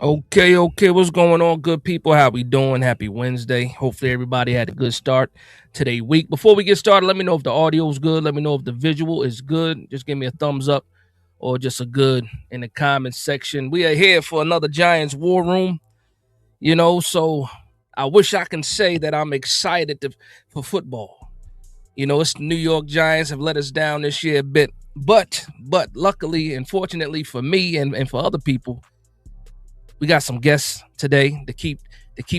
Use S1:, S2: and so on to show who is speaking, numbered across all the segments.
S1: Okay. What's going on, good people? How we doing? Happy Wednesday. Hopefully everybody had a good start to their week. Before we get started, let me know if the audio is good. Let me know if the visual is good. Just give me a thumbs up or just a good in the comments section. We are here for another Giants War Room. So I wish I can say that I'm excited for football. It's the New York Giants have let us down this year a bit. But luckily and fortunately for me and for other people, we got some guests today to keep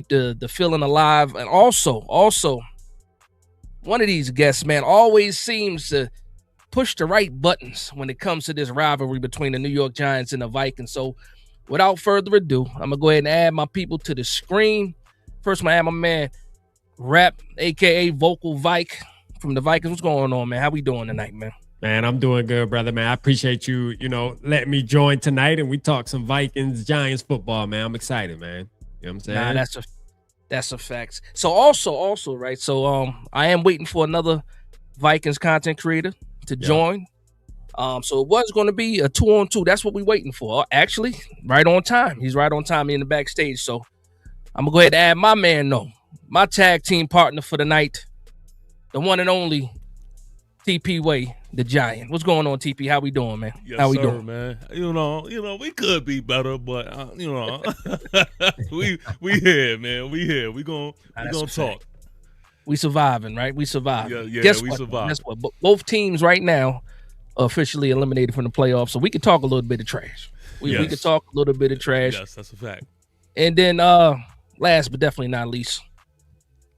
S1: the feeling alive. And also one of these guests, man, always seems to push the right buttons when it comes to this rivalry between the New York Giants and the Vikings. So without further ado, I'm gonna go ahead and add my people to the screen. First, I'm gonna add my man Rap, aka Vocal Vike from the Vikings. What's going on, man? How we doing tonight, man?
S2: Man, I'm doing good, brother, man. I appreciate you, letting me join tonight and we talk some Vikings, Giants football, man. I'm excited, man. You know what I'm saying?
S1: Nah, that's a fact. So also, right? So I am waiting for another Vikings content creator to join. So it was going to be a 2-on-2. That's what we're waiting for. Actually, right on time. He's right on time in the backstage. So I'm gonna go ahead and add my man, my tag team partner for the night, the one and only TP Way, the Giant. What's going on, TP? How we doing, man?
S3: Yes,
S1: How we
S3: sir,
S1: doing,
S3: man? We could be better, but we here, man. We here. We gonna talk.
S1: We surviving, right? We surviving.
S3: Yeah.
S1: Guess
S3: we
S1: what?
S3: survived.
S1: Guess what? Both teams right now are officially eliminated from the playoffs, so we can talk a little bit of trash. We can talk a little bit of trash.
S3: Yes, that's a fact.
S1: And then, last but definitely not least,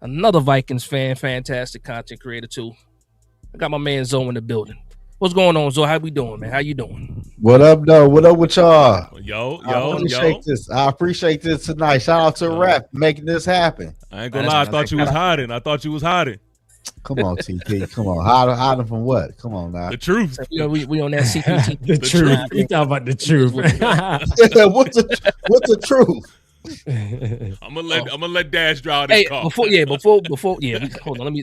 S1: another Vikings fan, fantastic content creator too. I got my man Zoe in the building. What's going on, Zoe? How we doing, man? How you doing?
S4: What up, though? What up with y'all?
S3: Yo.
S4: I appreciate this tonight. Shout out to Rap making this happen.
S3: I ain't gonna lie. I thought you was hiding.
S4: Come on, TP. Come on. Hiding from what? Come on now.
S3: The truth.
S1: So, we on that CPT.
S2: the truth. You talking about the truth.
S4: What's the truth?
S3: I'm gonna let Dash draw this call.
S1: Hold on.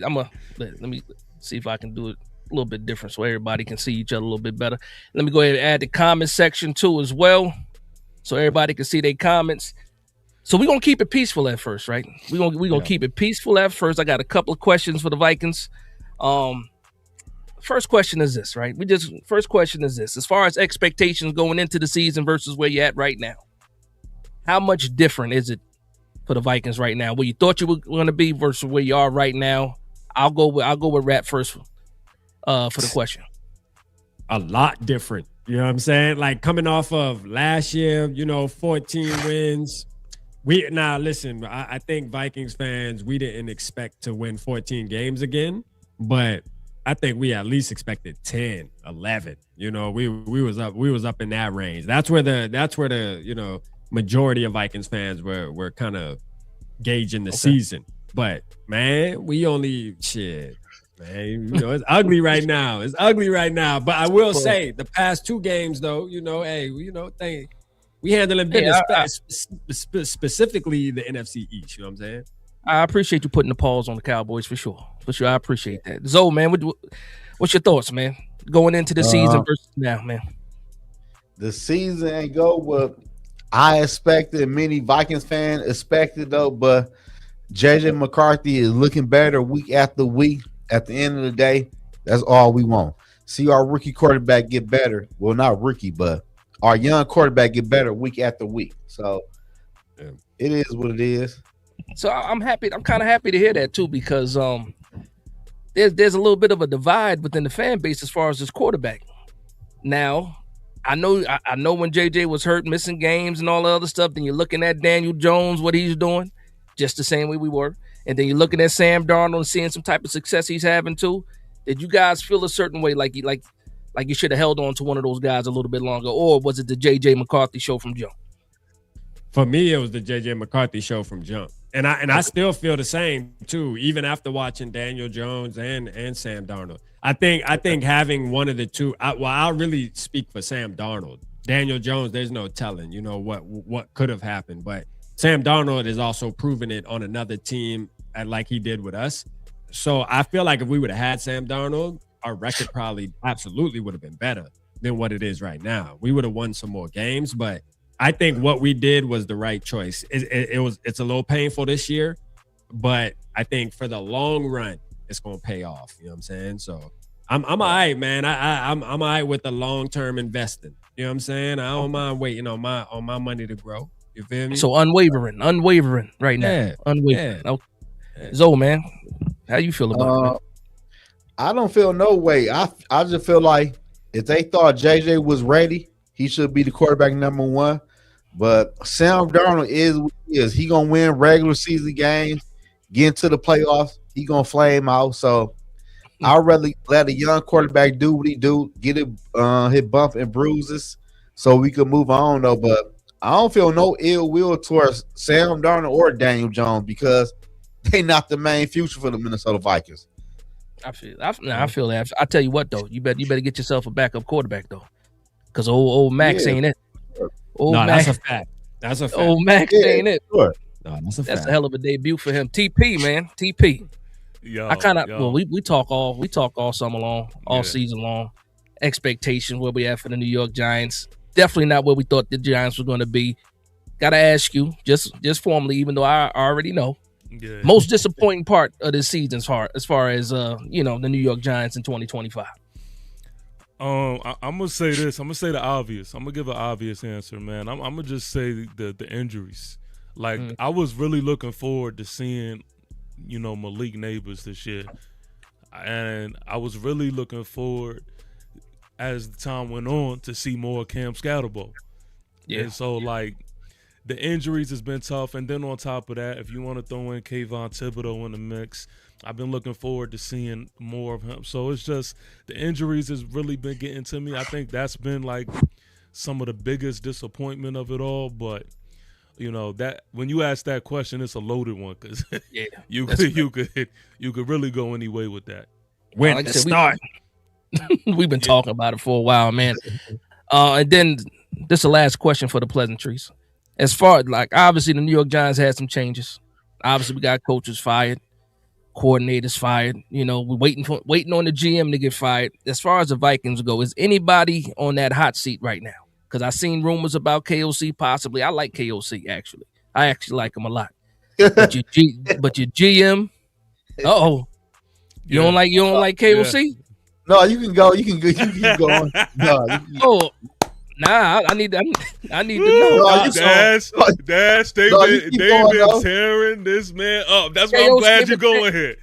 S1: Let me see if I can do it a little bit different so everybody can see each other a little bit better. Let me go ahead and add the comment section too as well, so everybody can see their comments. So we're gonna keep it peaceful at first, right? We're gonna keep it peaceful at first. I got a couple of questions for the Vikings. First question is this, right? As far as expectations going into the season versus where you're at right now, how much different is it for the Vikings right now? Where you thought you were going to be versus where you are right now? I'll go with Rap first for the question.
S2: A lot different. You know what I'm saying? Like coming off of last year, 14 wins. Listen, I think Vikings fans, we didn't expect to win 14 games again, but I think we at least expected 10, 11. We was up in that range. That's where the majority of Vikings fans were kind of gauging the season. But man, we only man. It's ugly right now. But I will say the past two games, though, we handling business, specifically the NFC East. You know what I'm saying?
S1: I appreciate you putting the pause on the Cowboys for sure. I appreciate that. Zoe, man, what's your thoughts, man? Going into the season versus now, man.
S4: The season ain't go what I expected. Many Vikings fans expected though, but JJ McCarthy is looking better week after week. At the end of the day, that's all we want. See our rookie quarterback get better. Well, not rookie, but our young quarterback get better week after week. So it is what it is.
S1: So I'm happy. I'm kind of happy to hear that too, because there's a little bit of a divide within the fan base as far as this quarterback. Now, I know when JJ was hurt, missing games and all the other stuff, then you're looking at Daniel Jones, what he's doing, just the same way we were. And then you're looking at Sam Darnold and seeing some type of success he's having too. Did you guys feel a certain way, like you should have held on to one of those guys a little bit longer, or was it the JJ McCarthy show from jump?
S2: For me, it was the JJ McCarthy show from jump. And I still feel the same too, even after watching Daniel Jones and Sam Darnold. I think having one of the two. I'll really speak for Sam Darnold. Daniel Jones, there's no telling, what could have happened. But Sam Darnold is also proving it on another team, like he did with us. So I feel like if we would have had Sam Darnold, our record probably absolutely would have been better than what it is right now. We would have won some more games, but I think what we did was the right choice. It's a little painful this year, but I think for the long run, it's gonna pay off. You know what I'm saying? So I'm all right, man. I'm all right with the long-term investing. You know what I'm saying? I don't mind waiting on my money to grow. You feel me?
S1: So unwavering right now.
S2: Yeah,
S1: Unwavering.
S2: yeah.
S1: Okay. Zoe, man, how you feel about it? Man?
S4: I don't feel no way. I just feel like if they thought JJ was ready, he should be the quarterback number one. But Sam Darnold is what he is. He gonna win regular season games, get into the playoffs. He gonna flame out. So I'd rather let a young quarterback do what he do, get it, hit bump and bruises, so we can move on. Though, but I don't feel no ill will towards Sam Darnold or Daniel Jones because they not the main future for the Minnesota Vikings.
S1: I feel that. I tell you what though, you better get yourself a backup quarterback though, because old Max ain't it.
S2: That's a fact. That's a fact.
S1: Old Max ain't it.
S4: Sure.
S2: No, that's a
S1: That's
S2: fact.
S1: a hell of a debut for him. TP, man. TP.
S3: Yo,
S1: I kind of we talk all summer long, all season long. Expectation where we at for the New York Giants. Definitely not where we thought the Giants were going to be. Gotta ask you, just formally, even though I already know.
S3: Yeah.
S1: Most disappointing part of this season's hard as far as the New York Giants in 2025.
S3: I'm gonna say this. I'm gonna say the obvious. I'm gonna give an obvious answer, man. I'm gonna just say the injuries. Like I was really looking forward to seeing, Malik Neighbors this year, and I was really looking forward as the time went on to see more Cam Scatterbo.
S1: Yeah.
S3: And so like the injuries has been tough, and then on top of that, if you want to throw in Kayvon Thibodeau in the mix, I've been looking forward to seeing more of him. So it's just the injuries has really been getting to me. I think that's been like some of the biggest disappointment of it all. But that when you ask that question, it's a loaded one because you could really go any way with that.
S2: Where
S1: Like I
S2: to
S1: said,
S2: start?
S1: We've been talking about it for a while, man. And then this is the last question for the pleasantries. As far like obviously the New York Giants had some changes. Obviously we got coaches fired, coordinators fired. We're waiting on the GM to get fired. As far as the Vikings go, is anybody on that hot seat right now? Because I seen rumors about KOC possibly. I like KOC actually. I actually like him a lot. But your GM, you don't like KOC?
S4: No, you can go. You can go on. No,
S1: I need to know.
S3: Dash, they've been tearing this man up. That's why I'm glad you're going here.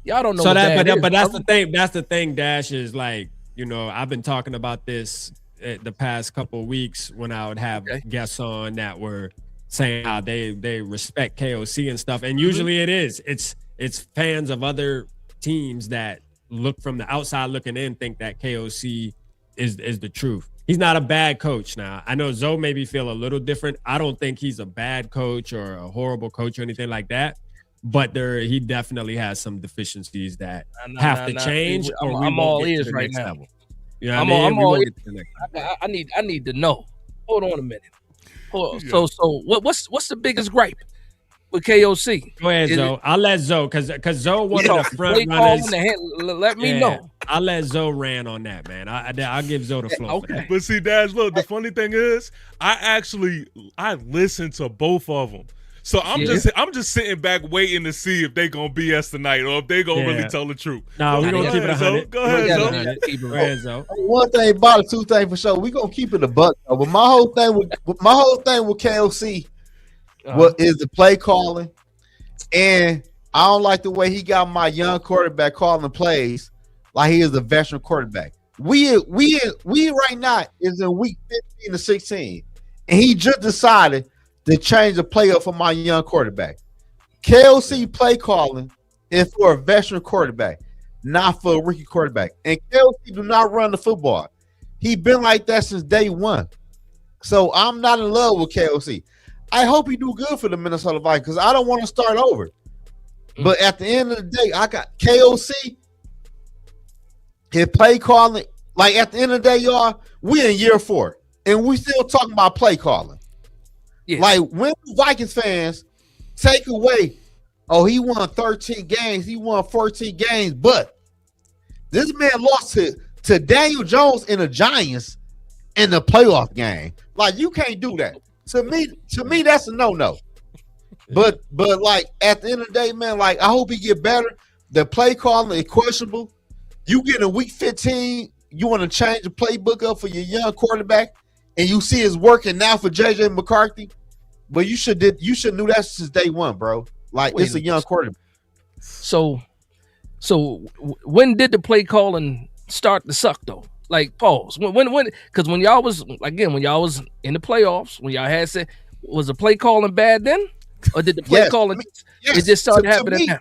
S1: Y'all don't know.
S2: So but that's the thing. That's the thing. Dash is like, I've been talking about this the past couple of weeks when I would have guests on that were saying how they respect KOC and stuff. And usually it's fans of other teams that look from the outside looking in think that KOC is the truth. He's not a bad coach. Now I know Zoe maybe feel a little different. I don't think he's a bad coach or a horrible coach or anything like that. But he definitely has some deficiencies that have to change.
S1: I'm all ears right now.
S2: Level. You know I'm all ears.
S1: I need to know. Hold on a minute. So what's the biggest gripe with KOC?
S2: Go ahead, Zoe. I'll let Zoe because Zoe one of the front runners.
S1: Let me know.
S2: I'll let Zoe ran on that, man. I'll give Zoe the floor.
S1: Okay.
S3: But see, Dash, look, the funny thing is, I listened to both of them. So I'm just sitting back waiting to see if they gonna BS tonight or if they gonna really tell the truth.
S2: No, we're gonna keep it 100.
S3: Go ahead,
S2: Zoe.
S4: One thing about it, two things for sure. We gonna keep it a buck. But my whole thing with KOC is the play calling, and I don't like the way he got my young quarterback calling plays like he is a veteran quarterback. We right now is in week 15 to 16, and he just decided to change the play up for my young quarterback. KOC play calling is for a veteran quarterback, not for a rookie quarterback. And KOC do not run the football. He been like that since day one. So I'm not in love with KOC. I hope he do good for the Minnesota Vikings because I don't want to start over. But at the end of the day, I got KOC. His play calling, like at the end of the day, y'all, we in year 4, and we still talking about play calling. Yeah. Like when Vikings fans take away, he won 13 games, he won 14 games, but this man lost to Daniel Jones and the Giants in the playoff game. Like you can't do that. To me, that's a no. But like at the end of the day, man, like I hope he get better. The play calling is questionable. You get in week 15, you want to change the playbook up for your young quarterback, and you see it's working now for JJ McCarthy. But you should knew that since day one, bro. Like it's a young quarterback.
S1: So when did the play calling start to suck though? Like pause. When because when y'all was in the playoffs, when y'all had said was the play calling bad then? Or did the play calling it just started happening now?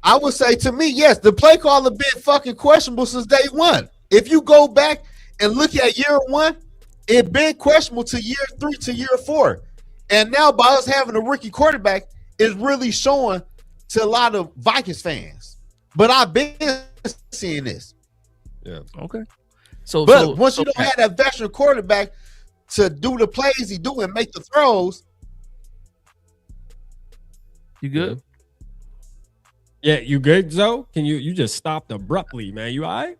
S4: I would say to me, yes, the play caller been fucking questionable since day one. If you go back and look at year one, it been questionable to year 3 to year 4. And now by us having a rookie quarterback is really showing to a lot of Vikings fans. But I've been seeing this.
S2: Yeah.
S1: Okay.
S4: But once you don't have that veteran quarterback to do the plays he do and make the throws.
S1: You good?
S2: Yeah, you good, Zoe? Can you just stopped abruptly, man? You all right?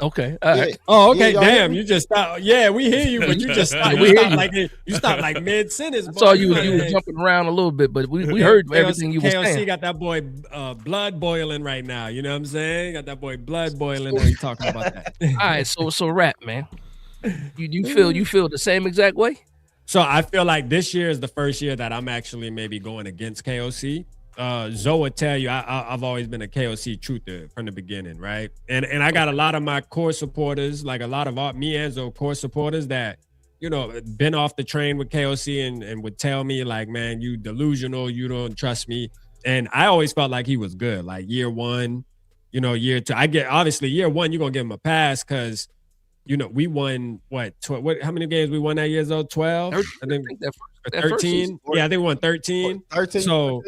S1: Okay. All right.
S2: Oh, okay. Damn, you just stopped. Yeah, we hear you, but you just stopped.
S1: We hear you.
S2: You stopped like mid sentence.
S1: I saw you were jumping around a little bit, but we heard everything you were saying.
S2: KOC got that boy blood boiling right now. You know what I'm saying? Got that boy blood boiling. Now you talking about that.
S1: All right, so rap, man. You feel the same exact way?
S2: So I feel like this year is the first year that I'm actually maybe going against KOC. Zoe will tell you I've always been a KOC truther from the beginning, right? And I got a lot of my core supporters, like a lot of me and Zoe core supporters that, you know, been off the train with KOC and would tell me like, man, you delusional, you don't trust me. And I always felt like he was good. Like year one, you know, year two. Obviously year one, you're gonna give him a pass because, you know, we won how many games we won that year, Zoe? 12? I think that 13. Yeah, I think we won 13.
S4: 13.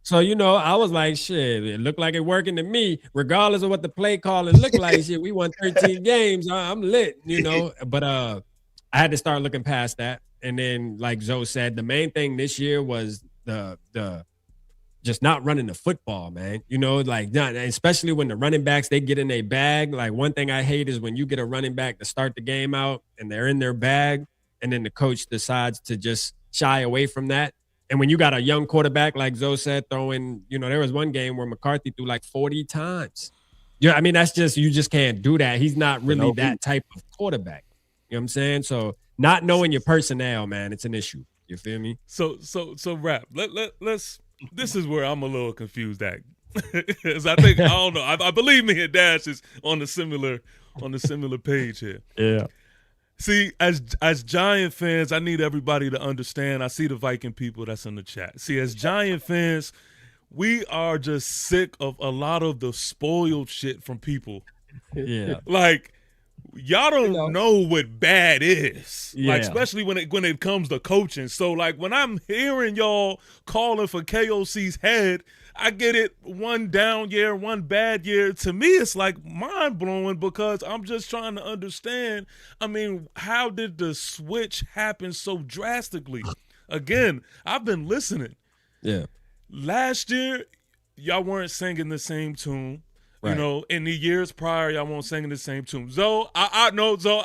S2: So, you know, I was like, shit, it looked like it working to me, regardless of what the play calling looked like. Shit, we won 13 games. I'm lit, you know. But I had to start looking past that. And then, like Zoe said, the main thing this year was the just not running the football, man. You know, like especially when the running backs, they get in their bag. Like one thing I hate is when you get a running back to start the game out and they're in their bag, and then the coach decides to just shy away from that. And when you got a young quarterback, like Zoe said, throwing, you know, there was one game where McCarthy threw like 40 times. Yeah, I mean, you just can't do that. He's not really that type of quarterback. You know what I'm saying? So not knowing your personnel, man, it's an issue. You feel me?
S3: So rap. Let's. This is where I'm a little confused at. Because I don't know. I believe me and Dash is on the similar page here.
S2: Yeah.
S3: See, as Giant fans, I need everybody to understand. I see the Viking people that's in the chat. See, as Giant fans, we are just sick of a lot of the spoiled shit from people.
S2: Yeah.
S3: Like, y'all don't know what bad is.
S2: Yeah.
S3: Like, especially when it comes to coaching. So, like, when I'm hearing y'all calling for KOC's head, I get it, one down year, one bad year. To me, it's like mind-blowing because I'm just trying to understand, I mean, how did the switch happen so drastically? Again, I've been listening.
S2: Yeah.
S3: Last year, y'all weren't singing the same tune.
S2: Right.
S3: You know, in the years prior, y'all weren't singing the same tune. Zoe, I know, Zoe,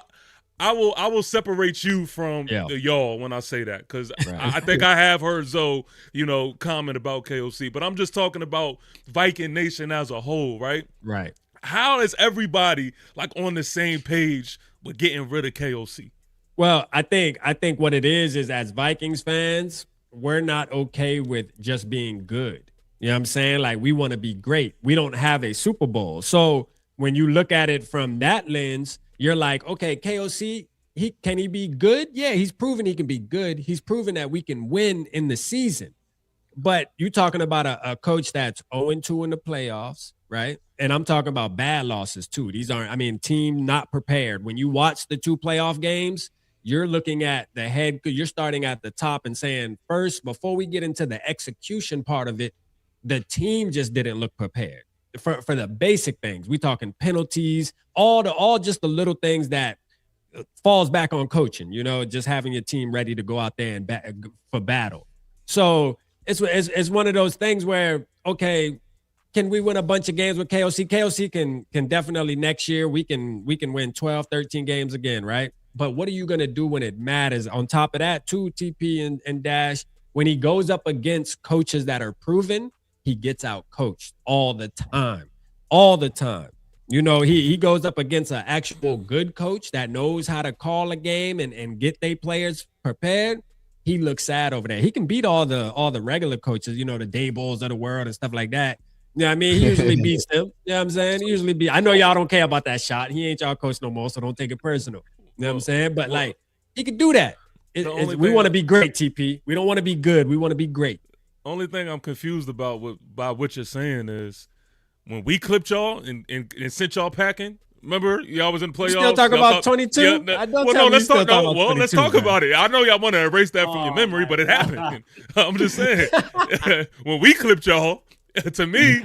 S3: I will separate you from the y'all when I say that because I think I have heard Zoe, you know, comment about KOC, but I'm just talking about Viking Nation as a whole, right?
S2: Right.
S3: How is everybody like on the same page with getting rid of KOC?
S2: Well, I think what it is as Vikings fans, we're not okay with just being good. You know what I'm saying? Like we want to be great. We don't have a Super Bowl. So when you look at it from that lens, you're like, okay, KOC, can he be good? Yeah, he's proven he can be good. He's proven that we can win in the season. But you're talking about a coach that's 0-2 in the playoffs, right? And I'm talking about bad losses too. These aren't, I mean, team not prepared. When you watch the 2 playoff games, you're looking at the head, you're starting at the top and saying, first, before we get into the execution part of it, the team just didn't look prepared. For the basic things, we talking penalties, all just the little things that falls back on coaching, you know, just having your team ready to go out there and for battle. So it's one of those things where, okay, can we win a bunch of games with KOC? KOC can definitely next year we can win 12, 13 games again, right? But what are you gonna do when it matters? On top of that, too, TP and Dash, when he goes up against coaches that are proven, he gets out coached all the time. All the time. You know, he goes up against an actual good coach that knows how to call a game and get their players prepared. He looks sad over there. He can beat all the regular coaches, you know, the Daybulls of the world and stuff like that. You know what I mean? He usually beats them. You know what I'm saying? He usually beat. I know y'all don't care about that shot. He ain't y'all coach no more, so don't take it personal. You know what I'm saying? But like, he could do that. We want to be great, TP. We don't want to be good. We want to be great.
S3: Only thing I'm confused about by what you're saying is when we clipped y'all and sent y'all packing. Remember, y'all was in the playoffs.
S2: You still talk about 22?
S3: Yeah, let's talk about it. I know y'all want to erase that from your memory, but it happened. I'm just saying, when we clipped y'all, to me,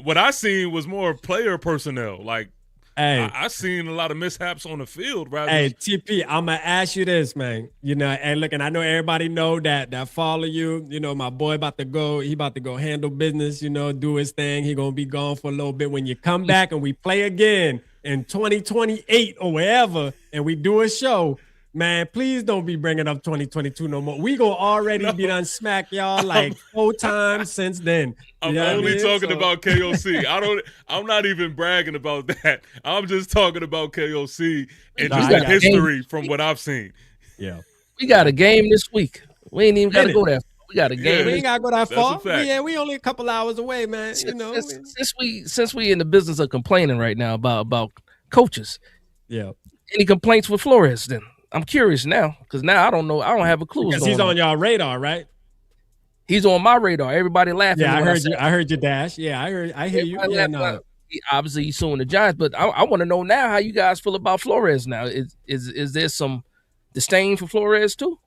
S3: what I seen was more player personnel. Like, I seen a lot of mishaps on the field.
S2: Hey, TP, I'm gonna ask you this, man. You know, and look, and I know everybody know that follow you. You know, my boy about to go. He about to go handle business. You know, do his thing. He gonna be gone for a little bit. When you come back and we play again in 2028 or wherever, and we do a show, man, please don't be bringing up 2022 no more. We gonna already be done smack y'all like 4 times since then.
S3: I'm only talking about KOC. I'm not even bragging about that. I'm just talking about KOC and just the history from what I've seen.
S2: Yeah.
S1: We got a game this week. We ain't even got to go there. We got a game.
S2: We ain't got to go that far. Yeah, we only a couple hours away, man. You know,
S1: since we in the business of complaining right now about coaches.
S2: Yeah.
S1: Any complaints with Flores then? I'm curious now because now I don't know. I don't have a clue.
S2: Because he's on y'all radar, right?
S1: He's on my radar. Everybody laughing.
S2: Yeah, I heard you. I heard you, Dash. Yeah, I hear you. Yeah, no.
S1: Obviously, he's suing the Giants, but I want to know now how you guys feel about Flores now. Is there some disdain for Flores too?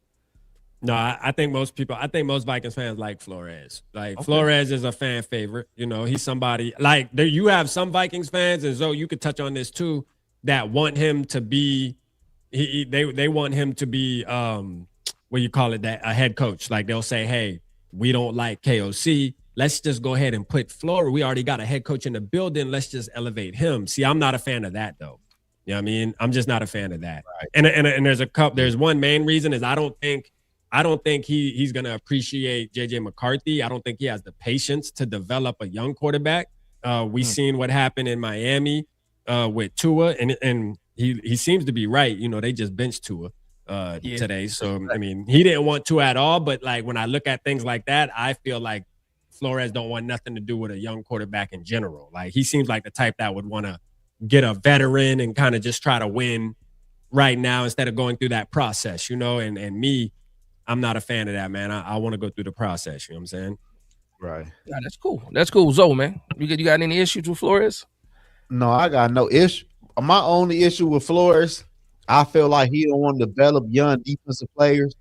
S2: No, I think most Vikings fans like Flores. Like, okay. Flores is a fan favorite. You know, he's somebody like you have some Vikings fans, and Zoe, you could touch on this too, that want him to be. They want him to be what you call it, that a head coach. Like, they'll say, hey, we don't like KOC. Let's just go ahead and put Flores. We already got a head coach in the building. Let's just elevate him. See, I'm not a fan of that though. You know what I mean? I'm just not a fan of that. Right. And there's one main reason is I don't think he's gonna appreciate JJ McCarthy. I don't think he has the patience to develop a young quarterback. We seen what happened in Miami with Tua, and he seems to be right. You know, they just benched Tua today. So, I mean, he didn't want Tua at all. But, like, when I look at things like that, I feel like Flores don't want nothing to do with a young quarterback in general. Like, he seems like the type that would want to get a veteran and kind of just try to win right now instead of going through that process, you know. And me, I'm not a fan of that, man. I want to go through the process. You know what I'm saying?
S4: Right.
S1: Yeah, that's cool. That's cool. Zoe, man, you got any issues with Flores?
S4: No, I got no issue. My only issue with Flores, I feel like he don't want to develop young defensive players.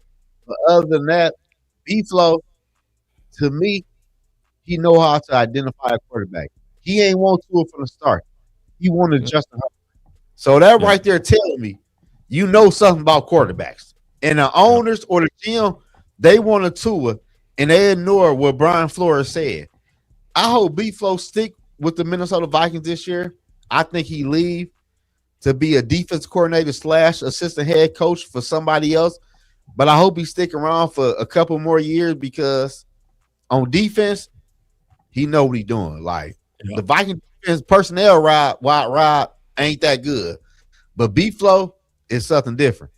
S4: But other than that, B-Flow, to me, he know how to identify a quarterback. He ain't want to from the start. He wanted Justin Herbert. So that right there telling me you know something about quarterbacks. And the owners or the GM, they want a Tua, and they ignore what Brian Flores said. I hope B-Flow stick with the Minnesota Vikings this year. I think he leave to be a defense coordinator / assistant head coach for somebody else. But I hope he stick around for a couple more years because on defense, he know what he's doing. Like, the Viking defense personnel ride ain't that good. But B-Flow is something different.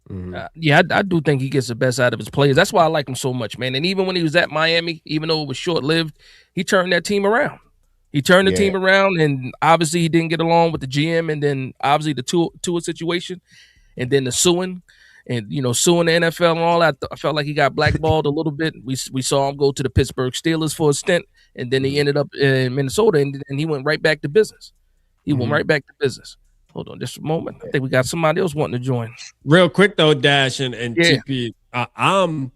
S1: I do think he gets the best out of his players. That's why I like him so much, man. And even when he was at Miami, even though it was short-lived, he turned that team around. He turned the team around, and obviously he didn't get along with the GM, and then obviously the Tua situation, and then the suing, and suing the NFL and all that. I felt like he got blackballed a little bit. We saw him go to the Pittsburgh Steelers for a stint, and then he ended up in Minnesota, and he went right back to business. Went right back to business. Hold on just a moment. I think we got somebody else wanting to join.
S2: Real quick though, Dash and TP, I'm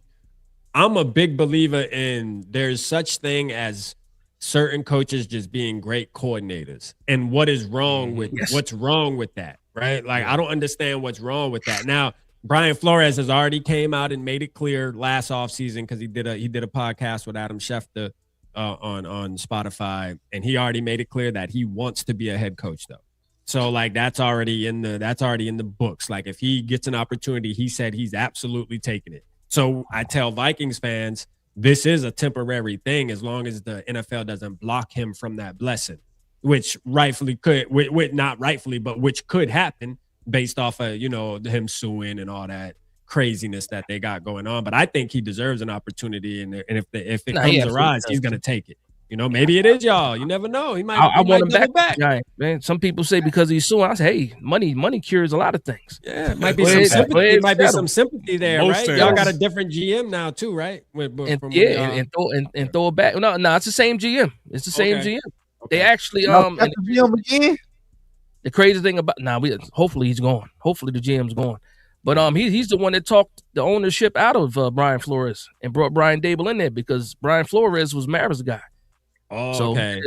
S2: a big believer in there's such thing as certain coaches just being great coordinators, and what is wrong with what's wrong with that, right? Like, I don't understand what's wrong with that. Now, Brian Flores has already came out and made it clear last offseason because he did a podcast with Adam Schefter on Spotify, and he already made it clear that he wants to be a head coach though. So like that's already in the books. Like if he gets an opportunity, he said he's absolutely taking it. So I tell Vikings fans, this is a temporary thing as long as the NFL doesn't block him from that blessing, which rightfully could, not rightfully, but which could happen based off of, him suing and all that craziness that they got going on. But I think he deserves an opportunity, and if it comes to rise, he's going to take it. Maybe it is y'all. You never know. He might.
S1: I want him
S2: back.
S1: Giant, man. Some people say because he's suing. I say, hey, money cures a lot of things.
S2: Yeah, it might be some sympathy. It might be some sympathy there, right?
S3: Fans.
S2: Y'all got a different GM now too, right?
S1: And throw it back. No, it's the same GM. It's the same GM.
S2: Okay.
S1: They actually
S4: and the GM again.
S1: The crazy thing about hopefully he's gone. Hopefully the GM's gone. But he's the one that talked the ownership out of Brian Flores and brought Brian Dable in there because Brian Flores was Mara's guy.
S2: Oh,
S1: so
S2: okay.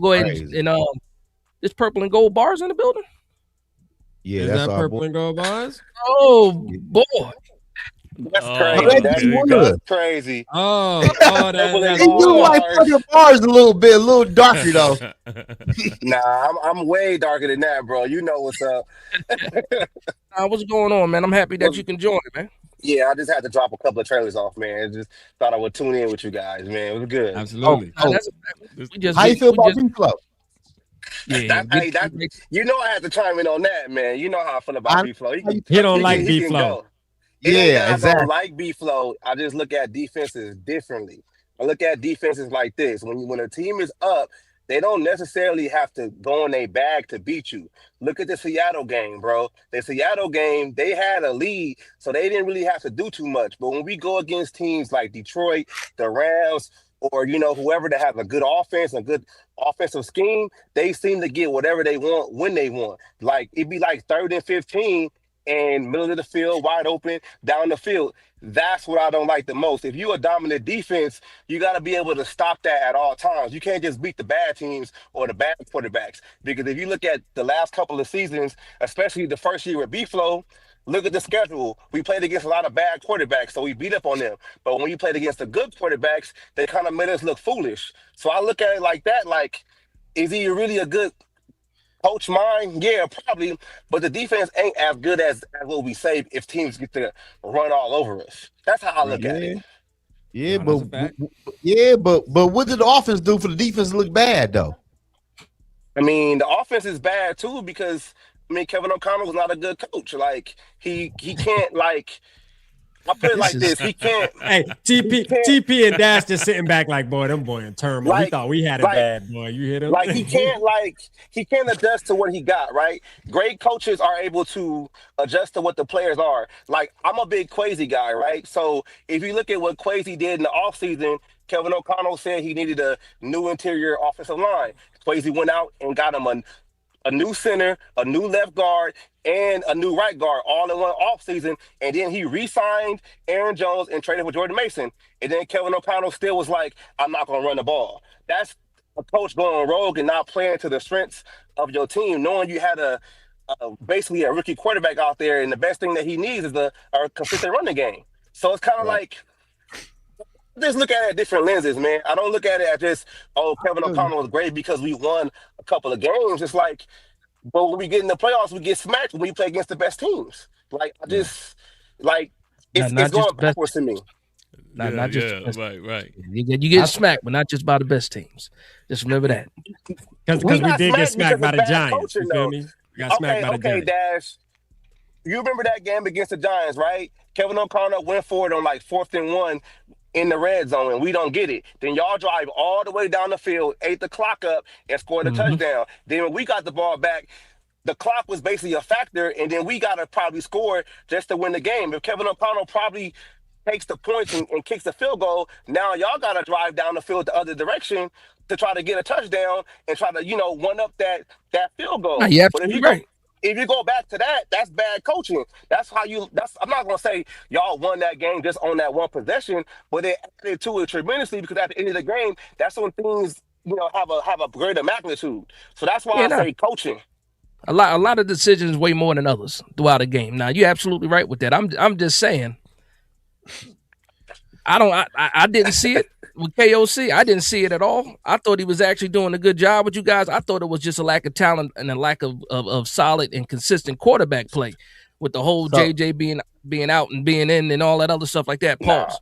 S1: Go ahead and this purple and gold bars in the building.
S4: Yeah,
S2: is
S4: that's
S2: that purple and gold bars.
S1: Oh boy,
S5: that's crazy. That's crazy.
S2: Oh,
S4: that's you like purple bars a little darker though.
S5: Nah, I'm way darker than that, bro. You know what's up.
S1: What's going on, man? I'm happy that you can join, man.
S5: Yeah, I just had to drop a couple of trailers off, man. Just thought I would tune in with you guys, man. It was good.
S2: Absolutely.
S4: How you feel about B-Flow?
S1: Yeah,
S5: you know I had to chime in on that, man. You know how I feel about B-Flow.
S2: He don't like B-Flow.
S5: Yeah, exactly. I don't like B-Flow. I just look at defenses differently. I look at defenses like this. When a team is up, they don't necessarily have to go in their bag to beat you. Look at the Seattle game, bro. The Seattle game, they had a lead, so they didn't really have to do too much. But when we go against teams like Detroit, the Rams, or, whoever that has a good offense, a good offensive scheme, they seem to get whatever they want when they want. Like, it'd be like 3rd and 15 and middle of the field, wide open, down the field. That's what I don't like the most. If you're a dominant defense, you got to be able to stop that at all times. You can't just beat the bad teams or the bad quarterbacks. Because if you look at the last couple of seasons, especially the first year with B-Flow, look at the schedule. We played against a lot of bad quarterbacks, so we beat up on them. But when you played against the good quarterbacks, they kind of made us look foolish. So I look at it like that, like, is he really a good coach mind? Yeah, probably. But the defense ain't as good as what we say if teams get to run all over us. That's how I look at it.
S4: Yeah, but what did the offense do for the defense to look bad though?
S5: I mean, the offense is bad too because Kevin O'Connell was not a good coach. Like he can't like. I'll put it like this. He can't.
S2: Hey, TP and Dash just sitting back like, boy, them boy in turmoil. We thought we had it bad, boy. You hear them?
S5: Like he can't adjust to what he got, right? Great coaches are able to adjust to what the players are. Like, I'm a big Kwesi guy, right? So if you look at what Kwesi did in the offseason, Kevin O'Connell said he needed a new interior offensive line. Kwesi went out and got him a new center, a new left guard, and a new right guard all in one offseason. And then he re-signed Aaron Jones and traded for Jordan Mason. And then Kevin O'Connell still was like, I'm not going to run the ball. That's a coach going rogue and not playing to the strengths of your team, knowing you had basically a rookie quarterback out there, and the best thing that he needs is a consistent running game. So it's kind of like, just look at it at different lenses, man. I don't look at it as just, Kevin O'Connell was great because we won a couple of games. It's like, but when we get in the playoffs, we get smacked when we play against the best teams. Like, I just, it's going backwards to me.
S1: Not just
S3: right.
S1: You get smacked, but not just by the best teams. Just remember that.
S2: Because we did get smacked by the Giants. You feel me? We got smacked by the Giants.
S5: Dash. You remember that game against the Giants, right? Kevin O'Connell went for it on 4th and 1 in the red zone, and we don't get it. Then y'all drive all the way down the field, ate the clock up, and scored a touchdown. Then when we got the ball back, the clock was basically a factor, and then we got to probably score just to win the game. If Kevin O'Connell probably takes the points and kicks the field goal, now y'all got to drive down the field the other direction to try to get a touchdown and try to, one up that field goal.
S1: Yeah,
S5: but if you go back to that, that's bad coaching. I'm not going to say y'all won that game just on that one possession, but they added to it tremendously because at the end of the game, that's when things, have a greater magnitude. So that's why I say coaching.
S1: A lot of decisions weigh more than others throughout a game. Now, you're absolutely right with that. I'm just saying, I didn't see it with KOC. I didn't see it at all. I thought he was actually doing a good job with you guys. I thought it was just a lack of talent and a lack of solid and consistent quarterback play with the whole
S4: So
S1: JJ being out and being in and all that other stuff like that.
S5: Nah,
S1: Pause.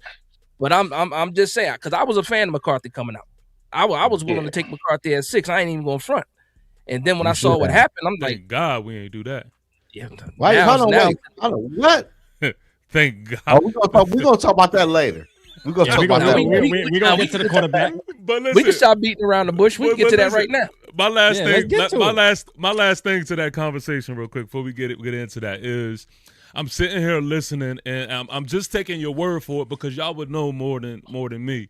S1: But I'm just saying, because I was a fan of McCarthy coming out. I was willing to
S5: yeah.
S1: take McCarthy at 6. I ain't even going front. And then when
S4: you
S1: I saw
S4: should
S1: what
S4: have.
S1: happened, I'm like,
S3: Thank God we ain't do that.
S1: yeah,
S4: Wait,
S1: now
S4: hold on,
S1: now
S4: wait. Hold on. What?
S3: Thank God.
S4: Oh, we're gonna talk about that later. We're gonna
S2: Yeah,
S4: talk
S2: we
S4: about
S2: gonna
S4: that
S2: we,
S4: later.
S2: we, we gonna get to the quarterback.
S3: But
S1: we can
S3: listen,
S1: stop beating around the bush. We can get to that right now.
S3: my last
S2: Yeah, let's
S3: thing,
S2: get to
S3: my
S2: it.
S3: last thing to that conversation, real quick, before we get into that, is I'm sitting here listening, and I'm just taking your word for it because y'all would know more than me.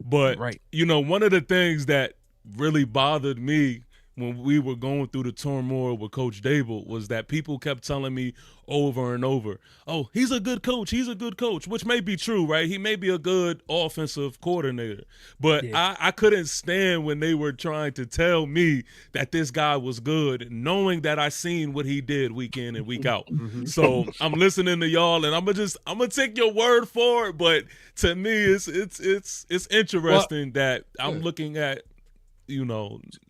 S3: But
S1: Right.
S3: one of the things that really bothered me when we were going through the turmoil with Coach Dable was that people kept telling me over and over, "Oh, he's a good coach. He's a good coach," which may be true, right? He may be a good offensive coordinator, but I couldn't stand when they were trying to tell me that this guy was good, knowing that I seen what he did week in and week out. So I'm listening to y'all, and I'm gonna take your word for it. But to me, it's interesting that I'm looking at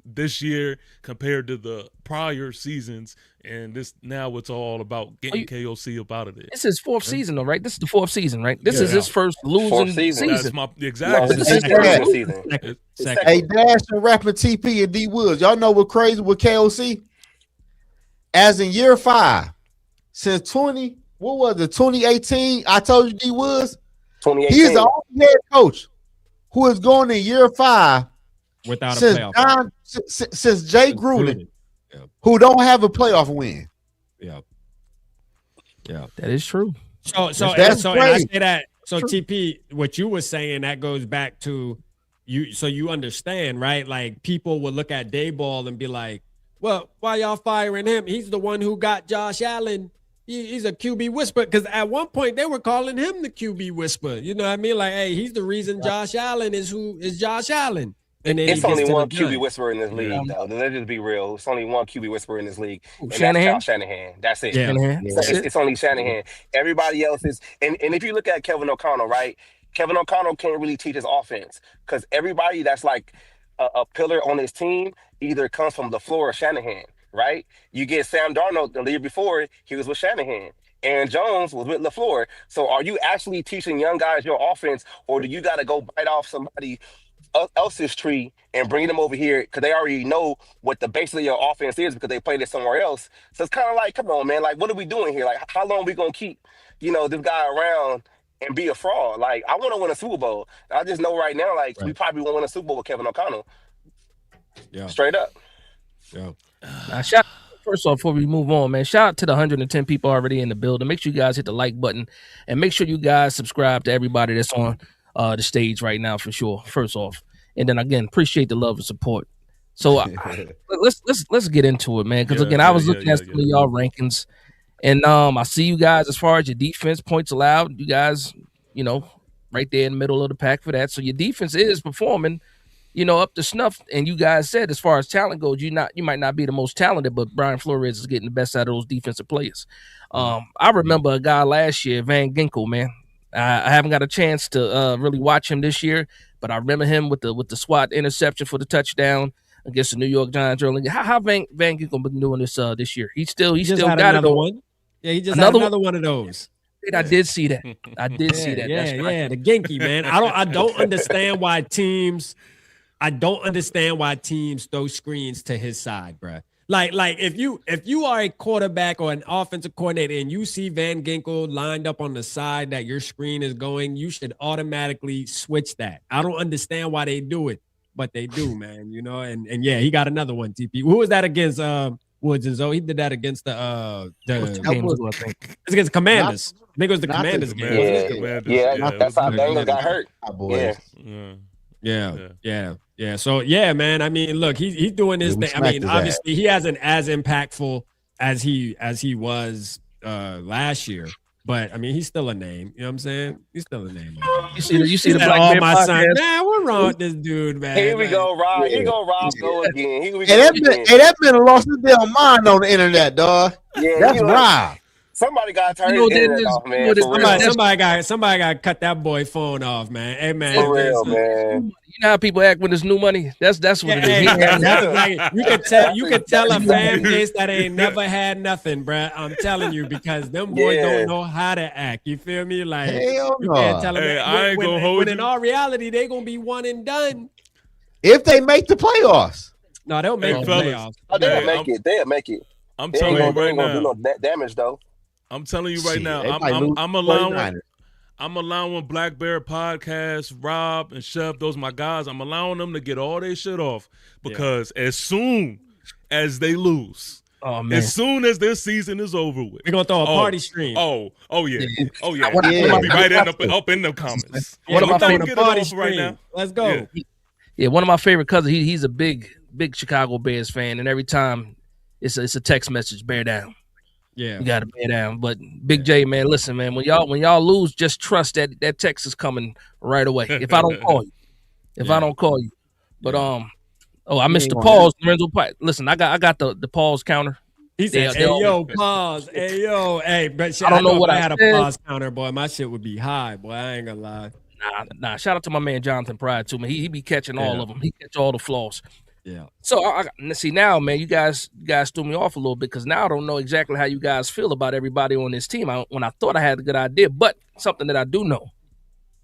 S3: this year compared to the prior seasons, and this now it's all about getting KOC up out of there.
S1: This is 4th season, though, right? This is the 4th season, right? This is
S2: Yeah.
S1: his first losing
S5: Fourth season.
S3: That's
S1: season.
S3: my
S5: No,
S3: exactly.
S5: it's
S1: This
S5: his
S1: is
S5: second
S1: first
S5: season.
S2: Second.
S4: Hey, Dash and rapping TP and D Woods. Y'all know what crazy with KOC? As in year 5, since 2018, I told you D Woods, he's
S5: 2018.
S4: the only head coach who is going in year 5
S2: Without a
S4: since
S2: playoff.
S4: since Jay Gruden,
S2: Yeah.
S4: who don't have a playoff win.
S2: Yeah.
S1: That is true.
S2: So
S4: That's
S2: and I
S4: crazy.
S2: say that. So
S1: True.
S2: TP, what you were saying, that goes back to you. So you understand, right? Like people will look at Dayball and be like, "Well, why y'all firing him? He's the one who got Josh Allen. He's a QB whisperer." Because at one point they were calling him the QB whisperer. You know what I mean? Like, hey, he's the reason Josh Allen is who is Josh Allen. And then
S5: It's
S2: he gets
S5: only
S2: to the
S5: one QB
S2: gun.
S5: whisperer in this league, though. Let's just be real. It's only one QB whisperer in this league, and that's
S1: Shanahan?
S5: Kyle Shanahan. That's it.
S2: Yeah.
S1: Shanahan. That's
S5: It's,
S1: it.
S5: it's only Shanahan. Everybody else is, and if you look at Kevin O'Connell, right? Kevin O'Connell can't really teach his offense because everybody that's like a pillar on his team either comes from LaFleur or Shanahan, right? You get Sam Darnold the year before, he was with Shanahan. Aaron Jones was with LaFleur. So are you actually teaching young guys your offense, or do you got to go bite off somebody else's tree and bring them over here because they already know what the base of your offense is because they played it somewhere else? So it's kind of like, come on, man, like what are we doing here? Like how long are we gonna keep, this guy around and be a fraud? Like I want to win a Super Bowl. I just know right now, like we
S2: Right.
S5: probably won't win a Super Bowl with Kevin O'Connell.
S2: Yeah.
S5: Straight up.
S2: Yeah.
S1: Now, first off, before we move on, man, shout out to the 110 people already in the building. Make sure you guys hit the like button and make sure you guys subscribe to everybody that's on the stage right now for sure. First off, and then again, appreciate the love and support. So let's get into it, man. Because again, I was looking at some of y'all rankings, and I see you guys as far as your defense points allowed. You guys, right there in the middle of the pack for that. So your defense is performing, up to snuff. And you guys said, as far as talent goes, you might not be the most talented, but Brian Flores is getting the best out of those defensive players. I remember a guy last year, Van Ginkel, man. I haven't got a chance to really watch him this year, but I remember him with the SWAT interception for the touchdown against the New York Giants early. How Van Ginkel been doing this year? He still
S2: had
S1: got
S2: another
S1: it.
S2: one. Yeah, he just had another one of those.
S1: I did see that. I did see that.
S2: Yeah,
S1: That's right.
S2: yeah, the Genki, man. I don't understand why teams. I don't understand why teams throw screens to his side, bro. Like if you are a quarterback or an offensive coordinator and you see Van Ginkel lined up on the side that your screen is going, you should automatically switch that. I don't understand why they do it, but they do, man. And yeah, he got another one. TP. Who was that against? Woods and Zoe. He did that against the
S1: games ago, I think.
S2: It's against Commanders. I think it was the Commanders game.
S5: That's how Bengals got hurt.
S2: Yeah. So yeah, man. I mean, look, he's doing his thing. I mean, obviously he hasn't as impactful as he was last year. But I mean, he's still a name. You know what I'm saying? He's still a name.
S1: You see the Black
S2: all
S1: Bear
S2: my
S1: podcast?
S2: son. Man, what's wrong with this dude, man?
S5: Here we go, Rob. Here go Rob go again. Here we go
S4: Hey,
S5: again.
S4: that been lost his damn mind on the internet, dog.
S5: Yeah,
S4: That's Rob.
S5: Somebody got to turn
S1: You
S5: his
S1: know,
S5: internet
S1: there's,
S5: off,
S1: you know,
S5: man. For real.
S2: Somebody got to cut that boy phone off, man. Hey, man.
S5: For real, man.
S1: you know how people act when there's new money. That's what it is. He ain't-
S5: That's
S2: You could tell a fan base that ain't never had nothing, bruh. I'm telling you, because them boys don't know how to act. You feel me? Like
S4: Hell
S2: you
S4: no.
S2: can't tell them.
S3: Hey, I ain't gonna hold
S2: when
S3: you.
S2: in all reality, they gonna be one and done.
S4: If they make the playoffs.
S2: No, they'll make the
S3: fellas.
S2: playoffs.
S5: Oh, they'll
S3: Hey,
S5: make it. They'll make it.
S3: I'm
S5: They
S3: telling you
S5: ain't
S3: right
S5: gonna do
S3: now.
S5: no damage though.
S3: I'm telling you right
S4: Shit,
S3: now.
S4: they might lose
S3: I'm
S4: to
S3: allowing.
S4: 49ers.
S3: I'm allowing Black Bear Podcast, Rob and Chef, those my guys. I'm allowing them to get all their shit off because as soon as they lose,
S1: Oh man.
S3: as soon as this season is over with,
S2: We're gonna throw a party stream.
S3: Oh yeah.
S1: Yeah.
S3: Oh yeah.
S1: What-
S3: We'll
S1: what-
S3: be right up in the comments.
S2: Yeah,
S1: of
S2: we're
S1: my
S2: throwing
S1: favorite
S2: a
S3: Get it
S2: party
S3: off right
S2: stream.
S3: now.
S2: Let's go.
S3: Yeah.
S1: Yeah, one of my favorite cousins. He's a big Chicago Bears fan, and every time it's a text message, bear down.
S2: Yeah.
S1: You got to bear down. But Big J, man, listen, man, when y'all lose, just trust that text is coming right away. If I don't call you, but I missed the pause. Lorenzo Pike. Listen, I got the pause counter.
S2: He said,
S1: They
S2: "Hey
S1: all-
S2: yo, pause. Hey yo, hey." But shit,
S1: I don't know
S2: if
S1: what
S2: I
S1: I
S2: had a
S1: said.
S2: pause counter, boy. My shit would be high, boy. I ain't gonna lie.
S1: Nah. Shout out to my man Jonathan Pride too, man. He be catching all of them. He catch all the flaws.
S2: Yeah.
S1: So I see now, man. You guys threw me off a little bit because now I don't know exactly how you guys feel about everybody on this team. When I thought I had a good idea, but something that I do know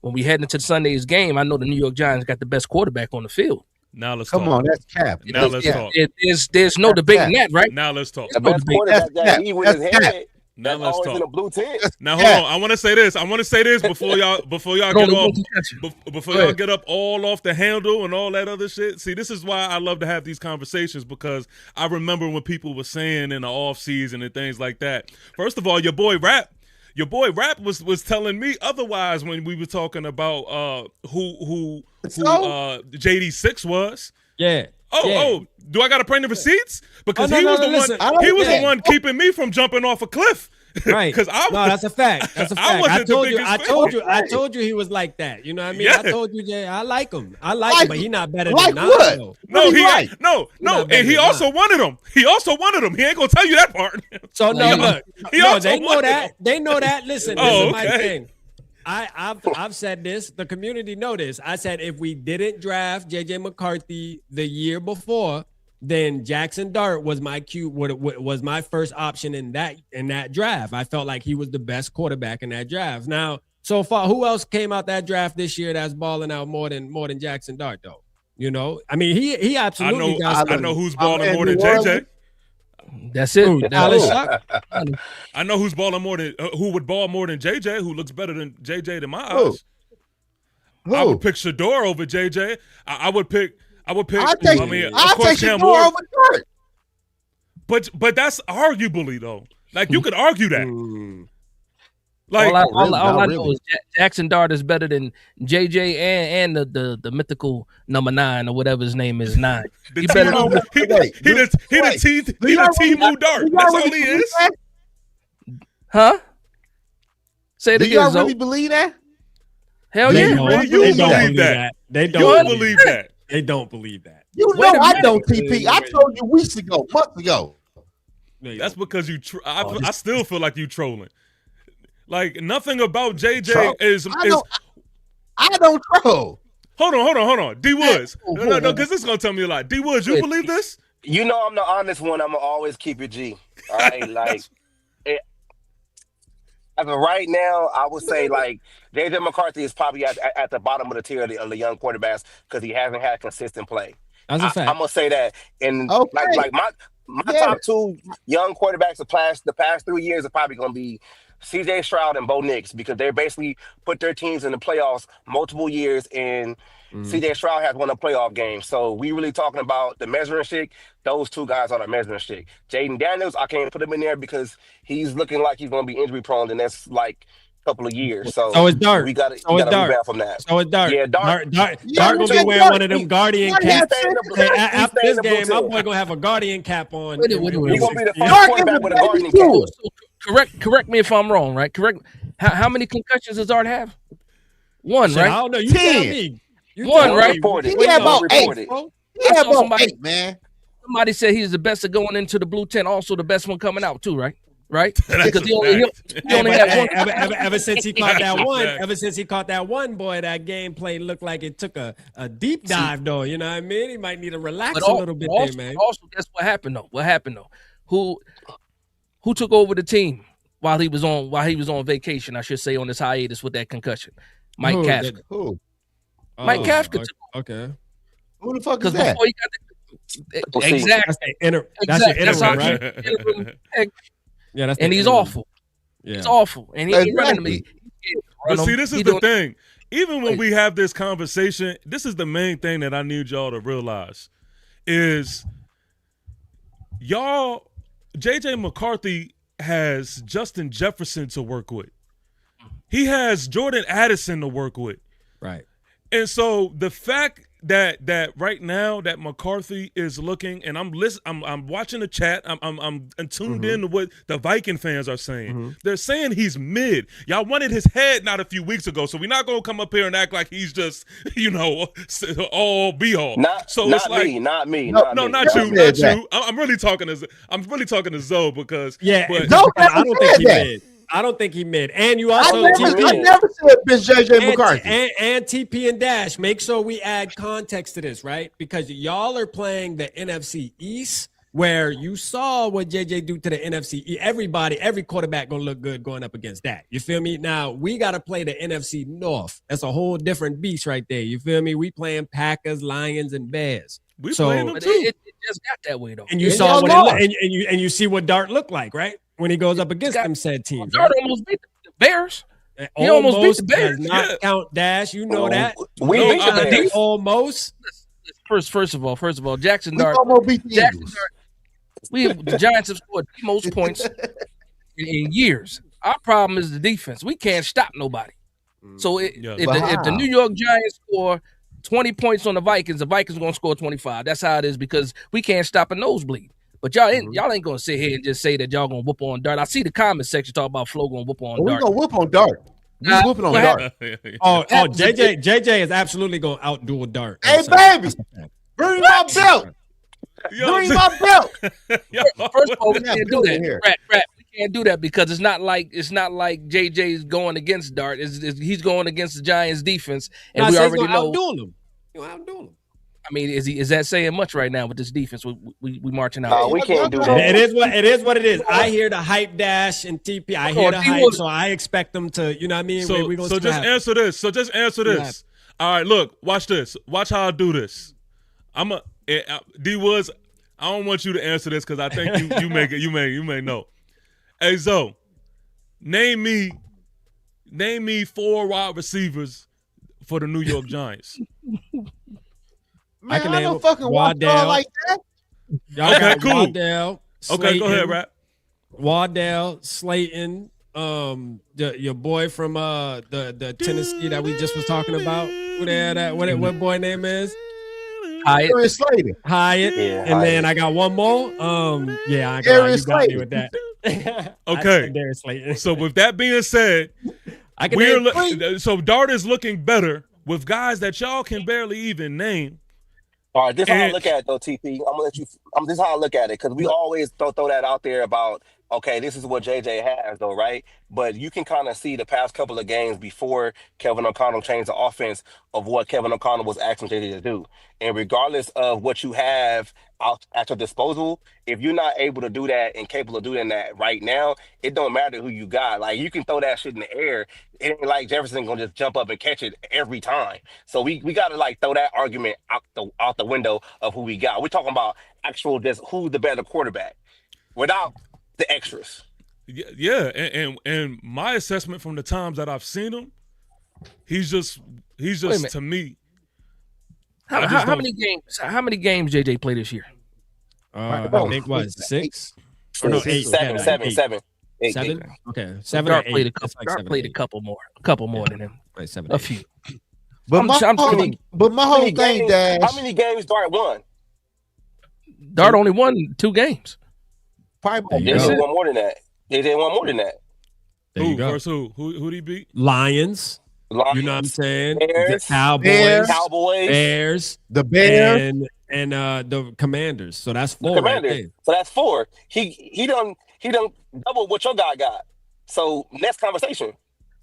S1: when we head into Sunday's game, I know the New York Giants got the best quarterback on the field.
S3: Now let's
S4: Come
S3: talk.
S4: on, that's cap.
S3: Now let's talk.
S1: There's no debating that, right?
S3: Now let's talk.
S5: The best quarterback that he with his
S4: That's
S5: head.
S3: Now
S5: That's
S3: let's
S5: always in a
S3: talk.
S5: blue tent.
S3: Now hold on. I want to say this. before y'all get off. Before y'all get up all off the handle and all that other shit. See, this is why I love to have these conversations, because I remember when people were saying in the off season and things like that. First of all, your boy Rap was telling me otherwise when we were talking about who JD6 was.
S2: Yeah.
S3: Oh, do I got to bring the receipts? Because
S2: Oh, no,
S3: he was
S2: no,
S3: the
S2: listen.
S3: one. He was the one keeping me from jumping off a cliff.
S2: Right.
S3: Because
S2: that's a fact. That's a fact.
S3: wasn't the biggest fan.
S2: I told you he was like that. You know what I mean?
S3: Yeah.
S2: I told you, Jay, I like him, but he not better
S4: like
S2: than Nas,
S4: what?
S2: though.
S3: No,
S4: He right.
S3: no,
S2: not better
S3: and he
S2: than
S3: also wanted him. He ain't gonna tell you that part.
S2: So no, look,
S3: He
S2: no,
S3: also
S2: they know
S3: wanted
S2: that.
S3: him.
S2: They know that. Listen, this
S3: Oh,
S2: is my
S3: okay.
S2: thing. I've said this. The community know this. I said if we didn't draft JJ McCarthy the year before, then Jackson Dart was my was my first option in that draft. I felt like he was the best quarterback in that draft. Now, so far, who else came out that draft this year that's balling out more than Jackson Dart though? You know, I mean, he absolutely.
S3: I know who's balling more than JJ.
S1: That's it.
S2: Dude, Alex Shuck?
S3: I know who's balling more than who would ball more than JJ. Who looks better than JJ in my
S4: Who?
S3: eyes? I would pick Shador over JJ. I would pick.
S4: I'll
S3: of
S4: take
S3: course, Cam
S4: Shador
S3: Ward.
S4: over Dart.
S3: But that's arguably though. Like you could argue that. Like
S1: all I
S4: really.
S1: know is Jackson Dart is better than JJ and the mythical number 9 or whatever his name is 9.
S3: the
S1: He better
S3: Timu Dart. That's all he is.
S1: huh? Say it
S4: Do
S1: again,
S4: y'all
S1: Zo.
S4: really believe that?
S1: Hell
S4: Do
S1: yeah.
S4: you
S2: No,
S4: really
S3: You
S2: they
S3: believe
S2: don't
S3: that.
S2: believe that. They
S3: You
S2: don't
S3: believe that.
S2: They don't believe that.
S4: You
S1: Wait
S4: know
S1: a
S4: I
S1: minute.
S4: don't, TP. I told you weeks ago, months ago.
S3: That's because you. I still feel like you trolling. Like nothing about JJ
S4: Troll?
S3: is.
S4: I don't troll.
S3: Hold on. D Woods. No, because this is gonna tell me a lot. D Woods, you believe this?
S5: You know I'm the honest one. I'm gonna always keep it G. All right, like as of right now, I would say like JJ McCarthy is probably at the bottom of the tier of the young quarterbacks because he hasn't had consistent play.
S2: That's a fact.
S5: I'm gonna say that. And
S4: Okay.
S5: like my top two young quarterbacks the past 3 years are probably gonna be CJ Stroud and Bo Nix because they basically put their teams in the playoffs multiple years, and CJ Stroud has won a playoff game. So we really talking about the measuring stick. Those two guys are the measuring stick. Jaden Daniels, I can't put him in there because he's looking like he's going to be injury prone, and that's like a couple of years. So
S2: it's Dart.
S5: We got to
S2: So it's Dart.
S5: rebound from that.
S2: So it's Dart.
S5: Yeah, Dart.
S2: Dart
S4: Yeah,
S2: gonna be
S4: yeah,
S2: wearing
S4: Dart.
S2: one of them guardian
S4: Dart
S2: caps.
S4: has
S2: Hey,
S5: He's
S2: after
S5: staying
S2: this
S5: in the
S2: game,
S5: blue
S2: my
S5: too.
S2: boy gonna have a guardian cap on.
S1: Wait,
S5: He's going to be the first
S4: Dart
S5: quarterback
S4: is
S5: with a
S4: a
S5: guardian
S4: baby
S5: cap.
S4: too.
S1: Correct me if I'm wrong, right? Correct. How many concussions does Art have? One,
S2: Shit, I
S1: right?
S2: don't know. You
S4: 10.
S2: tell me. You
S1: One,
S2: tell
S1: right?
S2: me.
S5: Reported.
S4: He had about
S5: Reported.
S4: 8.
S1: I
S4: Yeah,
S1: saw
S4: about
S1: somebody-
S4: 8, man.
S1: Somebody said he's the best of going into the blue tent, also the best one coming out too, right? right?
S3: That's
S1: Because he
S3: a
S1: only
S3: fact.
S1: he only had one.
S2: Ever since he caught that one,
S3: Exactly.
S2: ever since he caught that one, boy, that gameplay looked like it took a deep dive, though. You know what I mean? He might need to relax
S1: But
S2: a little bit there, man.
S1: also, guess what happened though? What happened though? Who took over the team while he was on vacation? I should say on this hiatus with that concussion. Mike
S2: Who?
S1: Kafka.
S4: Who?
S1: Mike
S2: Oh,
S1: Kafka.
S2: Okay.
S4: Who the fuck
S1: Because
S4: is that?
S1: before he got
S5: Well, see,
S1: exactly,
S2: That's your
S1: That's
S2: interim,
S1: how-
S2: right?
S1: interim,
S2: Yeah, that's
S1: and
S2: the
S1: he's
S2: interim.
S1: awful.
S2: Yeah.
S1: He's awful, and he ain't running to me.
S3: But see, this is the thing. Even when we have this conversation, this is the main thing that I need y'all to realize is y'all, JJ McCarthy has Justin Jefferson to work with. He has Jordan Addison to work with.
S2: Right.
S3: And so the fact that right now that McCarthy is looking, and I'm watching the chat. I'm tuned in to what the Viking fans are saying. They're saying he's mid. Y'all wanted his head not a few weeks ago, so we're not gonna come up here and act like he's just all be all.
S5: not me.
S3: No,
S5: me.
S3: not you,
S4: Never
S3: not
S4: said
S3: you. I'm really talking to Zoe because
S2: Yeah,
S3: but,
S4: No,
S2: I don't think
S4: said
S2: he
S4: that.
S2: mid. I don't think he mid. And you
S4: I
S2: also
S4: never said bitch JJ McCarthy.
S2: and TP and Dash, make sure we add context to this, right? Because y'all are playing the NFC East, where you saw what JJ do to the NFC East. Every quarterback gonna look good going up against that. You feel me? Now we gotta play the NFC North. That's a whole different beast right there. You feel me? We playing Packers, Lions, and Bears.
S3: we
S2: So-
S3: playing them
S1: But
S3: too.
S1: it just got that way though.
S2: And you
S4: And
S2: saw
S4: y'all
S2: what
S4: lost.
S2: and you see what Dart looked like, right? When he goes up against them said teams.
S1: Dart
S2: Right?
S1: almost beat the Bears.
S2: And
S1: He almost beat the Bears.
S2: does not
S3: Yeah.
S2: count Dash. You know that.
S5: We
S3: No,
S5: beat the
S3: I-
S5: Bears.
S2: Almost.
S1: First of all, Jackson
S4: We
S1: Dart.
S4: almost beat the
S1: Jackson
S4: Eagles.
S1: Dart. The Giants have scored the most points in years. Our problem is the defense. We can't stop nobody. So if the New York Giants score 20 points on the Vikings are going to score 25. That's how it is because we can't stop a nosebleed. But y'all ain't going to sit here and just say that y'all going to whoop on Dart. I see the comment section talk about Flo going to whoop on
S4: We're
S1: Dart.
S4: going to whoop on Dart. We're
S1: Nah,
S4: whooping on
S1: what
S4: Dart.
S2: Oh, JJ is absolutely going to outduel Dart.
S4: Hey, baby, bring my belt. Bring my belt.
S1: First of all, we
S4: Yeah,
S1: can't do
S4: build it
S1: that.
S4: here.
S1: Rat, we can't do that because it's not like JJ's going against Dart. He's going against the Giants defense, and we already know.
S2: Outduel him. You outduel him.
S1: I mean, is that saying much right now with this defense? We marching out.
S5: No, we can't do that.
S2: It is what it is. I hear the hype Dash and TP. I hear the hype, so I expect them to. You know what I mean?
S3: So,
S2: we gonna
S3: so just answer this. So just answer this. All right, look, watch this. Watch how I do this. D Woods. I don't want you to answer this because I think you may know. Hey Zoe, name me 4 wide receivers for the New York Giants.
S4: Man,
S2: can
S4: I
S2: name
S4: don't fucking watch
S2: Waddell.
S4: y'all like that.
S2: Y'all
S3: Okay,
S2: got
S3: cool.
S2: Waddell,
S3: Okay, go ahead,
S2: Slayton,
S3: Rap.
S2: Waddell, Slayton, your boy from the Tennessee that we just was talking about. Who that? What boy name is?
S1: Hyatt.
S4: Aaron Slater.
S2: Hyatt.
S5: Yeah,
S2: And then
S5: Hyatt.
S2: I got one more. Yeah, you got me with that.
S3: Okay.
S2: Darius Slayton.
S3: So with that being said,
S2: I can name
S3: so Dart is looking better with guys that y'all can barely even name.
S5: All right, this is how I
S3: And-
S5: look at it, though, TP. I'm gonna let you. This is how I look at it because we always throw that out there about okay, this is what JJ has, though, right? But you can kind of see the past couple of games before Kevin O'Connell changed the offense of what Kevin O'Connell was asking JJ to do. And regardless of what you have at your disposal, if you're not able to do that and capable of doing that right now, it don't matter who you got. Like you can throw that shit in the air. It ain't like Jefferson gonna just jump up and catch it every time. So we gotta like throw that argument out the window of who we got. We're talking about actual just who's the better quarterback without the extras.
S3: Yeah, and my assessment from the times that I've seen him, he's just
S1: minute.
S3: to me.
S1: How many games JJ played this year?
S2: I think what 6 or no 8.
S5: Seven. Eight.
S2: 7. Okay, 7
S1: Dart
S2: or 8.
S1: played a
S2: It's
S1: couple.
S2: like
S1: Dart
S2: 7 or
S1: played a
S2: 8.
S1: couple more than him.
S2: Like 7
S1: A
S2: 8.
S1: few.
S4: But
S1: I'm
S4: my
S1: thinking-
S4: whole thing, Dash.
S5: How many games Dart won?
S1: Dart only won 2 games.
S4: Probably
S2: There you
S5: JJ
S2: go.
S5: won more than that. JJ won more than that.
S2: There you
S3: Who
S2: go.
S3: versus who? Who'd he beat?
S2: Lions.
S5: Lions,
S2: You know what I'm saying?
S5: Bears,
S2: The Cowboys,
S4: Bears,
S5: Cowboys,
S2: Bears,
S4: the Bears.
S2: and the Commanders. So that's
S5: the
S2: 4 right
S5: Commanders.
S2: there.
S5: So that's 4. He he done double what your guy got. So next conversation.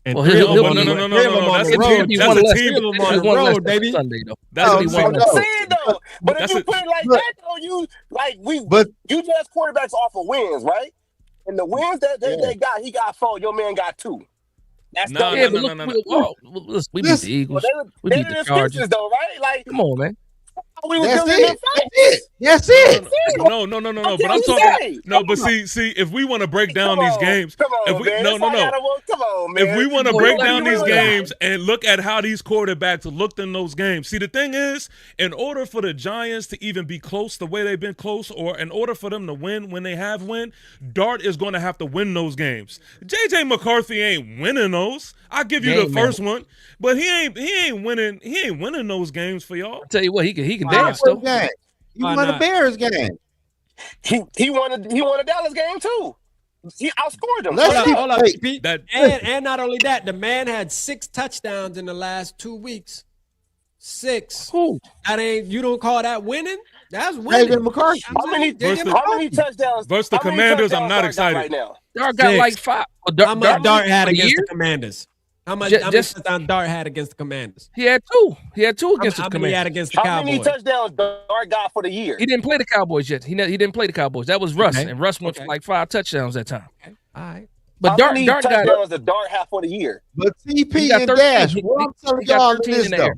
S2: And
S1: Well,
S2: three of
S1: he'll
S2: them
S1: be-
S2: on
S3: no,
S2: the
S3: no, no,
S2: three of
S3: no,
S2: them
S3: no.
S2: on
S3: That's
S2: the
S3: a
S2: road.
S3: team.
S1: He'll
S3: That's
S1: be
S3: a
S1: one less.
S3: team.
S2: Three of them on
S1: There's
S2: the
S1: one less
S2: road,
S1: after
S2: baby.
S1: Sunday though.
S3: That's
S1: It'll be
S3: a
S1: one
S3: team.
S1: less.
S5: I'm
S4: no.
S5: saying though, but if
S3: That's
S5: you
S3: a
S5: put it like
S4: But,
S5: that though, you
S4: but
S5: you judge quarterbacks off of wins, right? And the wins that
S4: yeah.
S5: they got, he got 4. Your man got 2. That's
S3: No,
S1: Yeah,
S5: double.
S1: but
S3: no,
S1: look,
S3: no, no,
S1: listen, we beat
S4: Listen,
S1: the Eagles.
S5: But
S1: We
S5: they're
S1: beat the
S5: the
S1: Chargers.
S5: excuses though, right? Like
S1: Come on, man.
S5: we was
S4: That's
S5: building them
S4: it. That's it. That's
S3: no,
S4: it.
S3: no. But
S5: Until
S3: I'm
S5: he
S3: talking.
S5: say,
S3: No, but see, if we want to break down these games,
S5: come
S3: if
S5: on,
S3: we
S5: man.
S3: no,
S5: That's
S3: no,
S5: why I
S3: no.
S5: gotta work. Come on, man.
S3: If we want to
S1: Well,
S3: break
S1: let's
S3: down
S1: be
S3: these
S1: real.
S3: games and look at how these quarterbacks looked in those games, see, the thing is, in order for the Giants to even be close the way they've been close, or in order for them to win when they have win, Dart is going to have to win those games. JJ McCarthy ain't winning those. I'll give you the first one, but he ain't winning those games for y'all.
S1: I'll tell you what, he can
S2: Why
S1: dance
S4: Bears
S1: though.
S4: game. He
S2: Why
S4: won the
S2: not?
S4: Bears game.
S5: He won a Dallas game too. He outscored them.
S4: Let's
S5: Straight
S4: keep-
S5: up.
S2: Hold up,
S4: Hey,
S2: TP.
S3: that-
S2: And not only that, the man had 6 touchdowns in the last 2 weeks. 6.
S1: Who?
S2: That ain't, you don't call that winning? That's
S4: JJ
S2: winning.
S4: McCarthy.
S5: How many
S2: JJ
S5: touchdowns?
S3: Versus the
S5: how many
S3: Commanders, I'm
S5: touchdowns
S3: not
S5: Dart got
S3: excited.
S5: right now.
S1: Dart got
S2: 6.
S1: like 5.
S2: How much Dart had
S1: a
S2: against
S1: year?
S2: the Commanders? How much
S1: Just-
S2: touchdowns Dart had against the Commanders?
S1: He had 2. He had 2 against
S2: How
S1: the
S2: many he had
S1: Commanders.
S2: against the
S5: How many
S2: Cowboys?
S5: touchdowns Dart got for the year?
S1: He didn't play the Cowboys yet. He didn't play the Cowboys. That was Russ,
S2: Okay.
S1: and Russ went for
S2: Okay.
S1: like 5 touchdowns that time.
S2: Okay. All right.
S1: But
S5: How
S1: Dart
S5: many
S1: got
S5: touchdowns did Dart have for the year?
S4: But
S1: he
S4: TP
S1: got
S4: and
S1: 13.
S4: Dash,
S1: He-
S4: what I'm telling
S1: he got
S4: y'all in
S1: 13
S4: this
S1: in the
S4: though.
S1: air.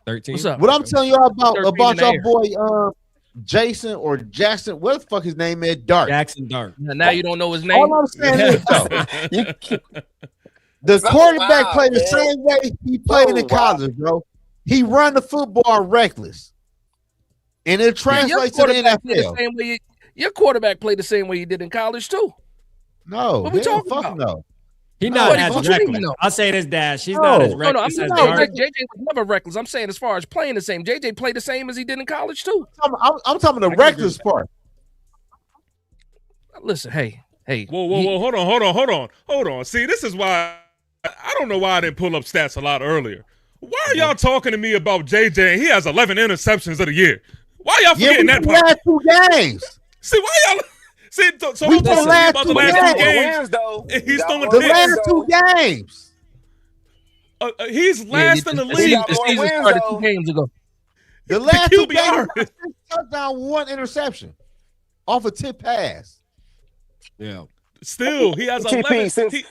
S2: 13.
S1: What's up?
S4: What I'm telling y'all
S1: 13
S4: about
S1: in the
S4: y'all
S1: air.
S4: boy Jason or Jackson, what the fuck his name is? Dart.
S2: Jackson Dart.
S1: Now you don't know his name.
S4: All I'm saying is though, the
S5: So
S4: quarterback
S5: wild,
S4: played the
S5: man.
S4: same way he played in
S5: wild.
S4: college, bro. He run the football reckless, and it
S1: Your
S4: translates to the
S1: quarterback played the
S4: NFL.
S1: same way. Your quarterback played the same way he did in college too.
S4: No,
S1: What we
S4: hell,
S1: talking
S4: fuck
S1: about?
S4: no.
S2: He's
S4: No,
S2: not
S4: what
S2: as
S1: do you mean,
S2: reckless.
S1: no?
S2: I'll say this, Dash. He's
S4: No.
S2: not as
S1: No, I'm
S2: reckless
S1: not
S2: as
S1: saying
S2: Dart.
S1: JJ was never reckless. I'm saying as far as playing the same, JJ played the same as he did in college too.
S4: I'm talking the
S2: I can
S4: reckless
S2: agree
S4: part.
S1: Listen, hey,
S3: Whoa, hold on. See, this is why I don't know why I didn't pull up stats a lot earlier. Why are y'all talking to me about JJ and he has 11 interceptions of the year? Why y'all
S4: Yeah,
S3: forgetting
S4: we
S3: that
S4: the
S3: part?
S4: last 2 games.
S3: See, why y'all see so
S4: We
S3: I'm
S4: the
S3: talking
S4: last
S3: about
S4: two
S3: the last
S4: games.
S3: 2 games.
S5: Wins, though.
S3: And he's
S5: Got
S3: throwing
S5: more
S4: The
S3: picks.
S5: wins,
S4: last
S5: though.
S4: 2 games.
S3: He's last in the
S1: the
S3: league.
S1: season,
S5: got more
S1: season
S5: wins,
S1: started
S5: though.
S1: 2 games ago.
S4: The last 2 games,
S3: QBR.
S4: he got 6 touchdown, 1 interception off a tip pass.
S2: Yeah.
S3: Still, he has 11.
S5: TP, since
S3: He-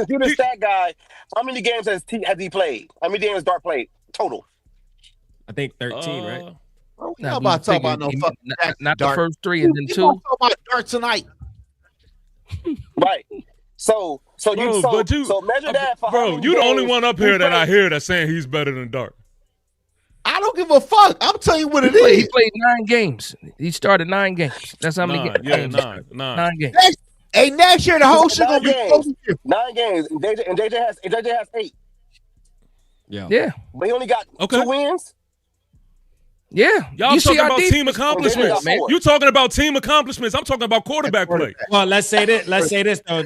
S5: you're the stat guy, how many games has he played? How many games Dart played total?
S2: I think 13, right?
S4: Bro, we
S1: Nah,
S4: not
S1: we
S4: about to talk
S1: figured
S4: about no
S1: he-
S4: fucking
S1: not
S4: Jackson
S1: the
S4: Dart.
S1: first 3 and then
S4: We
S1: 2.
S4: gonna talk about Dart tonight.
S5: Right. So measure that for how
S3: bro,
S5: many
S3: you the only
S5: games
S3: one up
S5: he
S3: here that I
S5: played.
S3: hear that's saying he's better than Dart.
S4: I don't give a fuck. I'm telling you what it
S1: He
S4: is.
S1: played 9 games. He started 9 games. That's how many games.
S3: Nine.
S1: 9 games.
S4: Hey, next year the whole shit gonna be
S5: 9
S4: totally different.
S5: 9 games. And JJ has 8,
S2: Yeah.
S1: Yeah,
S5: but he only got
S3: Okay.
S5: 2 wins.
S1: yeah.
S3: Y'all
S1: You see
S3: talking
S1: our
S3: about
S1: defense?
S3: team accomplishments.
S5: man.
S3: You talking about team accomplishments. I'm talking about quarterback play.
S2: Well, let's say this though.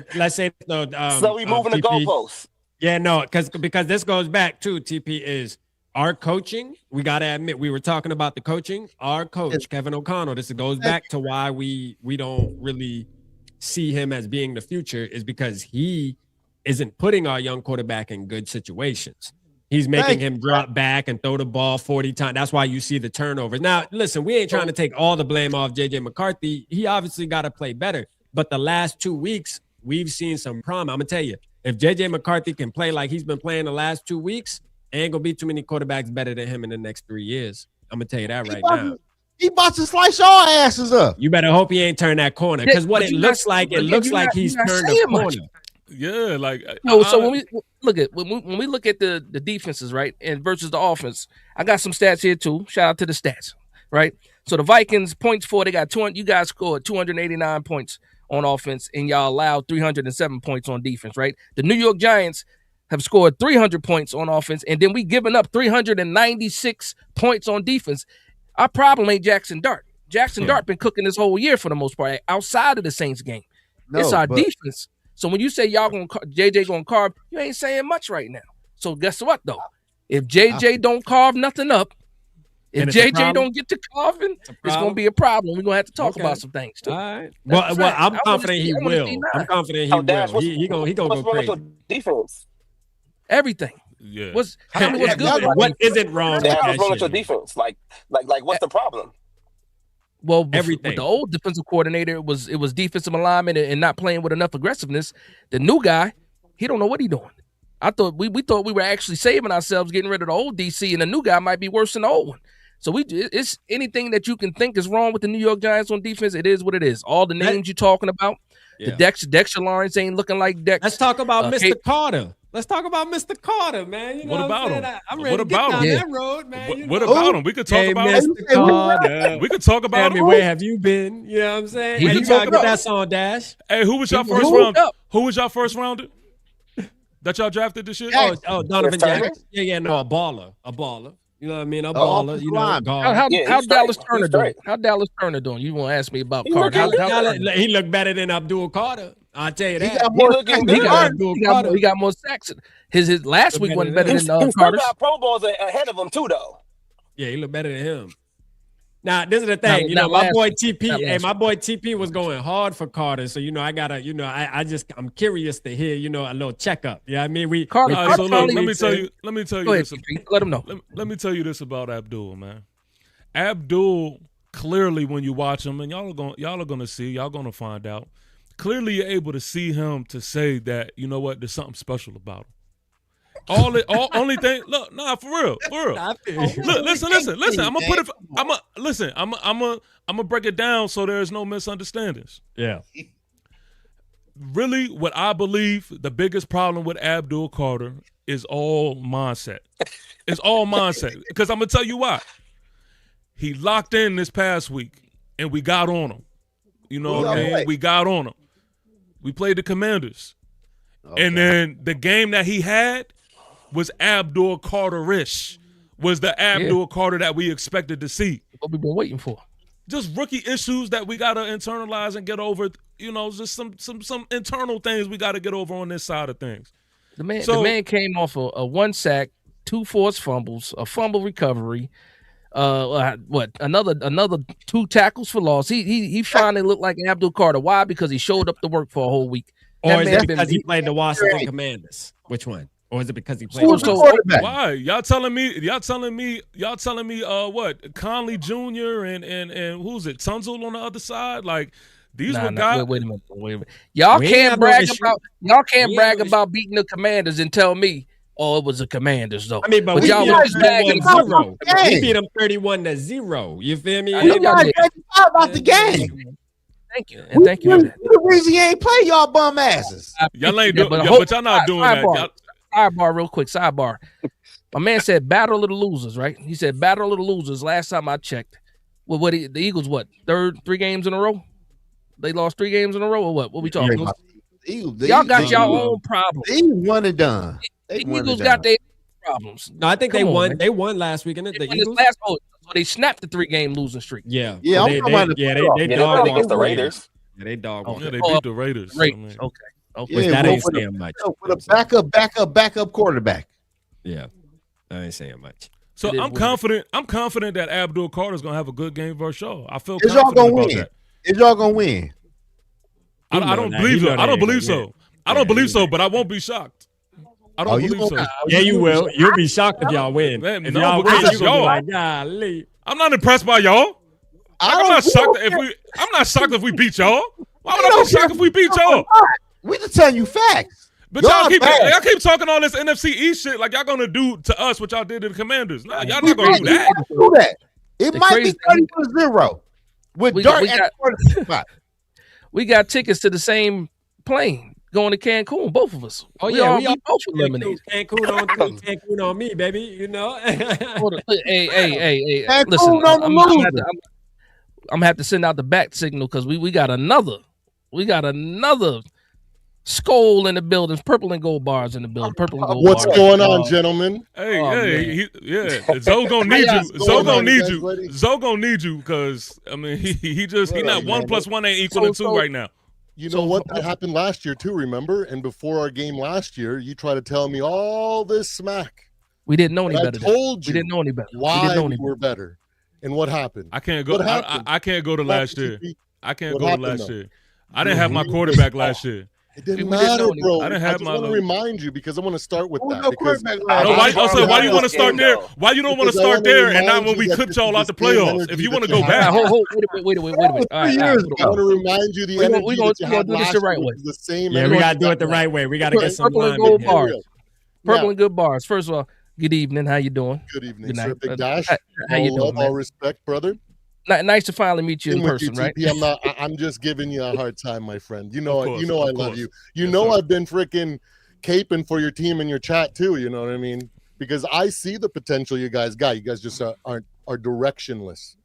S5: So we moving the
S2: TP.
S5: goalposts.
S2: Yeah, no, because this goes back to TP is our coaching. We got to admit, we were talking about the coaching. Our coach, Kevin O'Connell, this goes back to why we don't really see him as being the future, is because he isn't putting our young quarterback in good situations. He's making him drop back and throw the ball 40 times. That's why you see the turnovers. Now, listen, we ain't trying to take all the blame off JJ McCarthy. He obviously got to play better. But the last 2 weeks, we've seen some promise. I'm going to tell you, if JJ McCarthy can play like he's been playing the last 2 weeks, ain't going to be too many quarterbacks better than him in the next 3 years. I'm going to tell you that right now.
S4: He about to slice y'all asses up.
S2: You better hope he ain't turned that corner, because what
S1: But
S2: it
S1: you're
S2: looks
S1: not-
S2: like,
S1: but
S2: it
S1: you're
S2: looks
S1: not-
S2: like he's
S1: you're not
S2: turned the
S1: saying much.
S2: corner.
S3: Yeah, like
S1: No, so when we look at the defenses, right, and versus the offense, I got some stats here too. Shout out to the stats, right? So the Vikings points for, they got 200. You guys scored 289 points on offense, and y'all allowed 307 points on defense, right? The New York Giants have scored 300 points on offense, and then we given up 396 points on defense. Our problem ain't Jackson Dart. Jackson Dart been cooking this whole year for the most part outside of the Saints game. It's our defense. So when you say y'all JJ gonna carve, you ain't saying much right now. So guess what though? If JJ don't carve nothing up, If
S2: it's a
S1: JJ
S2: problem?
S1: don't get to Carvin, it's
S2: problem?
S1: going to be a problem. We're going to have to talk
S2: Okay.
S1: about some things too.
S2: All right.
S1: That's
S2: Well,
S1: a fact.
S2: I'm
S1: I wanna
S2: confident
S1: see-
S2: he
S1: I wanna
S2: will.
S1: see
S2: I'm
S1: nine.
S2: confident he
S5: How Dash,
S2: will. He gonna go
S5: what's wrong with
S2: crazy.
S5: your defense?
S1: Everything.
S3: Yeah.
S1: Tell me what's good.
S2: What isn't wrong with
S5: Dash,
S2: that
S5: what's wrong with your
S2: shit?
S5: defense? Like what's the problem?
S1: Well,
S2: Everything.
S1: with the old defensive coordinator, it was defensive alignment and not playing with enough aggressiveness. The new guy, he don't know what he's doing. I thought we thought we were actually saving ourselves, getting rid of the old DC, and the new guy might be worse than the old one. So it's anything that you can think is wrong with the New York Giants on defense. It is what it is. All the names you're talking about, the Dexter Lawrence ain't looking like Dex.
S2: Let's talk about Mr. Carter. Let's talk about Mr. Carter, man. You know
S3: What about him?
S2: I'm ready
S3: What
S2: to get
S3: about
S2: down
S3: him?
S2: that road, man.
S3: What about him? We could talk about him.
S2: Mr. Carter.
S3: We could talk about
S2: Tell me,
S3: him.
S2: where have you been? You know what I'm saying?
S1: He
S2: Hey,
S1: can
S2: you gotta
S1: talk
S2: get
S1: about-
S2: that song, Dash.
S3: Hey, who was your first
S1: moved
S3: round?
S1: up.
S3: Who was your first rounder that y'all drafted this year?
S2: Oh, Donovan
S5: Yes,
S2: Jackson. Yeah, no, a baller. You know what I mean? A
S4: Oh,
S2: baller. You know,
S4: line.
S2: guard.
S1: How
S5: Yeah,
S1: how
S5: he's
S1: Dallas
S5: straight.
S1: Turner
S5: He's
S1: doing?
S5: straight.
S1: How Dallas Turner doing? You want to ask me about
S5: He
S1: Carter?
S5: looking
S2: He looked better than Abdul Carter. I'll tell you
S4: He
S2: that.
S4: got more
S5: looking
S4: sacks
S5: good.
S4: than Carter.
S1: He got more sacks. His last week wasn't better
S5: He
S1: than
S5: still
S1: Carter's.
S5: got Pro Bowls ahead of him too, though.
S2: Yeah, he looked better than him. Now, this is the
S1: Not-
S2: thing.
S1: not
S2: My
S1: last
S2: boy
S1: week.
S2: TP,
S1: Not last
S2: my boy TP was going hard for Carter. So, I gotta, I'm curious to hear, a little checkup. Yeah, I mean,
S1: Carter-
S3: All right, so look,
S1: Carter-
S3: let me tell you
S1: Go ahead,
S3: this.
S1: TP. Let him know.
S3: Let me tell you this about Abdul, man. Abdul, clearly when you watch him, and y'all are gonna see, y'all gonna find out. Clearly, you're able to see him to say that, you know what, there's something special about him. Only thing. Look, nah, for real. Look, listen. I'm gonna put it. I'm gonna break it down so there's no misunderstandings.
S2: Yeah.
S3: Really, what I believe the biggest problem with Abdul Carter is all mindset. It's all mindset. Because I'm gonna tell you why. He locked in this past week, and we got on him. You know what I mean?
S4: Right.
S3: We got on him. We played the Commanders. And then the game that he had was Abdul Carter-ish. Was the Abdul Carter that we expected to see.
S1: What we've been waiting for.
S3: Just rookie issues that we gotta internalize and get over. Just some internal things we gotta get over on this side of things.
S1: The man came off a 1 sack, 2 forced fumbles, a fumble recovery. Another 2 tackles for loss. He finally looked like Abdul Carter. Why? Because he showed up to work for a whole week.
S2: Or is
S1: man
S2: it
S1: been
S2: because he
S1: beat.
S2: played the Washington Commanders? Which one? Or is it because he played?
S4: Who's the
S1: So-
S4: quarterback?
S3: Why? Y'all telling me what? Conley Jr. and who's it? Tunzel on the other side? Like these were guys.
S1: Wait a minute. Y'all
S2: We ain't
S1: can't
S2: have no
S1: brag
S2: issue.
S1: about
S2: We ain't
S1: brag
S2: no
S1: about beating the Commanders and tell me, oh, it was the Commanders though.
S2: I mean, but we
S1: y'all
S2: beat
S1: was
S2: them
S1: bagging
S2: 31-0.
S4: Hey.
S2: We beat them 31-0. You feel me?
S1: I
S4: We
S1: know y'all
S4: not
S1: did.
S4: about the game.
S1: Thank you. And thank you for that.
S4: The reason you ain't play y'all bum asses.
S3: Y'all ain't
S1: Yeah,
S3: doing,
S1: but
S3: but y'all not doing that.
S1: sidebar.
S3: Y'all,
S1: Sidebar, real quick. Sidebar. My man said battle of the losers, right? He said battle of the losers. Last time I checked, well, the Eagles 3 games in a row? They lost 3 games in a row, or what? What we talking about? Y'all got y'all own problems.
S4: They one and done.
S1: The Eagles got their problems.
S2: No, I think
S1: Come
S2: they
S1: on,
S2: won.
S1: man.
S2: They won last week, and
S1: They
S2: the
S1: won this
S2: Eagles.
S1: so they snapped the 3-game losing streak.
S2: Yeah,
S4: Yeah,
S2: So
S4: I'm talking about the
S2: they
S4: playoffs.
S5: Yeah, they
S2: dog
S5: played against the
S2: walked
S5: Raiders.
S2: Yeah, they dog walked.
S3: yeah, they
S1: Oh,
S3: beat the Raiders.
S1: Great.
S3: I mean,
S1: Okay.
S2: Which
S4: Yeah,
S2: that
S4: well,
S2: ain't
S4: with
S2: saying much.
S4: With a backup quarterback.
S2: Yeah, that ain't saying much.
S3: so
S1: It is
S3: I'm
S1: what it
S3: confident. I'm confident that Abdul Carter's gonna have a good game versus y'all. I feel
S4: Is y'all
S3: confident
S4: gonna
S3: about
S4: win?
S3: that.
S4: Is y'all gonna win?
S3: I
S2: know
S3: don't
S2: that.
S3: believe
S2: He
S3: so.
S2: know
S3: I don't
S2: they
S3: believe
S2: ain't gonna
S3: so. I don't believe so, but I won't be shocked. I don't
S4: you
S3: believe so.
S4: gonna-
S2: Yeah, you will. You'll be shocked if y'all win.
S3: Man,
S2: If
S3: no,
S2: y'all
S3: because
S2: win,
S3: it's
S2: you gonna be
S3: y'all.
S2: like, golly.
S3: I'm not impressed by y'all. I'm not shocked if we beat y'all. Why would I be shocked if we beat y'all?
S4: We just telling you facts.
S3: But y'all keep
S4: bad.
S3: talking all this NFC East shit like y'all gonna do to us what y'all did to the Commanders. Nah, y'all
S4: We
S3: not gonna do
S4: can't
S3: that.
S4: do that. It
S1: The
S4: might
S1: crazy
S4: be 30-0 with
S1: We
S4: Dirk
S1: got-
S4: at the quarterback spot.
S1: We got tickets to the same plane going to Cancun, both of us.
S2: Oh,
S1: we
S2: yeah,
S1: all,
S2: we all-
S1: both eliminated.
S2: Cancun on me, baby. You know.
S1: Hold on. Hey.
S4: Cancun
S1: Listen,
S4: on the
S1: I'm gonna
S4: loser.
S1: have to send out the back signal because we got another skull in the building, purple and gold bars in the building, purple and gold
S6: What's
S1: bars.
S6: going on, gentlemen?
S3: Hey,
S1: Oh,
S3: hey, Zoe gonna need you.
S6: What's
S3: Zoe
S6: going
S3: gonna
S6: on?
S3: need
S6: You
S3: you.
S6: guys ready?
S3: Zoe gonna need you because I mean he not 1 + 1 ain't equal to 2 right now.
S6: You know what? That happened last year too, remember? And before our game last year, you tried to tell me all this smack.
S1: We didn't know any
S6: And I
S1: better. then.
S6: told
S1: We
S6: you
S1: didn't know any better. We
S6: why
S1: didn't know
S6: we
S1: any
S6: were better. And what happened?
S3: I can't go.
S6: What happened?
S3: I can't go to
S6: What
S3: last year.
S6: happened,
S3: I can't
S6: What
S3: go to
S6: happened,
S3: last
S6: though?
S3: year. I didn't have my quarterback last year.
S6: It didn't
S1: We didn't
S6: matter,
S1: know any-
S6: bro.
S3: I
S6: I
S3: didn't have
S6: just
S3: my
S6: want to
S3: little-
S6: remind you because I want to start with
S4: Who was
S6: that.
S4: your
S6: Because
S4: quarterback
S5: I
S4: last
S3: No,
S4: year?
S3: why?
S5: brought
S3: Also,
S5: him
S3: why
S5: up
S3: you want to
S5: this
S3: start
S5: game,
S3: there?
S5: though.
S3: Why you don't want to
S6: Because I
S3: start
S6: wanna
S3: there and not
S6: remind
S3: when
S6: you
S3: we
S6: that
S3: clipped
S6: this
S3: y'all
S6: is
S3: out the
S6: the same
S3: playoffs?
S6: energy
S3: If you
S6: that
S3: want to
S6: you
S3: go
S6: had.
S3: back,
S1: Wait a minute. All right,
S4: 3
S1: all right.
S4: years
S6: I want to
S4: ago.
S6: remind you the
S1: We're gonna-
S6: energy
S1: we're gonna-
S6: that you
S1: we're gonna
S6: had
S1: do this
S6: last
S1: the right
S6: year,
S1: way.
S6: which is the same
S2: Yeah,
S6: energy
S2: we gotta do
S6: you
S2: it the
S6: have
S2: right
S6: now.
S2: way. We gotta get some
S1: Purple and
S2: alignment
S1: gold
S2: here.
S1: bars. Purple
S6: Now,
S1: and good bars. First of all, good evening. How you doing?
S6: good evening,
S1: Good
S6: sir.
S1: night.
S6: Big Dash.
S1: How you
S6: All
S1: doing,
S6: love,
S1: man?
S6: all respect, brother.
S1: Nice to finally meet you in
S6: In with you,
S1: person, right?
S6: TP. I'm just giving you a hard time, my friend. You know,
S3: Of course,
S6: I
S3: of
S6: love
S3: course.
S6: you. You
S3: Yes,
S6: know,
S3: sir.
S6: I've been freaking caping for your team in your chat too. You know what I mean? Because I see the potential you guys got. You guys just are directionless.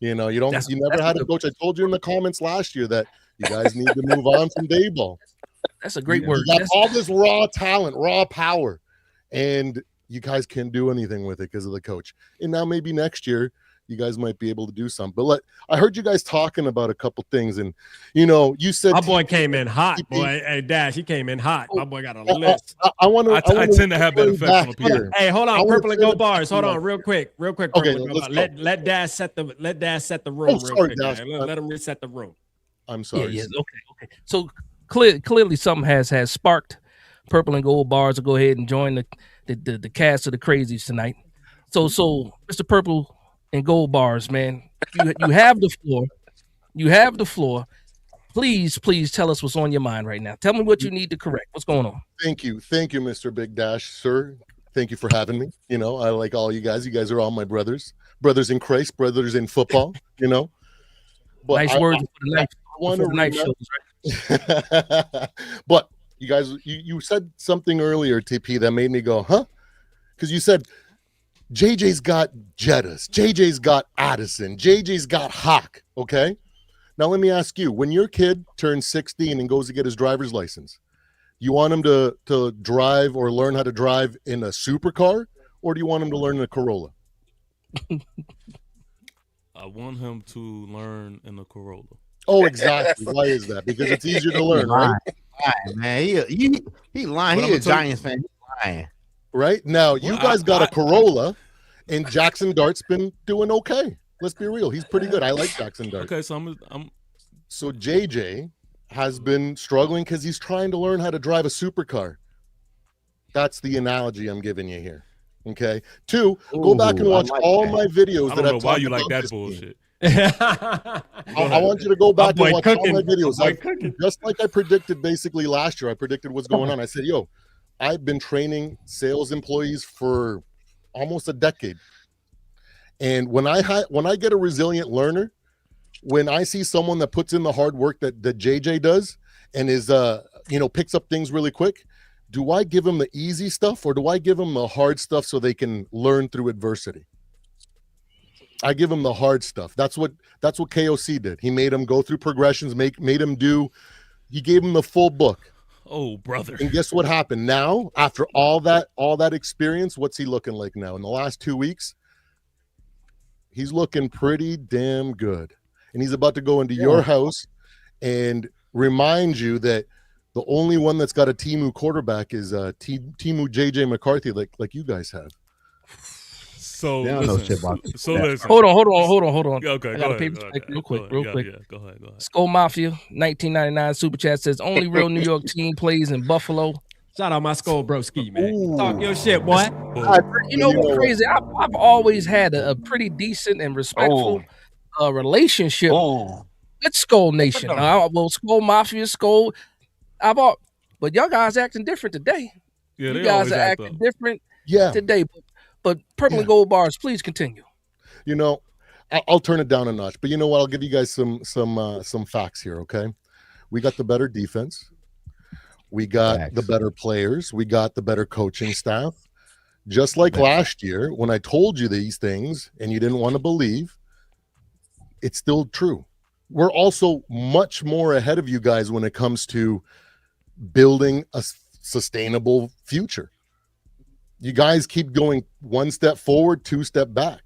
S6: You know, you
S1: That's
S6: never had a
S1: good-
S6: coach. I told you in the comments last year that you guys need to move on from Dayball.
S1: That's a great
S6: You
S1: word.
S6: got
S1: That's-
S6: all this raw talent, raw power, and you guys can't do anything with it because of the coach. And now maybe next year you guys might be able to do something. But I heard you guys talking about a couple things, and you said
S2: My boy came in hot,
S6: TP.
S2: boy. Hey, Dash, he came in hot. My boy got a
S6: I
S2: list.
S6: want to.
S3: I tend to have that effect on
S6: back
S3: people.
S6: here.
S2: Hey, hold
S6: I
S2: on,
S6: wanna
S2: purple and
S6: turn
S2: gold
S6: it
S2: bars. Hold
S6: back
S2: on, real quick.
S6: Okay,
S2: Purple and gold
S6: let's
S2: bars.
S6: go.
S2: Let Dash set the room real
S6: sorry,
S2: quick.
S6: Dash.
S2: Man. Let him reset the room.
S6: I'm sorry.
S1: Yeah. Okay. So clearly something has sparked purple and gold bars to go ahead and join the cast of the crazies tonight. So Mr. Purple and gold bars, man, you have the floor. You have the floor. Please tell us what's on your mind right now. Tell me what you need to correct. What's going on?
S6: Thank you, Mr. Big Dash, sir. Thank you for having me. I like all you guys. You guys are all my brothers in Christ, brothers in football. But
S1: Nice words for the night.
S6: I want to
S1: night shows, right?
S6: But you guys, you said something earlier, TP, that made me go, huh? Because you said JJ's got Jettas, JJ's got Addison, JJ's got Hawk. Okay. Now let me ask you: when your kid turns 16 and goes to get his driver's license, you want him to drive or learn how to drive in a supercar, or do you want him to learn in a Corolla?
S3: I want him to learn in the Corolla.
S6: Oh, exactly. Why is that? Because it's easier to learn, right?
S4: Lying, man. He lying.
S3: But
S4: He
S3: I'ma
S4: a
S3: tell you-
S4: Giants fan. He lying.
S6: Right now, you
S3: Well,
S6: guys got a
S3: I-
S6: Corolla, and Jackson Dart's been doing okay. Let's be real; he's pretty good. I like Jackson Dart.
S3: Okay, so I'm
S6: So JJ has been struggling because he's trying to learn how to drive a supercar. That's the analogy I'm giving you here. Okay. 2, go back and
S4: Ooh, I
S6: watch
S4: like
S6: all
S4: that.
S6: my videos
S3: I
S6: that
S3: don't know
S6: I've
S3: why
S6: talked
S3: you like
S6: about
S3: that
S6: this team.
S3: bullshit.
S6: I want you to go back
S2: boy
S6: and watch all
S2: cooking.
S6: my videos.
S2: My boy cooking.
S6: Just like I predicted basically last year, I predicted what's going on. I said, yo, I've been training sales employees for almost a decade. And when I get a resilient learner, when I see someone that puts in the hard work that JJ does and is picks up things really quick, do I give them the easy stuff or do I give them the hard stuff so they can learn through adversity? I give them the hard stuff. That's what KOC did. He made him go through progressions, he gave him the full book.
S3: Oh, brother.
S6: And guess what happened? Now, after all that experience, what's he looking like now? In the last 2 weeks, he's looking pretty damn good. And he's about to go into your house and remind you that the only one that's got a Timu quarterback is Timu JJ McCarthy, like you guys have.
S3: So
S4: They don't know
S3: listen.
S4: shit about
S3: So
S4: that.
S3: listen.
S1: Hold on.
S3: Okay,
S1: I
S3: go
S1: got a
S3: ahead.
S1: paper
S3: Go
S1: check
S3: ahead.
S1: real quick.
S3: Yeah, go ahead.
S1: Skull Mafia, 1999 super chat says only real New York team plays in Buffalo.
S2: Shout out my skull broski, man.
S6: Ooh.
S2: Talk your shit, boy.
S1: You know what's crazy? I've always had a pretty decent and respectful relationship with Skull Nation. Skull Mafia, Skull. But y'all guys acting different today.
S3: Yeah,
S1: You
S3: they
S1: guys
S3: always
S1: are
S3: act
S1: acting
S3: up.
S1: different
S6: Yeah.
S1: today. But Purple and Gold Bars, please continue.
S6: I'll turn it down a notch, but you know what? I'll give you guys some facts here. Okay, we got the better defense, we got the better players, we got the better coaching staff. Just like last year, when I told you these things and you didn't want to believe, it's still true. We're also much more ahead of you guys when it comes to building a sustainable future. You guys keep going one step forward, 2 step back.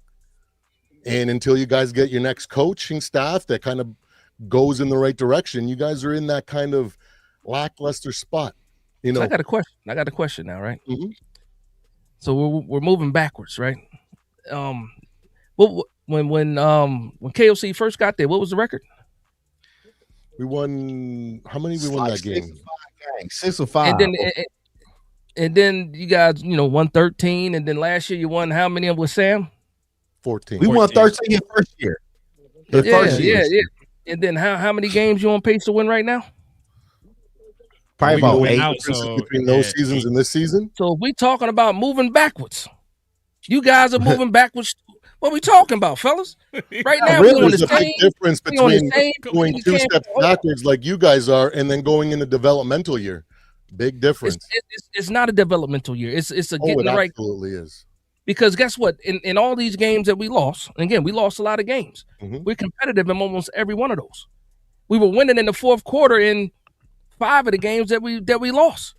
S6: And until you guys get your next coaching staff that kind of goes in the right direction, you guys are in that kind of lackluster spot.
S1: So I got a question. I got a question now, right?
S6: Mhm.
S1: So we're moving backwards, right? When when KOC first got there, what was the record?
S6: We won. How many we won that game?
S4: 6 or 5.
S1: And then you guys, won 13. And then last year you won how many with Sam?
S6: 14.
S4: We won 13 in first year.
S1: Yeah. And then how many games you on pace to win right now?
S4: Probably about 8
S6: out, between those seasons and this season.
S1: So if we talking about moving backwards, you guys are moving backwards. What we talking about, fellas? Right now,
S6: really, there's a big difference between going 2 steps backwards like you guys are and then going in a developmental year. Big difference.
S1: It's not a developmental year. It's a getting the right.
S6: Absolutely is.
S1: Because guess what? In all these games that we lost, and again, we lost a lot of games.
S6: Mm-hmm.
S1: We're competitive in almost every one of those. We were winning in the fourth quarter in 5 of the games that we lost.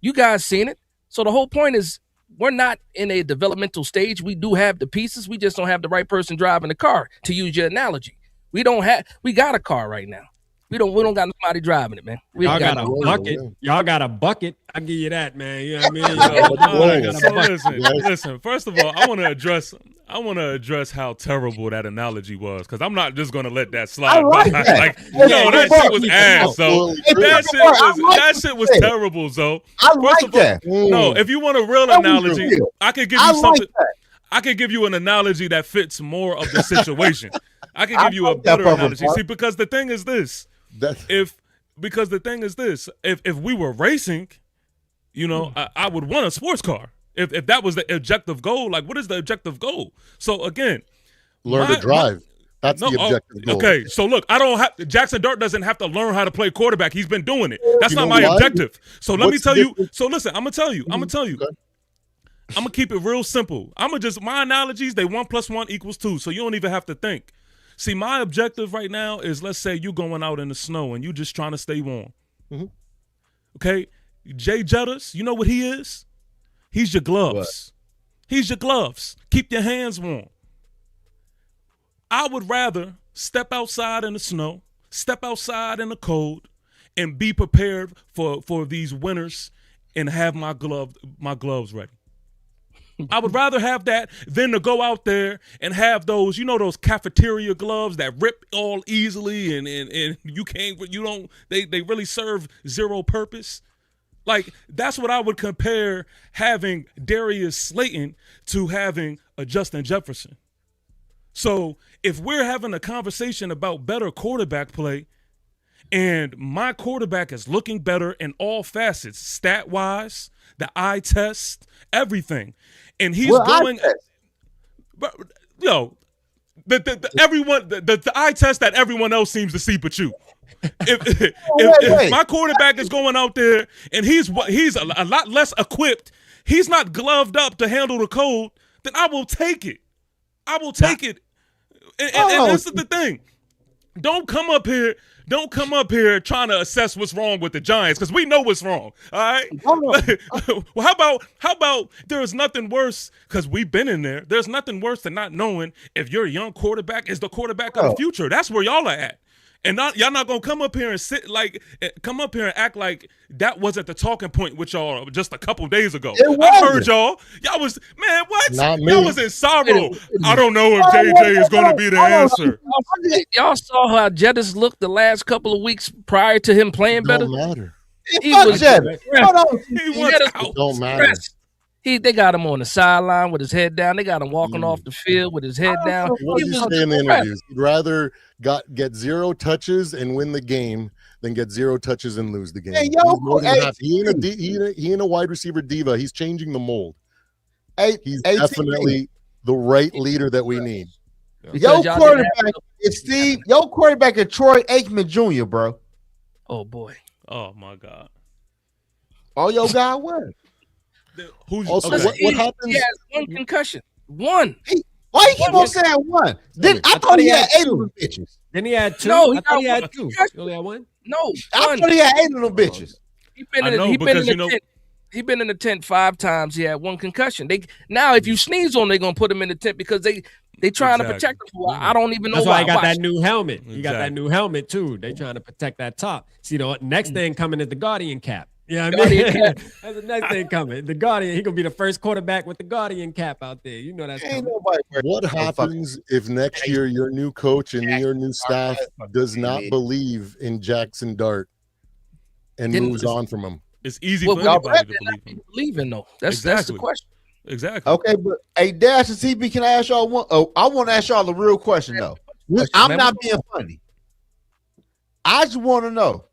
S1: You guys seen it. So the whole point is we're not in a developmental stage. We do have the pieces. We just don't have the right person driving the car, to use your analogy. We got a car right now. We don't got nobody driving it, man.
S2: Y'all got a bucket. Y'all got a bucket. I'll give you that, man. You know what I mean?
S3: So listen. First of all, I want to address how terrible that analogy was, because I'm not just gonna let that slide. That shit was ass. So that shit was terrible. So first of all, no, if you want a real analogy, I could give you something. I could give you an analogy that fits more of the situation. I could give you a better analogy. See, because the thing is this. If we were racing, I would want a sports car. If that was the objective goal, like, what is the objective goal? So again,
S6: learn to drive. That's the objective goal.
S3: Okay, so look, Jackson Dart doesn't have to learn how to play quarterback. He's been doing it. That's not my objective. So let me tell you. So listen, I'm gonna tell you. Okay. I'm gonna keep it real simple. My analogies, they 1 + 1 = 2. So you don't even have to think. See, my objective right now is, let's say you going out in the snow and you just trying to stay warm.
S6: Mm-hmm.
S3: Okay? Jay Jettas, you know what he is? He's your gloves. He's your gloves. Keep your hands warm. I would rather step outside in the snow, step outside in the cold, and be prepared for these winters and have my gloves ready. I would rather have that than to go out there and have those, those cafeteria gloves that rip all easily and they really serve zero purpose. Like, that's what I would compare having Darius Slayton to having a Justin Jefferson. So if we're having a conversation about better quarterback play and my quarterback is looking better in all facets, stat-wise, the eye test, everything, and he's going, the eye test that everyone else seems to see but you. If my quarterback is going out there and he's a lot less equipped, he's not gloved up to handle the cold, then I will take it. I will take it. And this is the thing. Don't come up here trying to assess what's wrong with the Giants, because we know what's wrong. All right. Well, how about there's nothing worse, because we've been in there. There's nothing worse than not knowing if your young quarterback is the quarterback of the future. That's where y'all are at. And y'all not gonna come up here and act like that wasn't the talking point with y'all just a couple days ago. I heard y'all. Y'all was, man, what? Y'all was in sorrow. I don't know if JJ is gonna be the answer.
S1: Y'all saw how Jettis looked the last couple of weeks prior to him playing better.
S6: Don't matter.
S1: He was
S6: It don't matter.
S1: They got him on the sideline with his head down. They got him walking off the field with his head down.
S6: What did you say in the interviews? He'd rather get 0 touches and win the game than get 0 touches and lose the game.
S4: Hey,
S6: he ain't a wide receiver diva. He's changing the mold. He's definitely the right leader that we need.
S4: Your quarterback is Steve. Your quarterback is Troy Aikman Jr., bro.
S1: Oh boy.
S3: Oh my God.
S4: Oh, your guy won.
S6: Also, what happens?
S1: He has 1 concussion. 1.
S4: Why you keep on saying 1? I thought he had 8 of them bitches.
S2: Then he had 2.
S1: No,
S2: I thought he had 2. He only had 1?
S1: No,
S4: I thought he had 8 of them bitches.
S1: He been in the tent 5 times. He had 1 concussion. Now if you sneeze on, they're gonna put him in the tent because they trying to protect him. I don't even know why.
S2: That's why he got that new helmet. He got that new helmet too. They trying to protect that top. See, the next thing coming is the Guardian cap. Yeah, I
S1: Guardian
S2: mean,
S1: cap.
S2: that's the next thing coming. The Guardian, he gonna be the first quarterback with the Guardian cap out there. You know that's
S4: Ain't
S2: coming.
S4: nobody worried
S6: What
S4: about no fucking
S6: happens if next year your new coach and your new staff does not believe in Jackson Dart and
S1: Didn't-
S6: moves on from him?
S3: It's easy
S1: Well,
S3: for
S1: we
S3: anybody to
S1: did not
S3: believe him.
S1: believe in though. That's the
S3: Exactly.
S1: question.
S3: Exactly.
S4: Okay, but hey, Dash and CB, can I ask y'all one? Oh, I want to ask y'all the real question though. I'm
S1: man.
S4: not being funny. I just want to know,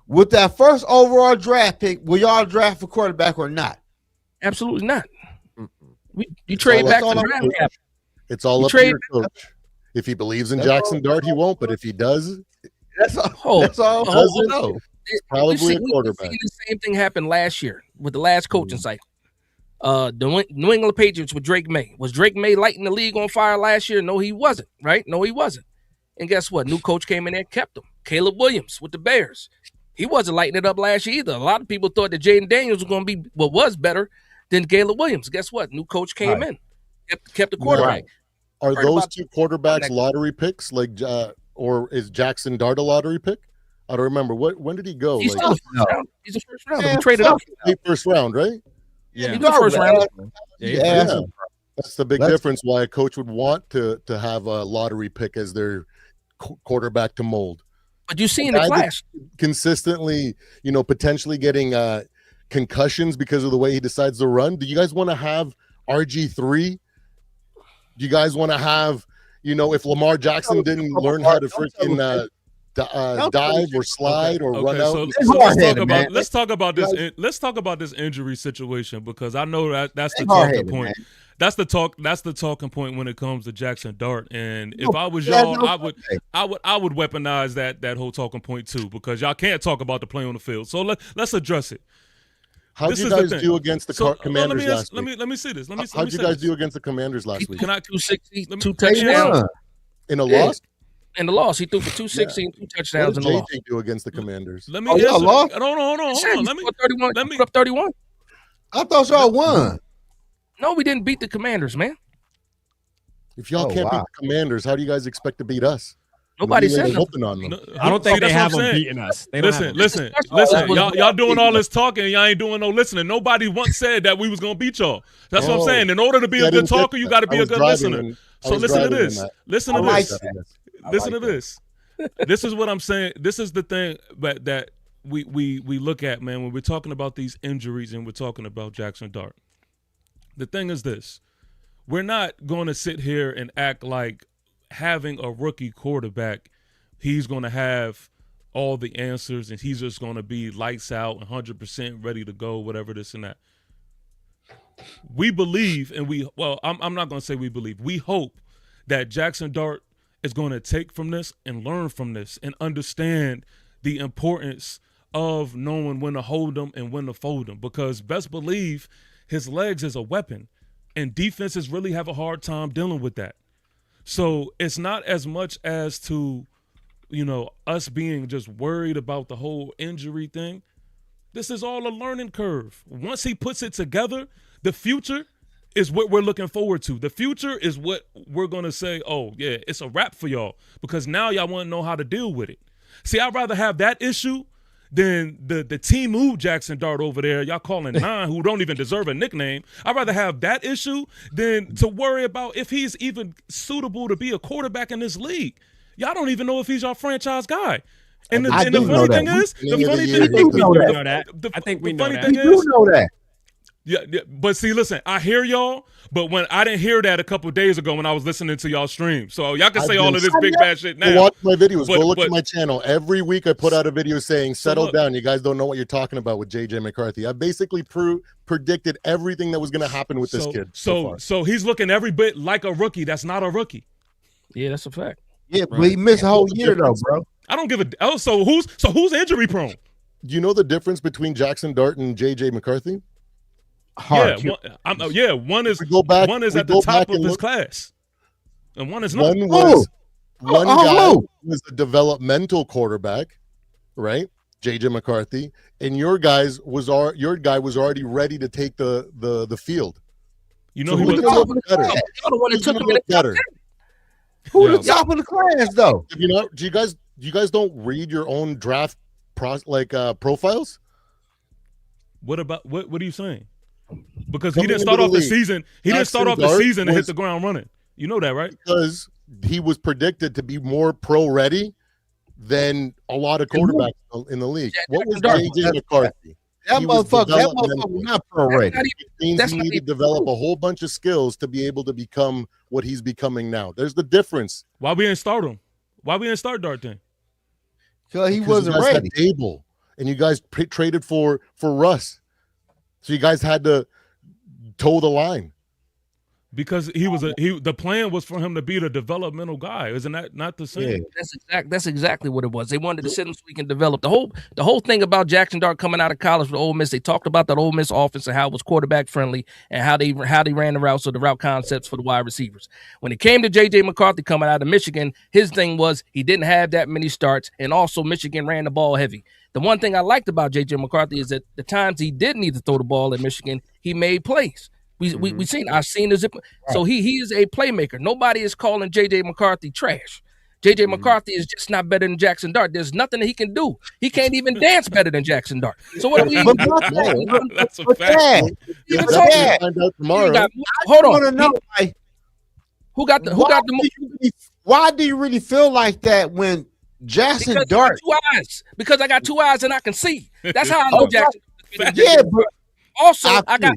S4: with that first overall draft pick, will y'all draft for quarterback or not?
S1: Absolutely not. You
S6: It's
S1: trade
S6: all
S1: back
S6: up
S1: to
S6: to
S1: draft
S6: your
S1: cap.
S6: coach. It's all
S1: You
S6: up to
S1: trade
S6: your coach. If he believes in
S4: That's
S6: Jackson
S4: all-
S6: Dart, he won't. But if he does,
S4: That's all.
S1: Hold-
S4: That's all. I
S6: hold-
S4: know.
S6: probably
S1: We've
S6: a quarterback.
S1: seen the same thing happen last year with the last coaching cycle. The New England Patriots with Drake May. Was Drake May lighting the league on fire last year? No, he wasn't, right? No, he wasn't. And guess what? New coach came in there and kept him. Caleb Williams with the Bears. He wasn't lighting it up last year either. A lot of people thought that Jaden Daniels was going to be what was better than Caleb Williams. Guess what? New coach came in, kept the quarterback.
S6: Are
S1: Heard
S6: those
S1: about-
S6: two quarterbacks
S1: next-
S6: lottery picks? Or is Jackson Dart a lottery pick? I don't remember. When did he go?
S1: He's still a first round. He's a first round.
S4: Man,
S1: We traded up.
S6: First round, right?
S2: Yeah.
S1: He's a first round.
S4: Yeah.
S6: That's the big difference. Why a coach would want to have a lottery pick as their quarterback to mold.
S1: But you see in the
S6: Guy
S1: class,
S6: Consistently, potentially getting concussions because of the way he decides to run. Do you guys want to have RG3? Do you guys want to have, if Lamar Jackson didn't learn how to freaking dive or slide or run out?
S3: So let's talk about this. Let's talk about this injury situation, because I know that's the talking point.
S4: Man.
S3: That's the talking point when it comes to Jackson Dart. And if I was y'all, I would weaponize that whole talking point too, because y'all can't talk about the play on the field. So let's address it.
S6: How did you guys do against the Commanders last week?
S3: Let me see this.
S6: How did you guys do against the Commanders last week?
S3: Can I
S1: 260,
S3: let me-
S1: two
S3: let me
S1: touchdowns.
S6: In a loss?
S1: In the loss, he threw for 260 and 2
S6: What
S1: touchdowns
S6: did
S1: in the loss.
S6: JJ do against the Commanders?
S3: Let me
S4: Oh, y'all
S3: answer.
S4: lost?
S3: Hold on. Let me.
S1: 31.
S3: let me-
S1: Put up 31.
S4: I thought y'all won.
S1: No, we didn't beat the Commanders, man.
S6: If y'all can't beat the Commanders, how do you guys expect to beat us?
S1: Nobody
S6: We
S1: said
S6: ain't
S1: nothing.
S6: hoping on them.
S3: No,
S2: I don't think
S3: see,
S2: they
S3: that's
S2: have
S3: what I'm
S2: them
S3: saying.
S2: beating us. They don't have
S3: Listen.
S1: Listen.
S3: Y'all doing all this talking, y'all ain't doing no listening. Nobody once said that we was gonna beat y'all. That's what I'm saying. In order to be
S6: I
S3: a good
S6: didn't get
S3: talker, you
S6: that.
S3: got to
S6: I
S3: be a
S6: was
S3: good
S6: driving
S3: listener.
S6: and- I
S3: So
S6: was
S3: listen to
S6: driving
S3: this.
S6: in that.
S3: Listen to
S4: I like
S3: this.
S4: that.
S3: Listen to this. This is what I'm saying. This is the thing that we look at, man, when we're talking about these injuries and we're talking about Jackson Dart. The thing is this. We're not going to sit here and act like having a rookie quarterback, he's going to have all the answers and he's just going to be lights out, 100% ready to go, whatever this and that. We believe, and I'm not going to say we believe. We hope that Jackson Dart is going to take from this and learn from this and understand the importance of knowing when to hold them and when to fold them, because best believe his legs is a weapon and defenses really have a hard time dealing with that. So it's not as much as to, us being just worried about the whole injury thing. This is all a learning curve. Once he puts it together, the future is what we're looking forward to. The future is what we're going to say, oh, yeah, it's a wrap for y'all, because now y'all want to know how to deal with it. See, I'd rather have that issue than the Timu Jackson Dart over there, y'all calling 9, who don't even deserve a nickname. I'd rather have that issue than to worry about if he's even suitable to be a quarterback in this league. Y'all don't even know if he's your franchise guy. And the funny thing is,
S2: I think we know that.
S4: You do know that.
S3: Yeah, but see, listen, I hear y'all, but when I didn't hear that a couple of days ago when I was listening to y'all stream. So y'all can say all of this big bad shit now.
S6: Watch my videos.
S3: But-
S6: Go look
S3: but-
S6: at my channel. Every week I put out a video saying, settle
S3: look-
S6: down. You guys don't know what you're talking about with JJ McCarthy. I basically predicted everything that was going to happen with this kid.
S3: So he's looking every bit like a rookie. That's not a rookie.
S1: Yeah, that's a fact.
S4: Yeah, but he missed a whole year though, bro.
S3: I don't give a. Oh, so who's injury prone?
S6: Do you know the difference between Jackson Dart and JJ McCarthy?
S4: Hard.
S3: One is
S6: go back-
S3: one is
S6: we
S3: at the
S6: go
S3: top
S6: back
S3: of
S6: and
S3: his
S6: look-
S3: class, and one is not.
S6: One was one guy
S4: who?
S6: was a developmental quarterback, right? JJ McCarthy, and your guy was already ready to take the field.
S3: You know
S6: So
S3: he
S6: who's
S3: was.
S6: gonna look better?
S1: Y'all the one that
S6: Who's
S1: took
S6: gonna
S1: him in
S6: look
S1: the top
S6: better?
S1: 10.
S4: Who
S3: Yeah.
S4: the top of the class though?
S6: Do you guys don't read your own draft profiles?
S3: What are you saying? Because
S6: Coming
S3: he didn't
S6: into
S3: start
S6: the
S3: off the
S6: league,
S3: season. He didn't start off the
S6: Jackson
S3: season and
S6: Dart
S3: hit the ground running. You know that, right?
S6: because he was predicted to be more pro ready than a lot of quarterbacks in the league. What was JJ McCarthy?
S4: That
S6: He was
S4: motherfucker
S6: developmental.
S4: not pro ready.
S6: It means
S1: That's
S6: he
S1: not
S6: needed to develop a whole bunch of skills to be able to become what he's becoming now. There's the difference.
S3: Why we didn't start him? Why we didn't start Dart then?
S4: Because he
S6: Because
S4: wasn't
S6: you guys
S4: ready.
S6: had Dable, and you guys traded for Russ, so you guys had to toe the line.
S3: Because the plan was for him to be the developmental guy. Isn't that not the same?
S4: Yeah.
S1: That's exactly what it was. They wanted to sit him so he can develop. The whole thing about Jackson Dart coming out of college with Ole Miss, they talked about that Ole Miss offense and how it was quarterback friendly and how they ran the routes or the route concepts for the wide receivers. When it came to JJ McCarthy coming out of Michigan, his thing was he didn't have that many starts, and also Michigan ran the ball heavy. The one thing I liked about JJ McCarthy is that the times he did need to throw the ball at Michigan, he made plays. I've seen his. So he is a playmaker. Nobody is calling JJ McCarthy trash. JJ McCarthy is just not better than Jackson Dart. There's nothing that he can do. He can't even dance better than Jackson Dart. So what do we?
S3: That's a fact.
S6: Find out tomorrow.
S1: Hold on.
S4: I want to know, like,
S1: Who got the?
S4: Why do you really feel like that when Jackson Dart?
S1: Because I got two eyes and I can see. That's how I know Jackson.
S4: Yeah, but
S1: also, I got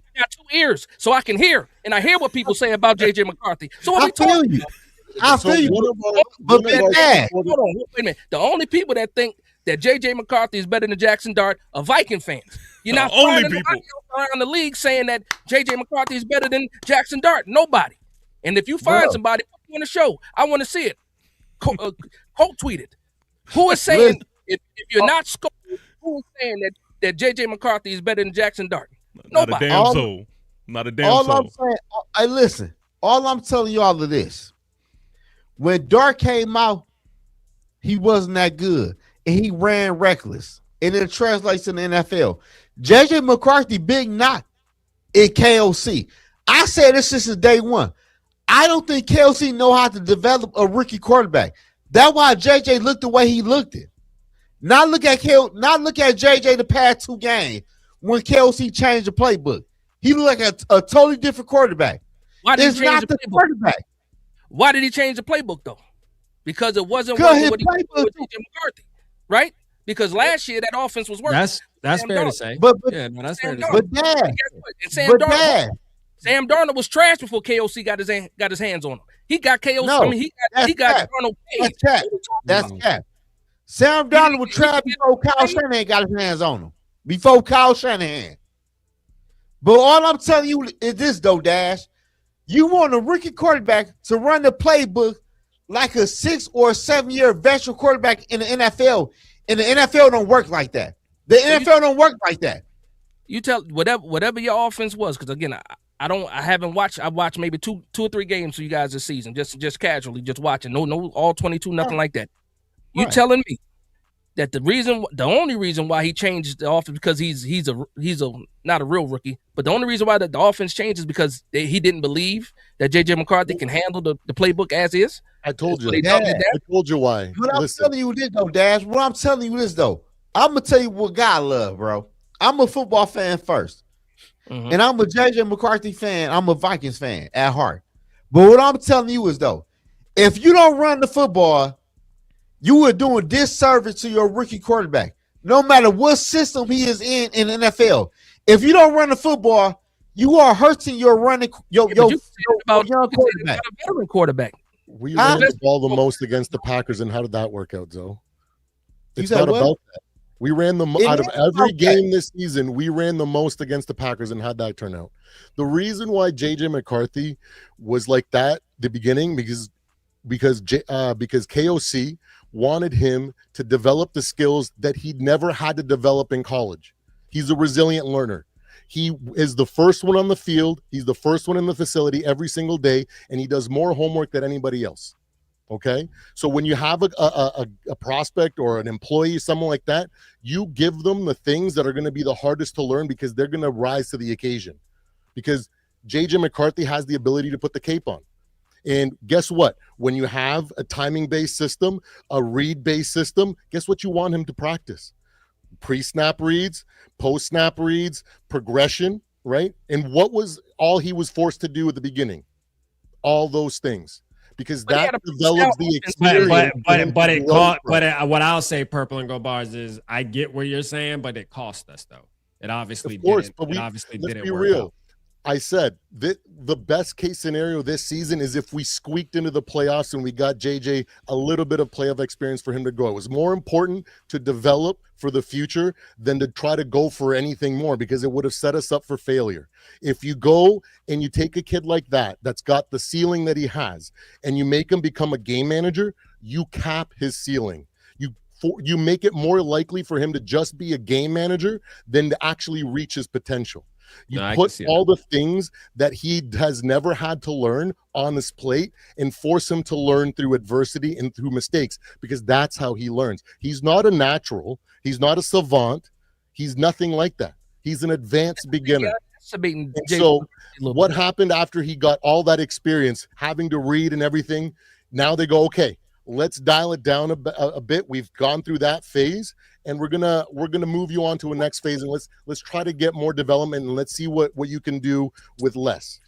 S1: 2 ears, so I can hear, and I hear what people say about JJ McCarthy. So what
S4: I
S1: we talking
S4: feel you.
S1: about?
S4: I feel you.
S1: But hold on, wait a minute. The only people that think that JJ McCarthy is better than Jackson Dart are Viking fans. You're not
S3: only
S1: finding
S3: people
S1: nobody else around the league saying that JJ McCarthy is better than Jackson Dart. Nobody. And if you find somebody on the show, I want to see it. Quote tweet it. Who is saying if you're not scoring, who is saying that JJ McCarthy is better than Jackson Dart?
S3: Not
S1: Nobody.
S3: a damn soul. Not a damn soul.
S4: I'm saying, hey, listen. All I'm telling you all of this. When Dart came out, he wasn't that good, and he ran reckless, and it translates in the NFL. JJ McCarthy, big knock in KOC. I said this since day one. I don't think KOC know how to develop a rookie quarterback. That's why JJ looked the way he looked it. Not look at JJ the past 2 games when KOC changed the playbook. He looked like a totally different quarterback.
S1: Why did
S4: It's
S1: he change
S4: not
S1: the
S4: the
S1: playbook?
S4: quarterback.
S1: Why did he change the playbook though? Because it wasn't
S4: Because
S1: working
S4: his
S1: what he did
S4: playbook-
S1: with JJ McCarthy, right? Because last year that offense was working.
S2: That's
S1: Sam
S2: fair to
S1: Darnold.
S2: say.
S4: But
S2: Yeah, no, that's fair
S1: Sam
S2: to say.
S4: but Dad,
S1: And guess what? And Sam
S4: but
S1: Darnold,
S4: Dad,
S1: Sam Darnold was trash before KOC got his hands on him. He got KOC.
S4: No,
S1: I mean, he got
S4: that's
S1: Darnold paid.
S4: that's cap. That's cap. Sam Darnold was trash before Kyle Shanahan got his hands on him. Before Kyle Shanahan. But all I'm telling you is this, though, Dash. You want a rookie quarterback to run the playbook like a 6 or 7 year veteran quarterback in the NFL, and the NFL don't work like that. The NFL don't work like that.
S1: You tell whatever your offense was, because again, I haven't watched. I watched maybe two or three games for you guys this season, just casually, just watching. No, all 22, nothing like that. You telling me that the only reason why he changed the offense because he's a not a real rookie, but the only reason why the offense changed is because he didn't believe that JJ McCarthy can handle the playbook as is.
S6: I told you.
S4: Yeah.
S6: I told you why.
S4: But I'm telling you this, though, Dash. What I'm telling you this, though. I'm gonna tell you what God love, bro. I'm a football fan first. And I'm a JJ McCarthy fan. I'm a Vikings fan at heart. But what I'm telling you is, though, if you don't run the football, you are doing disservice to your rookie quarterback. No matter what system he is in the NFL. If you don't run the football, you are hurting your running your young quarterback.
S1: A veteran quarterback.
S6: We ran the ball the most against the Packers, and how did that work out, Zoe? It's not about that. We ran out of every game this season. We ran the most against the Packers, and how'd that turn out? The reason why JJ McCarthy was like that the beginning because KOC wanted him to develop the skills that he'd never had to develop in college. He's a resilient learner. He is the first one on the field. He's the first one in the facility every single day, and he does more homework than anybody else. Okay, so when you have a prospect or an employee, someone like that, you give them the things that are going to be the hardest to learn because they're going to rise to the occasion. Because JJ McCarthy has the ability to put the cape on. And guess what? When you have a timing-based system, a read-based system, guess what you want him to practice? pre-snap reads, post-snap reads, progression, right? And what was all he was forced to do at the beginning? All those things. Because
S1: But he
S6: that
S1: had a
S6: develops the
S2: But
S6: experience.
S2: what I'll say, Purple and Go Bars, is I get what you're saying, but it cost us though. It obviously didn't. But let's be real.
S6: I said that the best case scenario this season is if we squeaked into the playoffs and we got JJ a little bit of playoff experience for him to go. It was more important to develop for the future than to try to go for anything more, because it would have set us up for failure. If you go and you take a kid like that, that's got the ceiling that he has, and you make him become a game manager, you cap his ceiling. You make it more likely for him to just be a game manager than to actually reach his potential. You put all the things that he has never had to learn on his plate and force him to learn through adversity and through mistakes, because that's how he learns. He's not a natural. He's not a savant. He's nothing like that. He's an advanced beginner. And so what happened after he got all that experience, having to read and everything? Now they go, okay, let's dial it down a bit. We've gone through that phase, and we're gonna move you on to a next phase, and let's try to get more development, and let's see what you can do with less.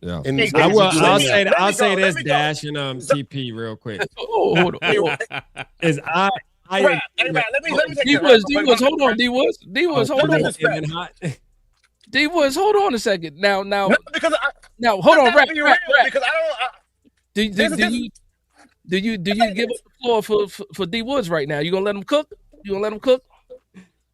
S2: Yeah, and I'll say this, Dash and TP real quick.
S1: Hold on.
S2: Is I
S5: let me take
S1: D-Woods, hold on, D-Woods, hold on. D-Woods, hold on a second. Now, hold on, rap.
S5: Because
S1: Do you give up the floor for D Woods right now? You gonna let him cook?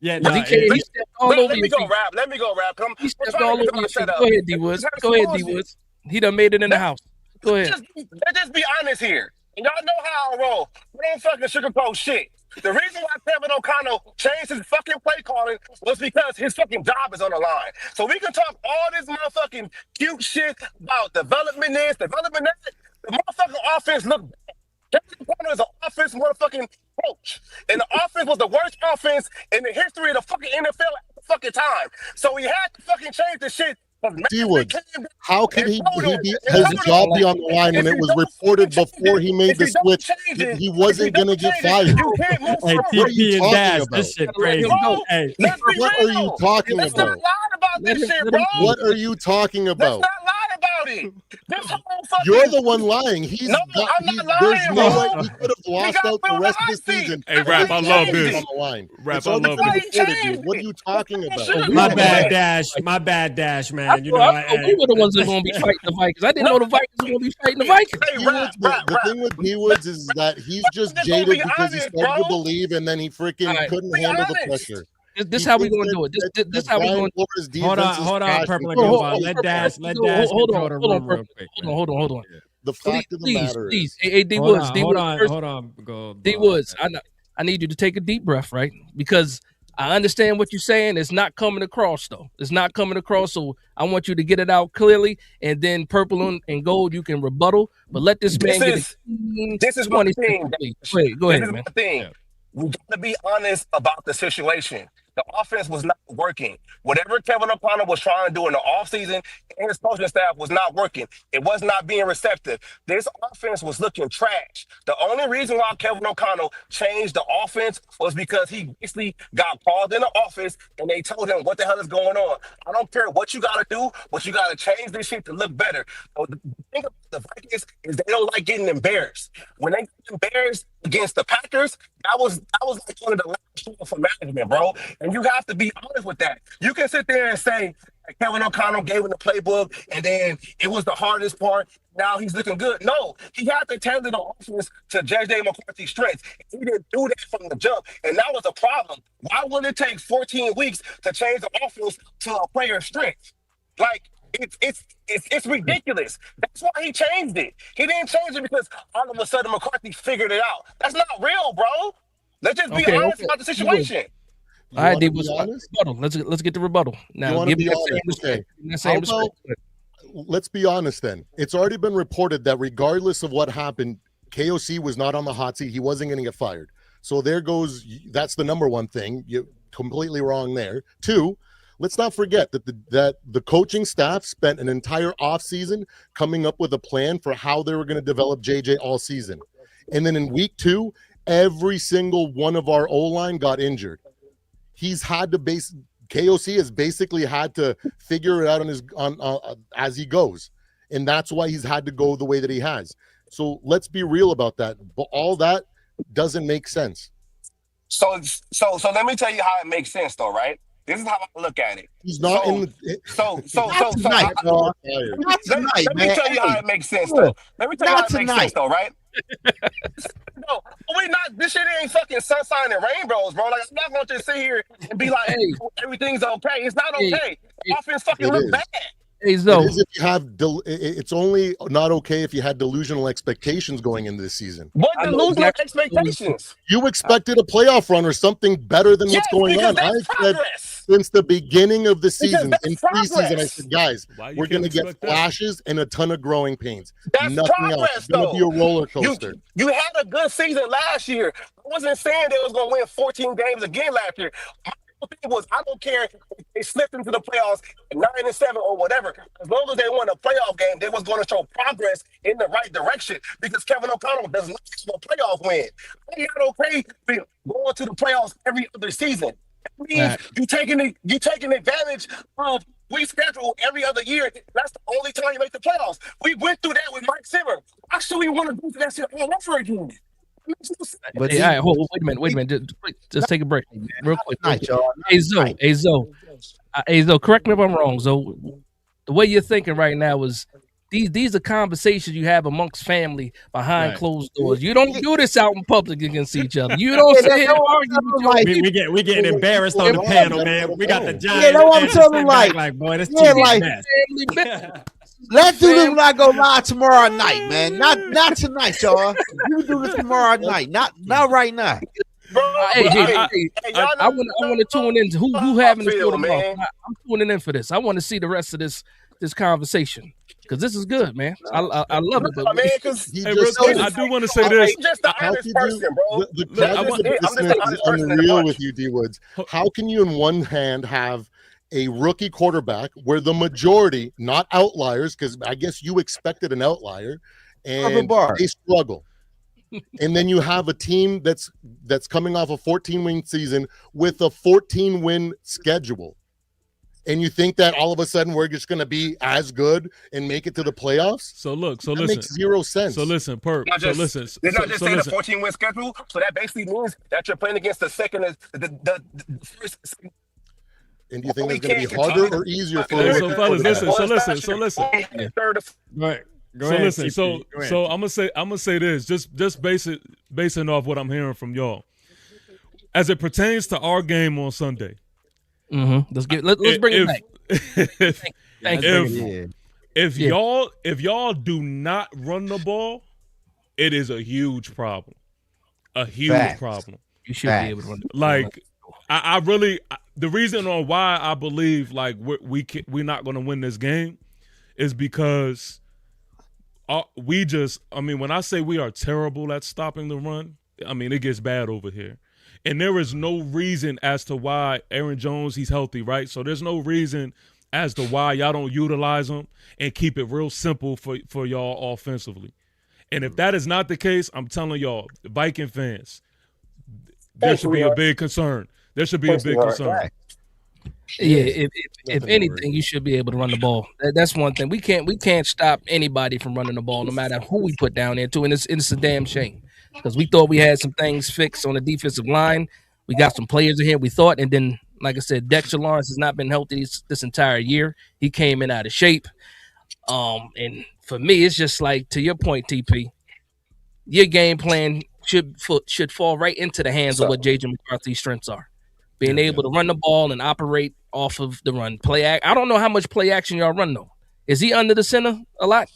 S1: Yeah, no,
S5: let me go rap.
S1: He stepped all over your feet. Go ahead, D Woods. D Woods. He done made it in the house. Go ahead.
S5: Let's just be honest here. And y'all know how I roll. We don't fucking sugarcoat shit. The reason why Kevin O'Connell changed his fucking play calling was because his fucking job is on the line. So we can talk all this motherfucking cute shit about development this, development that. The motherfucking offense looked bad. Kevin O'Connell is an offense motherfucking coach. And the offense was the worst offense in the history of the fucking NFL at the fucking time. So he had to fucking change the shit.
S6: D-Woods, how could his job be on the line when it was reported before he made the switch he wasn't going to get fired?
S2: Hey, TP and Dash, this shit crazy.
S6: Hey, what are you talking about?
S5: Let's not lie about this shit, bro.
S6: What are you talking about?
S5: Let's not lie about it.
S6: You're the one lying.
S5: I'm not lying,
S6: there's no way he could have lost out the rest of the season.
S3: Hey, Rap, I love this.
S6: Rap, I love this. What are you talking about?
S2: My bad, Dash, man. You know,
S1: we were the ones that are going to be fighting the Vikings. I didn't know the Vikings were going to be fighting the Vikings.
S6: The thing with D-Woods is that he's just jaded because he started to believe, and then he freaking couldn't handle the pressure.
S1: This how we gonna do it. This how we gonna do
S6: it.
S2: Hold on, Purple and Gold. Let Dash control the room real quick.
S1: Hold on.
S6: The fact of the matter is,
S1: hey, D Woods,
S2: hold on,
S1: D Woods. I need you to take a deep breath, right? Because I understand what you're saying. It's not coming across, though. It's not coming across. So I want you to get it out clearly, and then Purple and Gold, you can rebuttal. But let this man get it.
S5: This is one thing.
S1: Go ahead, man.
S5: We got to be honest about the situation. The offense was not working. Whatever Kevin O'Connell was trying to do in the offseason and his coaching staff was not working. It was not being receptive. This offense was looking trash. The only reason why Kevin O'Connell changed the offense was because he basically got called in the office and they told him what the hell is going on. I don't care what you got to do, but you got to change this shit to look better. So the thing about the Vikings is they don't like getting embarrassed. When they get embarrassed against the Packers, that was like one of the last straws for management, bro. And you have to be honest with that. You can sit there and say Kevin O'Connell gave him the playbook, and then it was the hardest part. Now he's looking good. No, he had to tailor the offense to J.J. McCarthy's strengths. He didn't do that from the jump, and that was a problem. Why would it take 14 weeks to change the offense to a player's strength? Like, it's ridiculous. That's why he changed it. He didn't change it because all of a sudden McCarthy figured it out. That's not real, bro. Let's just be honest about the situation.
S1: All right, D was rebuttal. Let's get the rebuttal now. Give me
S6: let's be honest then. It's already been reported that regardless of what happened, KOC was not on the hot seat. He wasn't going to get fired. So there goes. That's the number one thing. You're completely wrong there. Two, let's not forget that the coaching staff spent an entire offseason coming up with a plan for how they were going to develop JJ all season. And then in week 2, every single one of our O-line got injured. he's had to KOC has basically had to figure it out as he goes, and that's why he's had to go the way that he has. So let's be real about that. But all that doesn't make sense.
S5: So let me tell you how it makes sense, though, right? This is how I look at it.
S6: He's not
S5: Let me tell you how it makes sense, though. Let me tell you how it makes sense, though, right? No, we not. This shit ain't fucking sunshine and rainbows, bro. Like, I'm not going to sit here and be like, everything's okay. It's not okay. Offense fucking look bad.
S1: Hey, Zoe.
S6: It's only not okay if you had delusional expectations going into this season.
S5: What delusional expectations?
S6: You expected a playoff run or something better than what's going on. I said since the beginning of the season, in preseason, I said, guys, we're going to get flashes and a ton of growing pains.
S5: That's
S6: nothing
S5: progress,
S6: else. It's going to be a roller coaster.
S5: You had a good season last year. I wasn't saying they was going to win 14 games again last year. Thing was, I don't care if they slipped into the playoffs 9-7 or whatever. As long as they won a playoff game, they was going to show progress in the right direction because Kevin O'Connell does not have a playoff win. I'm not okay with going to the playoffs every other season. That means you taking advantage of we schedule every other year. That's the only time you make the playoffs. We went through that with Mike Zimmer. Why should we want to do that shit all over again?
S1: But wait a minute. Just take a break, real quick. Hey Zoe, correct me if I'm wrong. Zoe, the way you're thinking right now is these are conversations you have amongst family behind closed doors. You don't do this out in public against each other. You don't sit here and argue with
S2: we getting embarrassed on the panel, man. We got the giant.
S4: Yeah, that's what I'm telling like
S2: boy, this
S4: let's do this when I go live tomorrow night, man. Not tonight, y'all. You do this tomorrow night, not right now.
S1: I want to tune in to who having this photo, man. I'm tuning in for this. I want to see the rest of this conversation because this is good, man. I love it. But
S3: I do want to say this.
S5: I'm just the honest person, bro.
S6: The unreal with you, D Woods. How can you, in one hand, have a rookie quarterback where the majority, not outliers, because I guess you expected an outlier, and they struggle. And then you have a team that's coming off a 14-win season with a 14-win schedule. And you think that all of a sudden we're just going to be as good and make it to the playoffs?
S3: So listen.
S6: Makes zero sense.
S3: So listen, Perp.
S5: They're not just saying a 14-win schedule. So that basically means that you're playing against the second, the first.
S6: And do you think it's going to be harder or easier for
S3: So fellas, listen.
S2: Right. Go
S3: ahead.
S2: Listen.
S3: So I'm gonna say this, just basing off what I'm hearing from y'all, as it pertains to our game on Sunday.
S1: Mm-hmm. Let's bring it back. If y'all do not run the ball, it is a huge problem. A huge problem. You should be able to run the ball.
S3: Like I really the reason on why I believe like we're not going to win this game is because when I say we are terrible at stopping the run, I mean it gets bad over here. And there is no reason as to why Aaron Jones, he's healthy, right? So there's no reason as to why y'all don't utilize him and keep it real simple for y'all offensively. And if that is not the case, I'm telling y'all, Viking fans, there should be a big concern. There should be a big concern.
S1: Yeah, if anything, you should be able to run the ball. That's one thing. We can't stop anybody from running the ball, no matter who we put down there too. And it's a damn shame because we thought we had some things fixed on the defensive line. We got some players in here we thought, and then like I said, Dexter Lawrence has not been healthy this entire year. He came in out of shape. And for me, it's just like to your point, TP. Your game plan should fall right into the hands of what JJ McCarthy's strengths are. Being able to run the ball and operate off of the run. I don't know how much play action y'all run, though. Is he under the center a lot?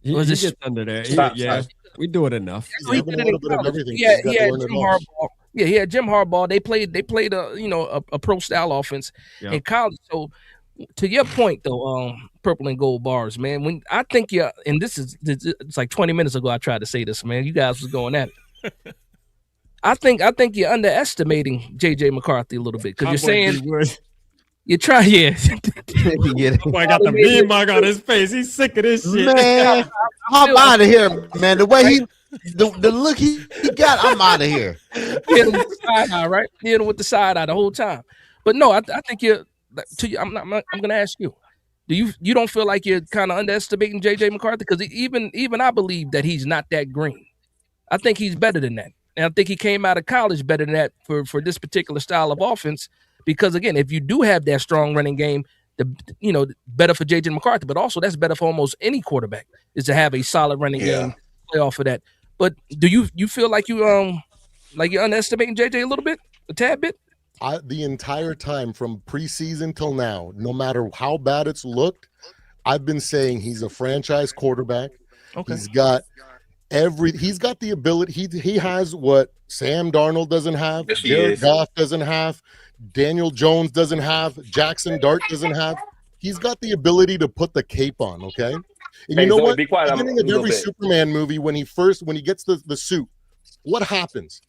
S2: He gets under there. We do it enough.
S1: He had Jim Harbaugh. Yeah, he had Jim Harbaugh. They played a pro style offense in college. So to your point, though, purple and gold bars, man. When I think and it's like 20 minutes ago I tried to say this, man. You guys was going at it. I think you're underestimating JJ McCarthy a little bit because you're saying you try. Yeah,
S2: boy, got the mean mark on his face. He's sick of this shit.
S4: Man, I'm out of here, man. The way The look he got, I'm out of here.
S1: He hit him with the side eye, right? He hit him with the side eye the whole time. But no, I think you're. To you, I'm going to ask you. Do you don't feel like you're kind of underestimating JJ McCarthy? Because even I believe that he's not that green. I think he's better than that, and I think he came out of college better than that for this particular style of offense. Because again, if you do have that strong running game, better for JJ McCarthy, but also that's better for almost any quarterback is to have a solid running game, play off of that. But do you feel like you're underestimating JJ a little bit, a tad bit?
S6: The entire time from preseason till now, no matter how bad it's looked, I've been saying he's a franchise quarterback. Okay. He's got the ability. He has what Sam Darnold doesn't have, yes, Jared Goff doesn't have, Daniel Jones doesn't have, Jackson Dart doesn't have. He's got the ability to put the cape on, okay? And you know what? Be quiet. Beginning of every Superman movie, when he gets the suit, what happens?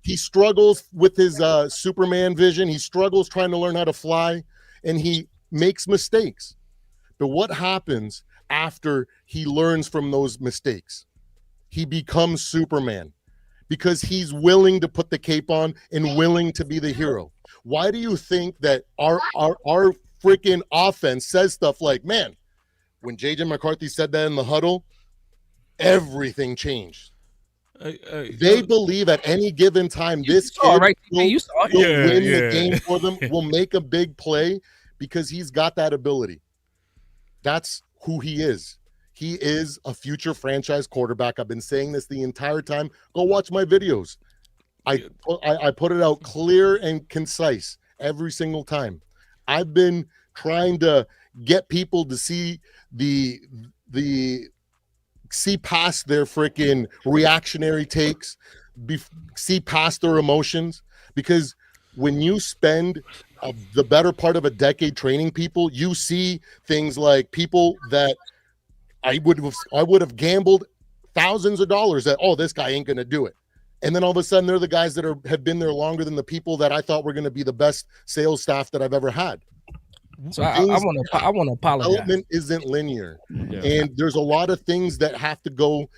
S6: He struggles with his Superman vision. He struggles trying to learn how to fly, and he makes mistakes. But what happens after he learns from those mistakes? He becomes Superman because he's willing to put the cape on and willing to be the hero. Why do you think that our freaking offense says stuff like, man, when JJ McCarthy said that in the huddle, everything changed. They believe at any given time this kid will win the game for them, will make a big play because he's got that ability. That's who he is. He is a future franchise quarterback. I've been saying this the entire time. Go watch my videos. I put it out clear and concise every single time. I've been trying to get people to see see past their freaking reactionary takes, see past their emotions, because when you spend the better part of a decade training people, you see things like people that I would have gambled thousands of dollars that, oh, this guy ain't going to do it. And then all of a sudden they're the guys that have been there longer than the people that I thought were going to be the best sales staff that I've ever had.
S1: So I want to apologize.
S6: Development isn't linear, and there's a lot of things that have to go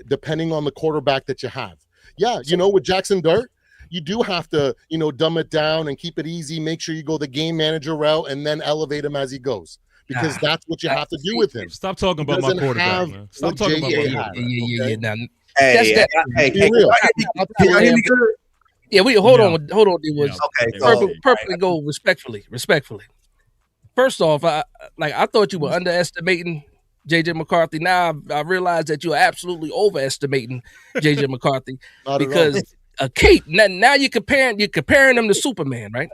S6: depending on the quarterback that you have. Yeah, with Jackson Dart, you do have to dumb it down and keep it easy. Make sure you go the game manager route and then elevate him as he goes, because that's what you have to do with him.
S3: Stop talking about my quarterback, man. Stop talking about my quarterback.
S1: Yeah. Hold on. Okay, perfectly go respectfully. First off, I thought you were underestimating JJ McCarthy. Now I realize that you are absolutely overestimating JJ McCarthy because a cape. Now you're comparing him to Superman, right?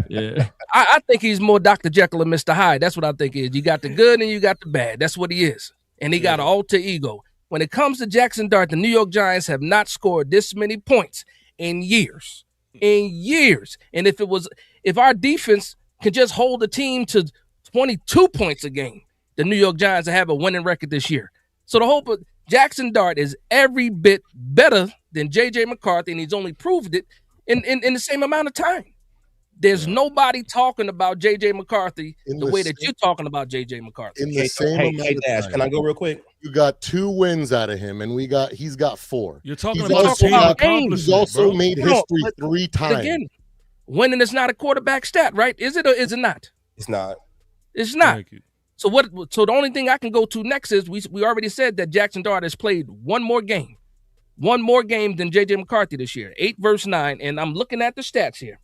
S2: Yeah.
S1: I think he's more Dr. Jekyll and Mr. Hyde. That's what I think is. You got the good and you got the bad. That's what he is. And he got an alter ego. When it comes to Jackson Dart, the New York Giants have not scored this many points in years. And if our defense can just hold the team to 22 points a game, the New York Giants will have a winning record this year. So the hope of Jackson Dart is every bit better than JJ McCarthy, and he's only proved it in the same amount of time. There's nobody talking about JJ McCarthy the way that you're talking about JJ McCarthy.
S6: In the same amount of
S5: Dash,
S6: time.
S5: can I go real quick?
S6: You got 2 wins out of him, and he's got 4.
S3: You're talking
S6: he's
S3: about
S6: also
S3: team accomplishment,
S6: He's also
S3: bro.
S6: made history 3 times.
S1: Again, winning is not a quarterback stat, right? Is it or is it not?
S5: It's not.
S1: It's not. So the only thing I can go to next is we already said that Jackson Dart has played one more game than JJ McCarthy this year, 8 versus 9, and I'm looking at the stats here.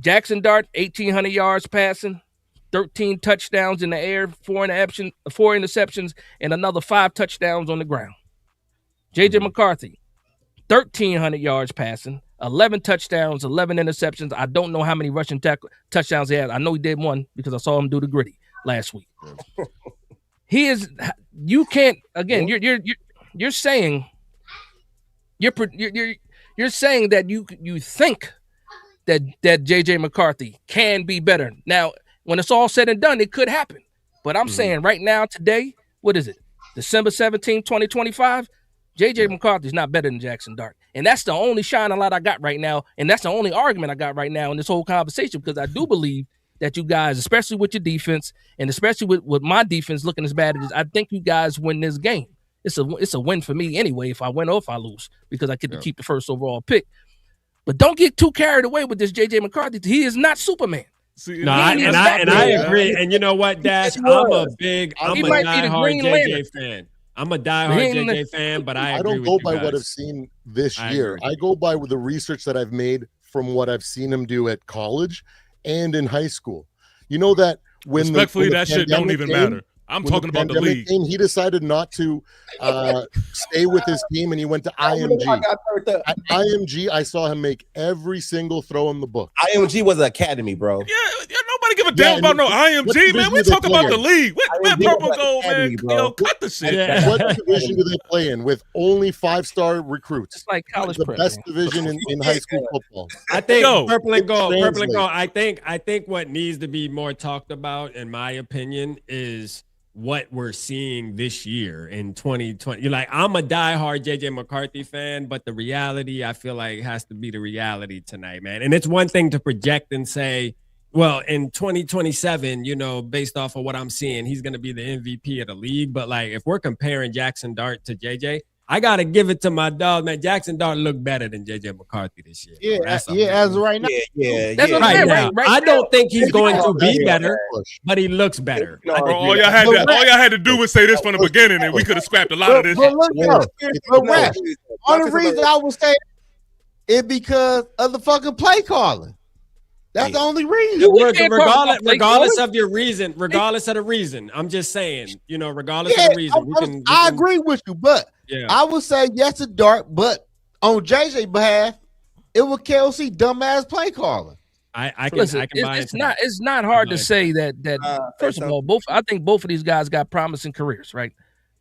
S1: Jackson Dart, 1,800 yards passing, 13 touchdowns in the air, 4 interceptions, and another 5 touchdowns on the ground. JJ McCarthy, 1,300 yards passing, 11 touchdowns, 11 interceptions. I don't know how many rushing touchdowns he had. I know he did one because I saw him do the gritty last week. You can't, again, you're saying you're saying that you think that JJ McCarthy can be better. Now, when it's all said and done, it could happen. But I'm saying right now, today, what is it? December 17, 2025, JJ McCarthy's not better than Jackson Dart. And that's the only shining light I got right now. And that's the only argument I got right now in this whole conversation, because I do believe that you guys, especially with your defense and especially with my defense looking as bad as I think you guys win this game. it's a win for me anyway if I win or if I lose because I get to keep the first overall pick. But don't get too carried away with this JJ McCarthy. He is not Superman.
S3: See,
S2: No, I agree. And you know what, Dash? I'm a diehard JJ fan. I'm a diehard JJ fan, but I
S6: don't go by what I've seen this year. I go by with the research that I've made from what I've seen him do at college and in high school. You know that when
S3: respectfully, that shit don't even matter. I'm talking about the league.
S6: He decided not to stay with his team, and he went to IMG. At IMG, I saw him make every single throw in the book.
S7: IMG was an academy, bro.
S3: Yeah, nobody give a damn about no IMG, man. We talk about the league. What purple gold, man? Yo, cut the shit.
S6: Yeah. What division do they play in with only 5-star recruits?
S1: It's like college
S6: the best division in high school football.
S2: I think purple and gold. I think what needs to be more talked about, in my opinion, is what we're seeing this year in 2020. You're like, I'm a diehard JJ McCarthy fan, but the reality, I feel like, has to be the reality tonight, man. And it's one thing to project and say, well, in 2027, based off of what I'm seeing, he's going to be the MVP of the league. But like, if we're comparing Jackson Dart to JJ, I got to give it to my dog, man. Jackson Dart looked better than JJ McCarthy this year.
S4: Yeah, as of right now.
S1: That's what I'm saying, right
S2: I don't think he's going to be better, but he looks better.
S3: All y'all had to do was say this from the beginning, and we could have scrapped a lot of this.
S4: But look, only reason I would say is because of the fucking play calling. That's the only reason.
S2: Regardless of your reason, regardless of the reason, I'm just saying, regardless of the reason,
S4: I agree with you, but I would say yes to Dart, but on JJ's behalf, it was Kelsey dumbass play calling.
S2: I can buy
S1: it's not. It's not hard to say that. First of all, I think both of these guys got promising careers, right?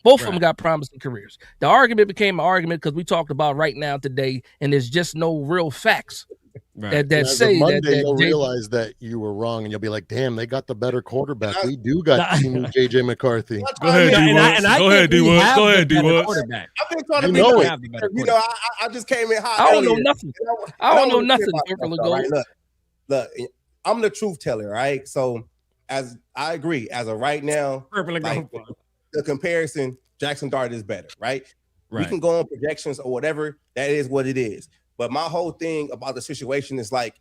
S1: Both of them got promising careers. The argument became an argument because we talked about right now today, and there's just no real facts. Right. That say
S6: Monday, you'll realize that you were wrong, and you'll be like, "Damn, they got the better quarterback. We do got JJ McCarthy."
S3: Go ahead, D-Woods. Go ahead, D-Woods. Go ahead, D-Woods.
S7: I've been trying to be I just came in hot.
S1: I don't know nothing. I don't know nothing.
S7: Look, I'm the truth teller, right? So, as I agree, as of right now, the comparison, Jackson Dart is better, right? We can go on projections or whatever. That is what it is. But my whole thing about the situation is like,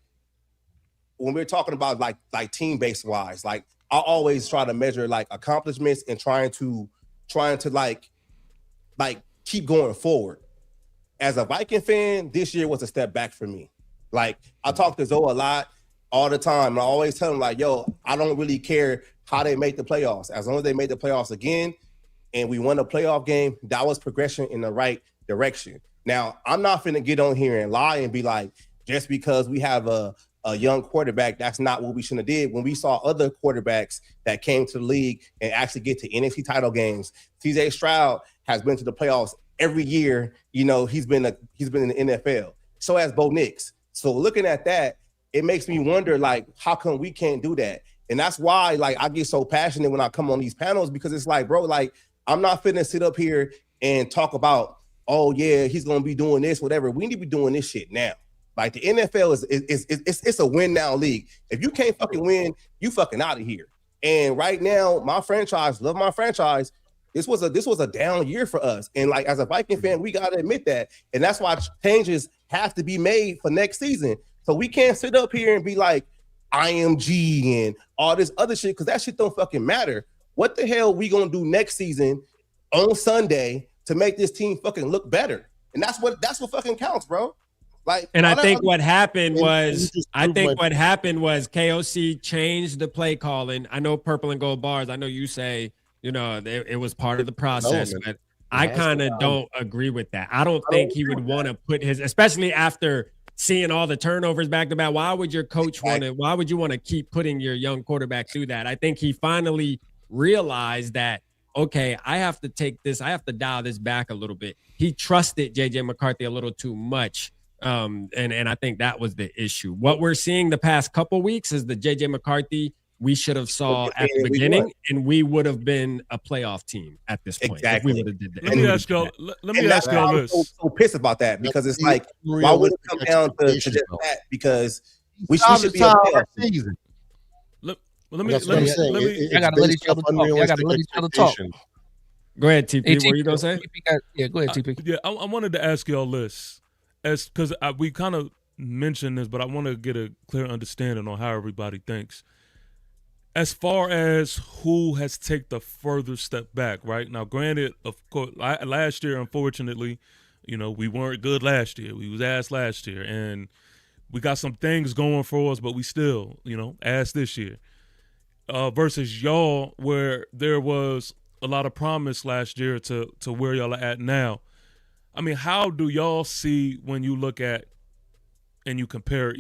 S7: when we're talking about like team based wise, like I always try to measure like accomplishments and trying to like keep going forward. As a Viking fan, this year was a step back for me. Like I talk to Zoe a lot all the time. And I always tell him like, yo, I don't really care how they make the playoffs. As long as they made the playoffs again and we won a playoff game, that was progression in the right direction. Now, I'm not finna get on here and lie and be like, just because we have a young quarterback, that's not what we should have did. When we saw other quarterbacks that came to the league and actually get to NFC title games, CJ Stroud has been to the playoffs every year. He's been in the NFL. So has Bo Nix. So looking at that, it makes me wonder, like, how come we can't do that? And that's why, like, I get so passionate when I come on these panels, because it's like, bro, like, I'm not finna sit up here and talk about, oh yeah, he's gonna be doing this, whatever. We need to be doing this shit now. Like the NFL is a win now league. If you can't fucking win, you fucking out of here. And right now, my franchise, love my franchise. This was a down year for us. And like as a Viking fan, we gotta admit that. And that's why changes have to be made for next season. So we can't sit up here and be like IMG and all this other shit, because that shit don't fucking matter. What the hell we gonna do next season on Sunday to make this team fucking look better? And that's what fucking counts, bro. Like,
S2: and I think what happened was KOC changed the play calling. I know purple and gold bars. I know you say, it was part of the process, but I kind of don't agree with that. I don't think he would want to put especially after seeing all the turnovers back to back. Why would your coach why would you want to keep putting your young quarterback through that? I think he finally realized that, okay, I have to dial this back a little bit. He trusted JJ McCarthy a little too much. And I think that was the issue. What we're seeing the past couple weeks is the JJ McCarthy we should have saw at the beginning, and we would have been a playoff team at this point.
S7: Exactly.
S2: If we would have did that.
S3: Let me ask y'all this.
S7: I'm so pissed about that, because it's like, why would it come down to just that? Because we should be a playoff season.
S3: Let me. I gotta
S1: let each other talk.
S2: Go ahead, TP. What were you gonna say?
S1: Yeah, go ahead, TP.
S3: Yeah, I wanted to ask y'all this, as because we kind of mentioned this, but I want to get a clear understanding on how everybody thinks. As far as who has taken the further step back, right? Now, granted, of course, last year, unfortunately, we weren't good last year. We was ass last year, and we got some things going for us, but we still, ass this year. Versus y'all, where there was a lot of promise last year to where y'all are at now. I mean, how do y'all see when you look at and you compare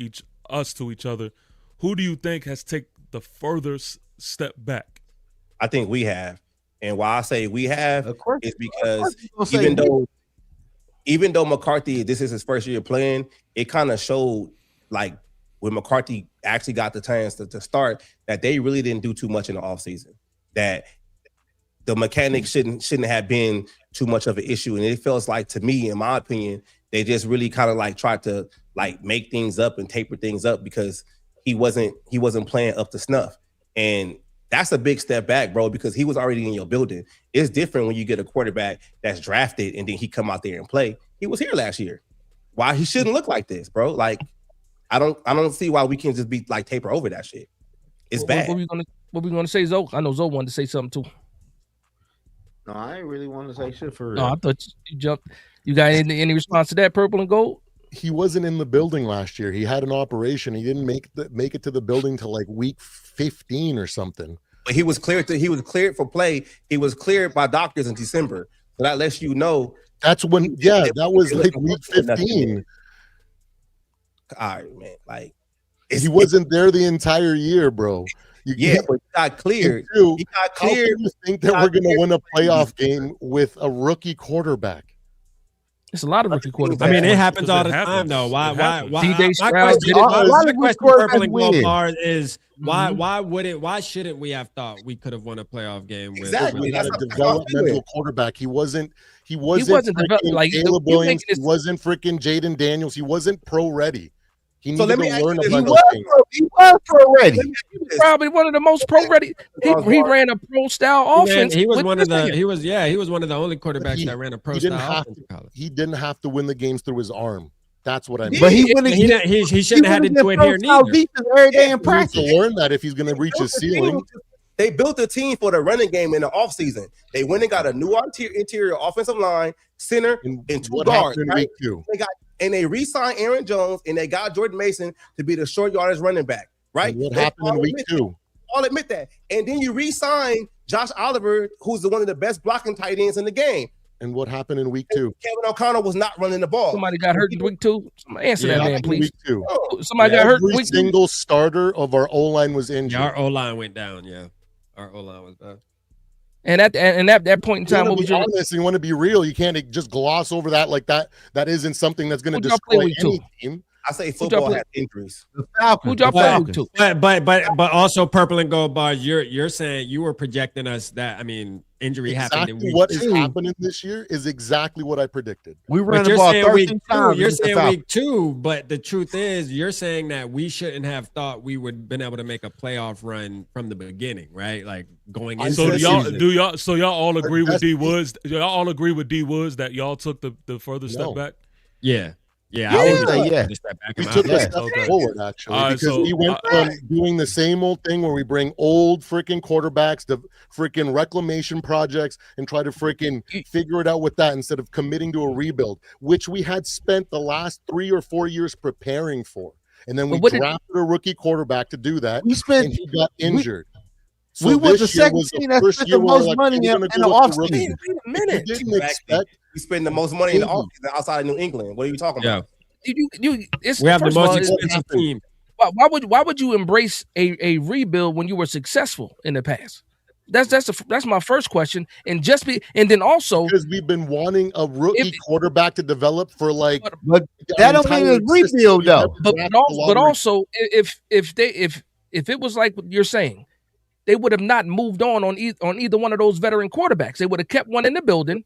S3: us to each other? Who do you think has taken the further step back?
S7: I think we have, and why I say we have is because even though McCarthy, this is his first year playing, it kind of showed like when McCarthy actually got the chance to start that they really didn't do too much in the offseason. That the mechanics shouldn't have been too much of an issue, and it feels like, to me, in my opinion, they just really kind of like tried to like make things up and taper things up because he wasn't playing up to snuff. And that's a big step back, bro, because he was already in your building. It's different when you get a quarterback that's drafted and then he come out there and play. He was here last year. Why he shouldn't look like this, bro? Like, I don't see why we can't just be like taper over that shit. It's bad.
S1: What we gonna say, Zoe? I know Zoe wanted to say something too.
S4: No, I ain't really want to say shit for real.
S1: No, I thought you jumped. You got any response to that, Purple and Gold?
S6: He wasn't in the building last year. He had an operation. He didn't make it to the building till like week 15 or something.
S7: But he was cleared for play. He was cleared by doctors in December. So that lets you know.
S6: That's when, that was like week 15.
S7: All right, man. Like,
S6: he wasn't there the entire year, bro.
S7: But he got cleared.
S6: He got cleared. How can you think that we're going to win a playoff game with a rookie quarterback?
S1: It's a lot of rookie quarterbacks.
S2: I mean, it happens all the time, though. Why?
S1: DJ Stroud.
S2: My question for Purple and Gold Bars is why shouldn't we have thought we could have won a playoff game with?
S6: Exactly. We had a developmental quarterback. He wasn't
S1: freaking
S6: like Caleb Williams. He wasn't freaking Jaden Daniels. He wasn't pro ready. He needed to learn a bunch of things.
S4: He was pro ready.
S1: Probably one of the most pro ready. He ran a pro style offense.
S2: He was one of the only quarterbacks that ran a pro style offense.
S6: He didn't have to win the games through his arm. That's what I mean.
S4: But he
S2: shouldn't have had to do it here neither.
S4: Every day in practice.
S6: He needs to learn that if he's going to reach his ceiling.
S7: They built a team for the running game in the offseason. They went and got a new interior offensive line, center, and two guards. Right? They re-signed Aaron Jones, and they got Jordan Mason to be the short yardage running back. Right?
S6: And what happened in week 2?
S7: I'll admit that. And then you re-sign Josh Oliver, who's one of the best blocking tight ends in the game.
S6: And what happened in week 2?
S7: Kevin O'Connell was not running the ball.
S1: Somebody got hurt in week 2. Answer that, man, please.
S6: Week 2.
S1: Somebody got hurt in week 2.
S6: Every single starter of our O-line was injured.
S2: Yeah, our O-line went down, Our O-line was bad.
S1: And at that point in time,
S6: what was your honest? You want to be real. You can't just gloss over that like that. That isn't something that's going to destroy any team.
S7: I say football has injuries.
S1: Who dropped out to?
S2: But also Purple and Gold Bars. You're saying you were projecting us that injury happened in week 2.
S6: What is happening this year is exactly what I predicted.
S4: We ran the ball 13 times.
S2: You're saying week 2, but the truth is you're saying that we shouldn't have thought we would been able to make a playoff run from the beginning, right? Like going into
S3: the season. So y'all all agree with D Woods? Y'all all agree with D Woods that y'all took the further step back?
S2: Yeah.
S6: I would say we took a step forward actually because we went from doing the same old thing where we bring old freaking quarterbacks to freaking reclamation projects and try to freaking figure it out with that instead of committing to a rebuild, which we had spent the last 3 or 4 years preparing for. And then we drafted a rookie quarterback to do that, and he got injured.
S4: So we was the second team that spent the most money in the offseason.
S1: Wait a minute.
S7: We spend the most money in the offseason outside of New England. What are you talking about?
S2: We have the most expensive team.
S1: Why would you embrace a rebuild when you were successful in the past? That's my first question. And then also
S6: because we've been wanting a rookie quarterback to develop for
S4: but that don't mean it's rebuild though.
S1: But also if it was like what you're saying, they would have not moved on either one of those veteran quarterbacks. They would have kept one in the building.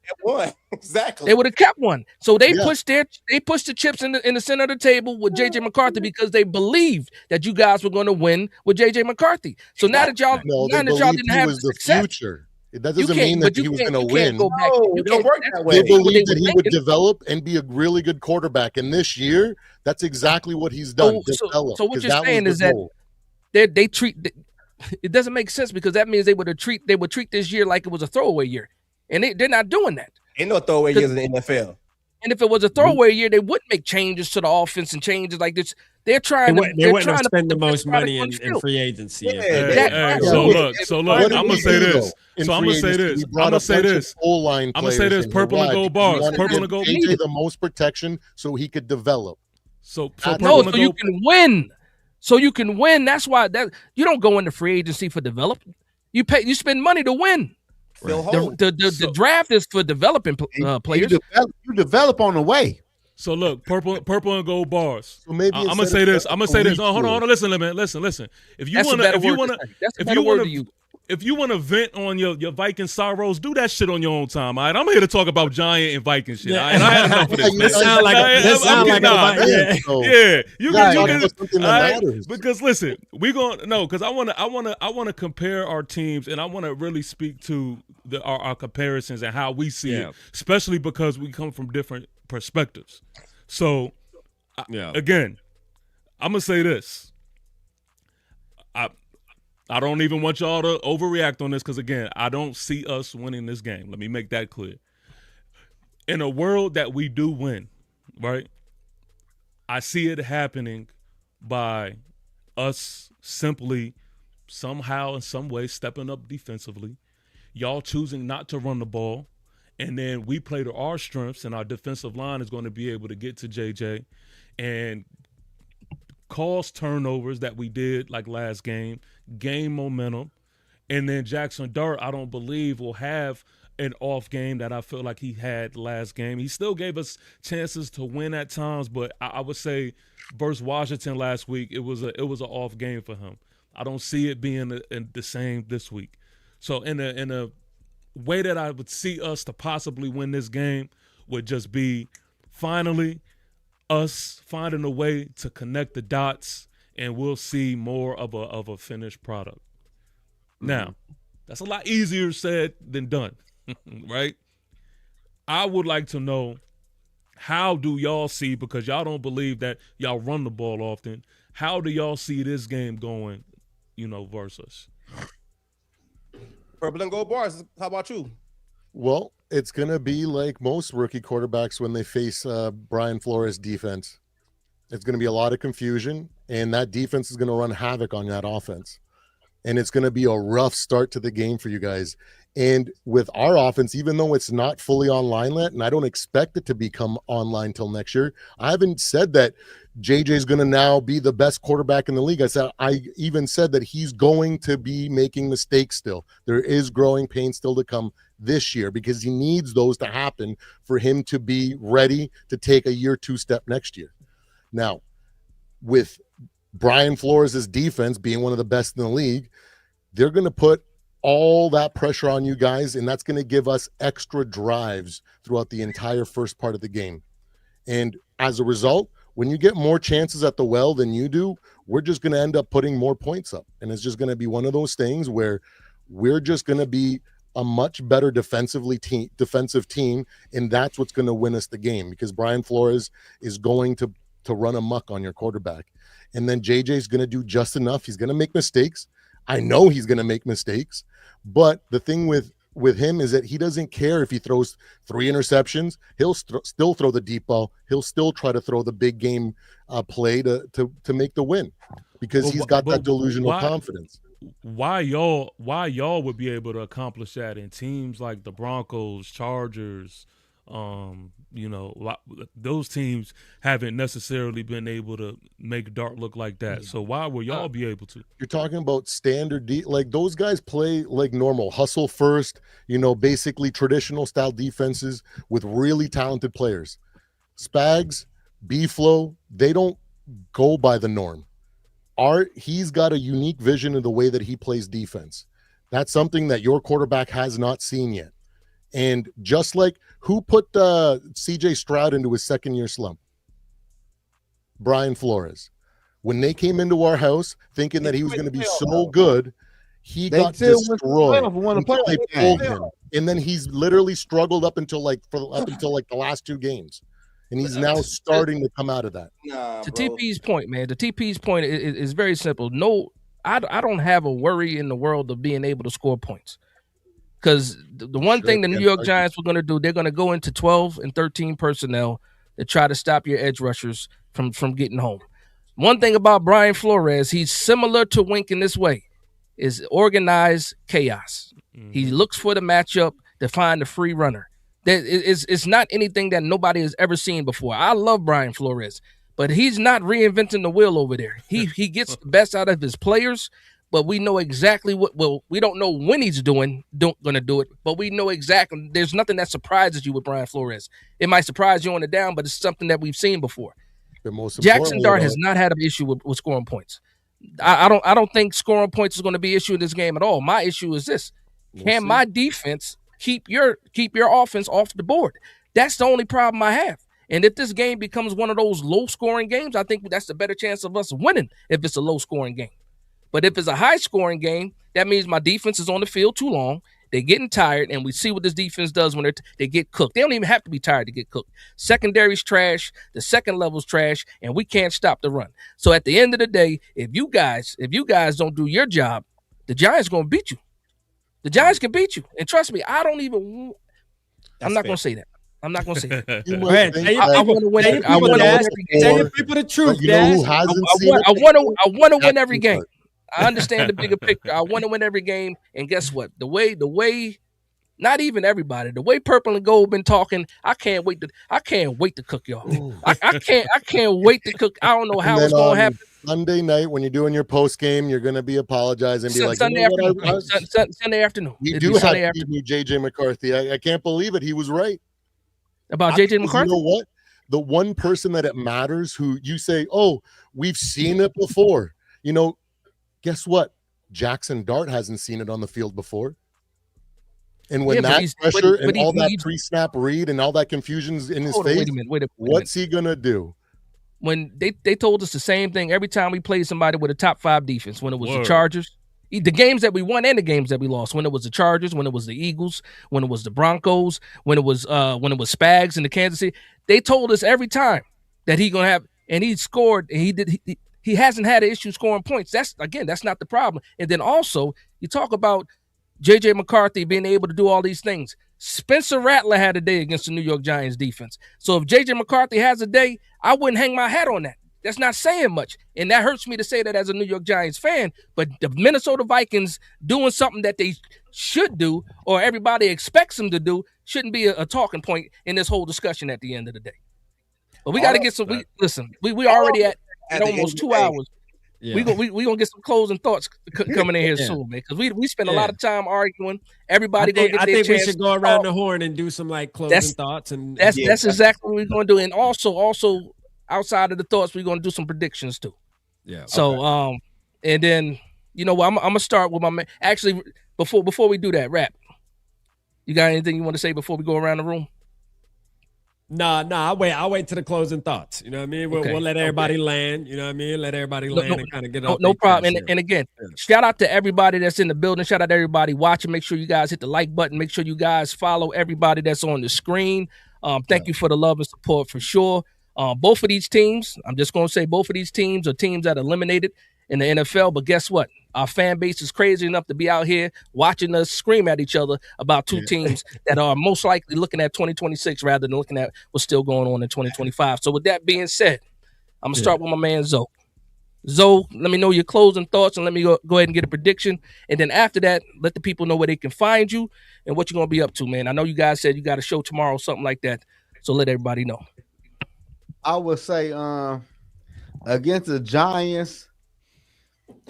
S7: Exactly.
S1: They would have kept one. So they pushed the chips in the center of the table with JJ McCarthy because they believed that you guys were going to win with JJ McCarthy. So now that y'all didn't have
S6: the
S1: success.
S6: future. That doesn't mean that he was going to win.
S1: Go back.
S7: No, it don't work that way.
S6: They believed that he would develop and be a really good quarterback. And this year, that's exactly what he's done.
S1: So what you're saying is that they treat it doesn't make sense, because that means they would treat this year like it was a throwaway year, and they're not doing that.
S7: Ain't no throwaway years in the NFL.
S1: And if it was a throwaway year, they wouldn't make changes to the offense and changes like this. They wouldn't
S2: have spent the most money in free agency.
S3: So look, I'm gonna say this. I'm gonna say this. Purple and gold bars. Purple and gold.
S6: AJ the most protection so he could develop.
S1: So you can win. So you can win. That's why you don't go into free agency for development. You spend money to win. The draft is for developing players.
S4: You develop on the way.
S3: So look, purple and gold bars.
S6: So maybe
S3: I'm gonna say this. Oh, hold on. Listen. If you wanna vent on your Viking sorrows, do that shit on your own time. All right, I'm here to talk about Giant and Viking shit. All right? I had enough of this. You can. Because listen, because I wanna compare our teams, and I wanna really speak to our comparisons and how we see it, especially because we come from different perspectives. So again, I'm gonna say this. I don't even want y'all to overreact on this, because again, I don't see us winning this game. Let me make that clear. In a world that we do win, right? I see it happening by us simply somehow in some way stepping up defensively, y'all choosing not to run the ball, and then we play to our strengths, and our defensive line is going to be able to get to JJ and cause turnovers that we did like last game, gain momentum, and then Jackson Dart, I don't believe, will have an off game that I feel like he had last game. He still gave us chances to win at times, but I would say versus Washington last week, it was an off game for him. I don't see it being the same this week. So in a way that I would see us to possibly win this game would just be finally us finding a way to connect the dots, and we'll see more of a finished product. Now, that's a lot easier said than done, right? I would like to know, how do y'all see, because y'all don't believe that y'all run the ball often, how do y'all see this game going, versus?
S7: Purple and gold bars, how about you?
S6: Well, it's going to be like most rookie quarterbacks when they face Brian Flores' defense. It's going to be a lot of confusion, and that defense is going to run havoc on that offense. And it's going to be a rough start to the game for you guys. And with our offense, even though it's not fully online yet, and I don't expect it to become online till next year, I haven't said that JJ is going to now be the best quarterback in the league. I even said that he's going to be making mistakes still. There is growing pain still to come this year, because he needs those to happen for him to be ready to take a year 2 step next year. Now, with Brian Flores' defense being one of the best in the league, they're going to put all that pressure on you guys, and that's going to give us extra drives throughout the entire first part of the game. And as a result, when you get more chances at the well than you do, we're just going to end up putting more points up. And it's just going to be one of those things where we're just going to be a much better defensive team, and that's what's going to win us the game, because Brian Flores is going to run amok on your quarterback. And then JJ's going to do just enough. He's going to make mistakes. I know he's going to make mistakes, but the thing with him is that he doesn't care if he throws 3 interceptions. He'll still throw the deep ball. He'll still try to throw the big game play to make the win, because he's got that delusional confidence.
S3: Why y'all would be able to accomplish that in teams like the Broncos, Chargers, those teams haven't necessarily been able to make Dart look like that. So why will y'all be able to?
S6: You're talking about standard like those guys play like normal, hustle first, basically traditional style defenses with really talented players. Spags, B-Flow, they don't go by the norm. He's got a unique vision of the way that he plays defense. That's something that your quarterback has not seen yet. And just like who put CJ Stroud into his second-year slump? Brian Flores. When they came into our house thinking that he was going to be so good, He
S4: They
S6: got
S4: still went to the
S6: destroyed
S4: playoffs and won a
S6: until they
S4: playoff
S6: pulled
S4: game.
S6: him, and then he's literally struggled up until like the last 2 games, and he's now starting to come out of that.
S7: Nah,
S1: To
S7: bro.
S1: TP's point, man, the TP's point is very simple. No, I don't have a worry in the world of being able to score points. Because the one thing the New York Giants were going to do, they're going to go into 12 and 13 personnel to try to stop your edge rushers from getting home. One thing about Brian Flores, he's similar to Wink in this way, is organized chaos. Mm-hmm. He looks for the matchup to find the free runner. It's not anything that nobody has ever seen before. I love Brian Flores, but he's not reinventing the wheel over there. He gets the best out of his players, but we know exactly what. Well, we don't know when he's going to do it, but we know exactly. There's nothing that surprises you with Brian Flores. It might surprise you on the down, but it's something that we've seen before. Jackson Dart has not had an issue with scoring points. I don't think scoring points is going to be an issue in this game at all. My issue is this: can my defense keep your offense off the board? That's the only problem I have. And if this game becomes one of those low-scoring games, I think that's the better chance of us winning if it's a low-scoring game. But if it's a high-scoring game, that means my defense is on the field too long. They're getting tired, and we see what this defense does when they get cooked. They don't even have to be tired to get cooked. Secondary's trash, the second level's trash, and we can't stop the run. So at the end of the day, if you guys don't do your job, the Giants are going to beat you. The Giants can beat you. And trust me, I'm not going to say that. I'm not going to say that. I want to win. I want to win every game.
S2: Tell your people the truth.
S6: You know who hasn't seen it?
S1: I want to win every game. I understand the bigger picture. I want to win every game. And guess what? The way, not even everybody, the way Purple and Gold been talking, I can't wait to cook y'all. I can't wait to cook. I don't know how it's going to happen.
S6: Sunday night when you're doing your post game, you're going to be apologizing, be like,
S1: Sunday afternoon.
S6: We do have JJ McCarthy. I can't believe it. He was right
S1: about JJ McCarthy.
S6: You know what? The one person that it matters, who you say, oh, we've seen it before. You know, guess what? Jackson Dart hasn't seen it on the field before. And when that pressure and all that pre-snap read and all that confusion's in his face, what's he going to do?
S1: When they told us the same thing every time we played somebody with a top 5 defense, when it was the Chargers, the games that we won and the games that we lost, when it was the Chargers, when it was the Eagles, when it was the Broncos, when it was Spags in the Kansas City, they told us every time that he going to have, and he scored, and he hasn't had an issue scoring points. That's not the problem. And then also, you talk about J.J. McCarthy being able to do all these things. Spencer Rattler had a day against the New York Giants defense. So if J.J. McCarthy has a day, I wouldn't hang my hat on that. That's not saying much. And that hurts me to say that as a New York Giants fan. But the Minnesota Vikings doing something that they should do, or everybody expects them to do, shouldn't be a talking point in this whole discussion at the end of the day. But we got to get some. We already at almost 2 hours. Yeah. We gonna get some closing thoughts coming in here soon, man. Because we spend a lot of time arguing. Everybody
S2: I think we should go around the horn and do some closing thoughts. And
S1: that's exactly what we're gonna do. And also outside of the thoughts, we're gonna do some predictions too.
S2: Yeah.
S1: So and then I'm gonna start with my man. Actually, before we do that, Rap, you got anything you want to say before we go around the room?
S2: Nah, I'll wait to the closing thoughts. You know what I mean? We'll let everybody land. You know what I mean? Let everybody land and kind of get off.
S1: No problem. And again, shout out to everybody that's in the building. Shout out to everybody watching. Make sure you guys hit the like button. Make sure you guys follow everybody that's on the screen. Thank you for the love and support for sure. Both of these teams, I'm just going to say both of these teams are teams that are eliminated in the NFL. But guess what? Our fan base is crazy enough to be out here watching us scream at each other about two teams that are most likely looking at 2026 rather than looking at what's still going on in 2025. So with that being said, I'm going to start with my man, Zoe. Zoe, let me know your closing thoughts and let me go ahead and get a prediction. And then after that, let the people know where they can find you and what you're going to be up to, man. I know you guys said you got a show tomorrow, something like that. So let everybody know.
S4: I would say against the Giants,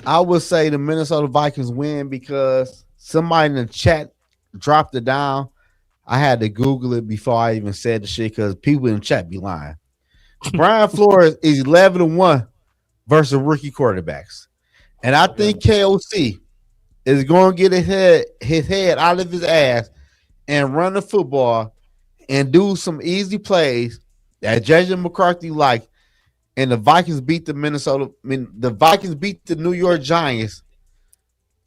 S4: I would say the Minnesota Vikings win because somebody in the chat dropped it down. I had to Google it before I even said the shit because people in the chat be lying. Brian Flores is 11-1 versus rookie quarterbacks. And I think KOC is going to get his head out of his ass and run the football and do some easy plays that JJ McCarthy like. And the Vikings beat the Vikings beat the New York Giants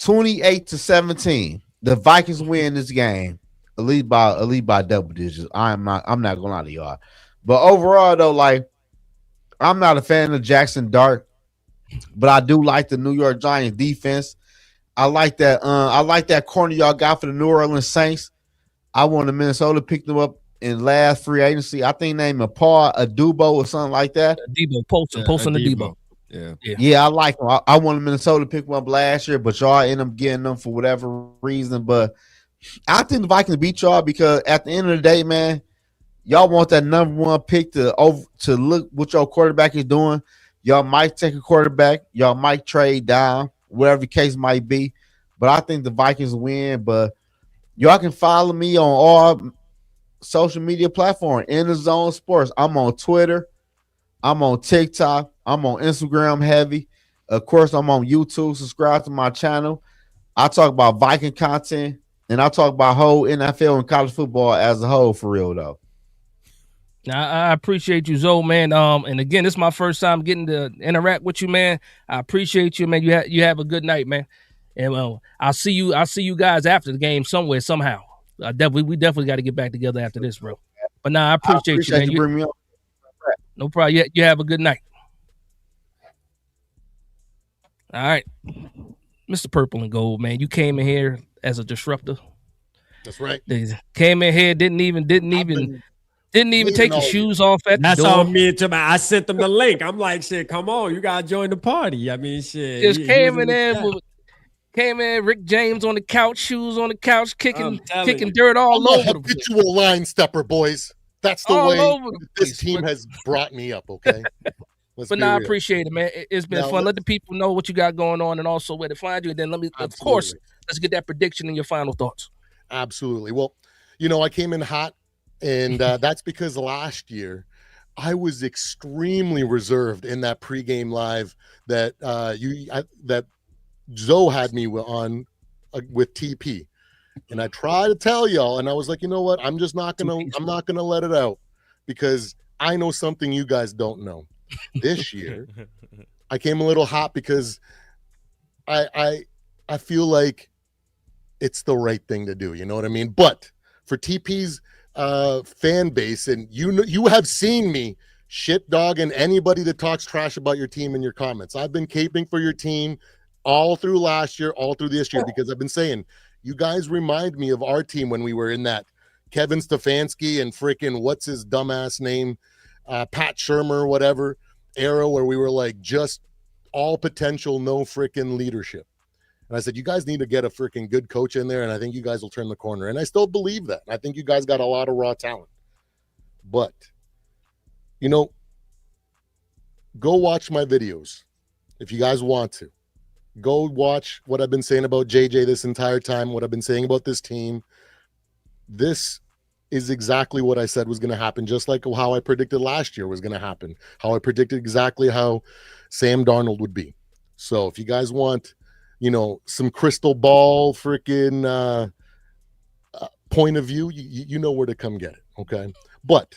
S4: 28-17. The Vikings win this game, at least by double digits. I'm not gonna lie to y'all. But overall, though, like I'm not a fan of Jackson Dart, but I do like the New York Giants defense. I like that. I like that corner y'all got for the New Orleans Saints. I wanted Minnesota to pick them up in last free agency. I think named him Paul Adubo or something like that.
S1: Debo, post on the Debo.
S4: Yeah, I like him. I wanted Minnesota to pick him up last year, but y'all end up getting them for whatever reason. But I think the Vikings beat y'all because at the end of the day, man, y'all want that number one pick to look what your quarterback is doing. Y'all might take a quarterback. Y'all might trade down, whatever the case might be. But I think the Vikings win. But y'all can follow me on all social media platforms. In the Zone Sports. I'm on Twitter. I'm on TikTok. I'm on Instagram heavy. Of course, I'm on YouTube. Subscribe to my channel. I talk about Viking content, and I talk about whole NFL and college football as a whole for real, though.
S1: I appreciate you, Zoe, man. And again, this is my first time getting to interact with you, man. I appreciate you, man. You have a good night, man. And I'll see you guys after the game somewhere, somehow. We definitely got to get back together after this, bro. But nah, I appreciate you, man.
S4: You bring me up.
S1: No problem. You have a good night. All right, Mr. Purple and Gold, man. You came in here as a disruptor.
S6: That's right.
S1: Came in here, didn't even take your shoes off at the door.
S2: That's all me and Tim. I sent them the link. I'm like, shit, come on, you gotta join the party. I mean, shit.
S1: Just came in, Rick James on the couch, shoes on the couch, kicking dirt all over the place.
S6: Habitual line stepper, boys. That's the way this team has brought me up, okay?
S1: But I appreciate it, man. It's been fun. Let the people know what you got going on and also where to find you. And then of course, let's get that prediction and your final thoughts.
S6: Absolutely. Well, I came in hot, and that's because last year I was extremely reserved in that pregame live that that Zoe had me on with TP. And I tried to tell y'all, and I was like, you know what? I'm not gonna let it out because I know something you guys don't know. This year, I came a little hot because I feel like it's the right thing to do. You know what I mean? But for TP's fan base, and you have seen me shit dogging anybody that talks trash about your team in your comments. I've been caping for your team all through last year, all through this year, because I've been saying you guys remind me of our team when we were in that Kevin Stefanski and freaking what's his dumbass name, Pat Shermer, whatever era where we were like just all potential, no freaking leadership. And I said, you guys need to get a freaking good coach in there, and I think you guys will turn the corner. And I still believe that. I think you guys got a lot of raw talent. But, go watch my videos if you guys want to. Go watch what I've been saying about JJ this entire time, what I've been saying about this team. This is exactly what I said was going to happen, just like how I predicted last year was going to happen, how I predicted exactly how Sam Darnold would be. So if you guys want, some crystal ball freaking point of view, you know where to come get it, okay? But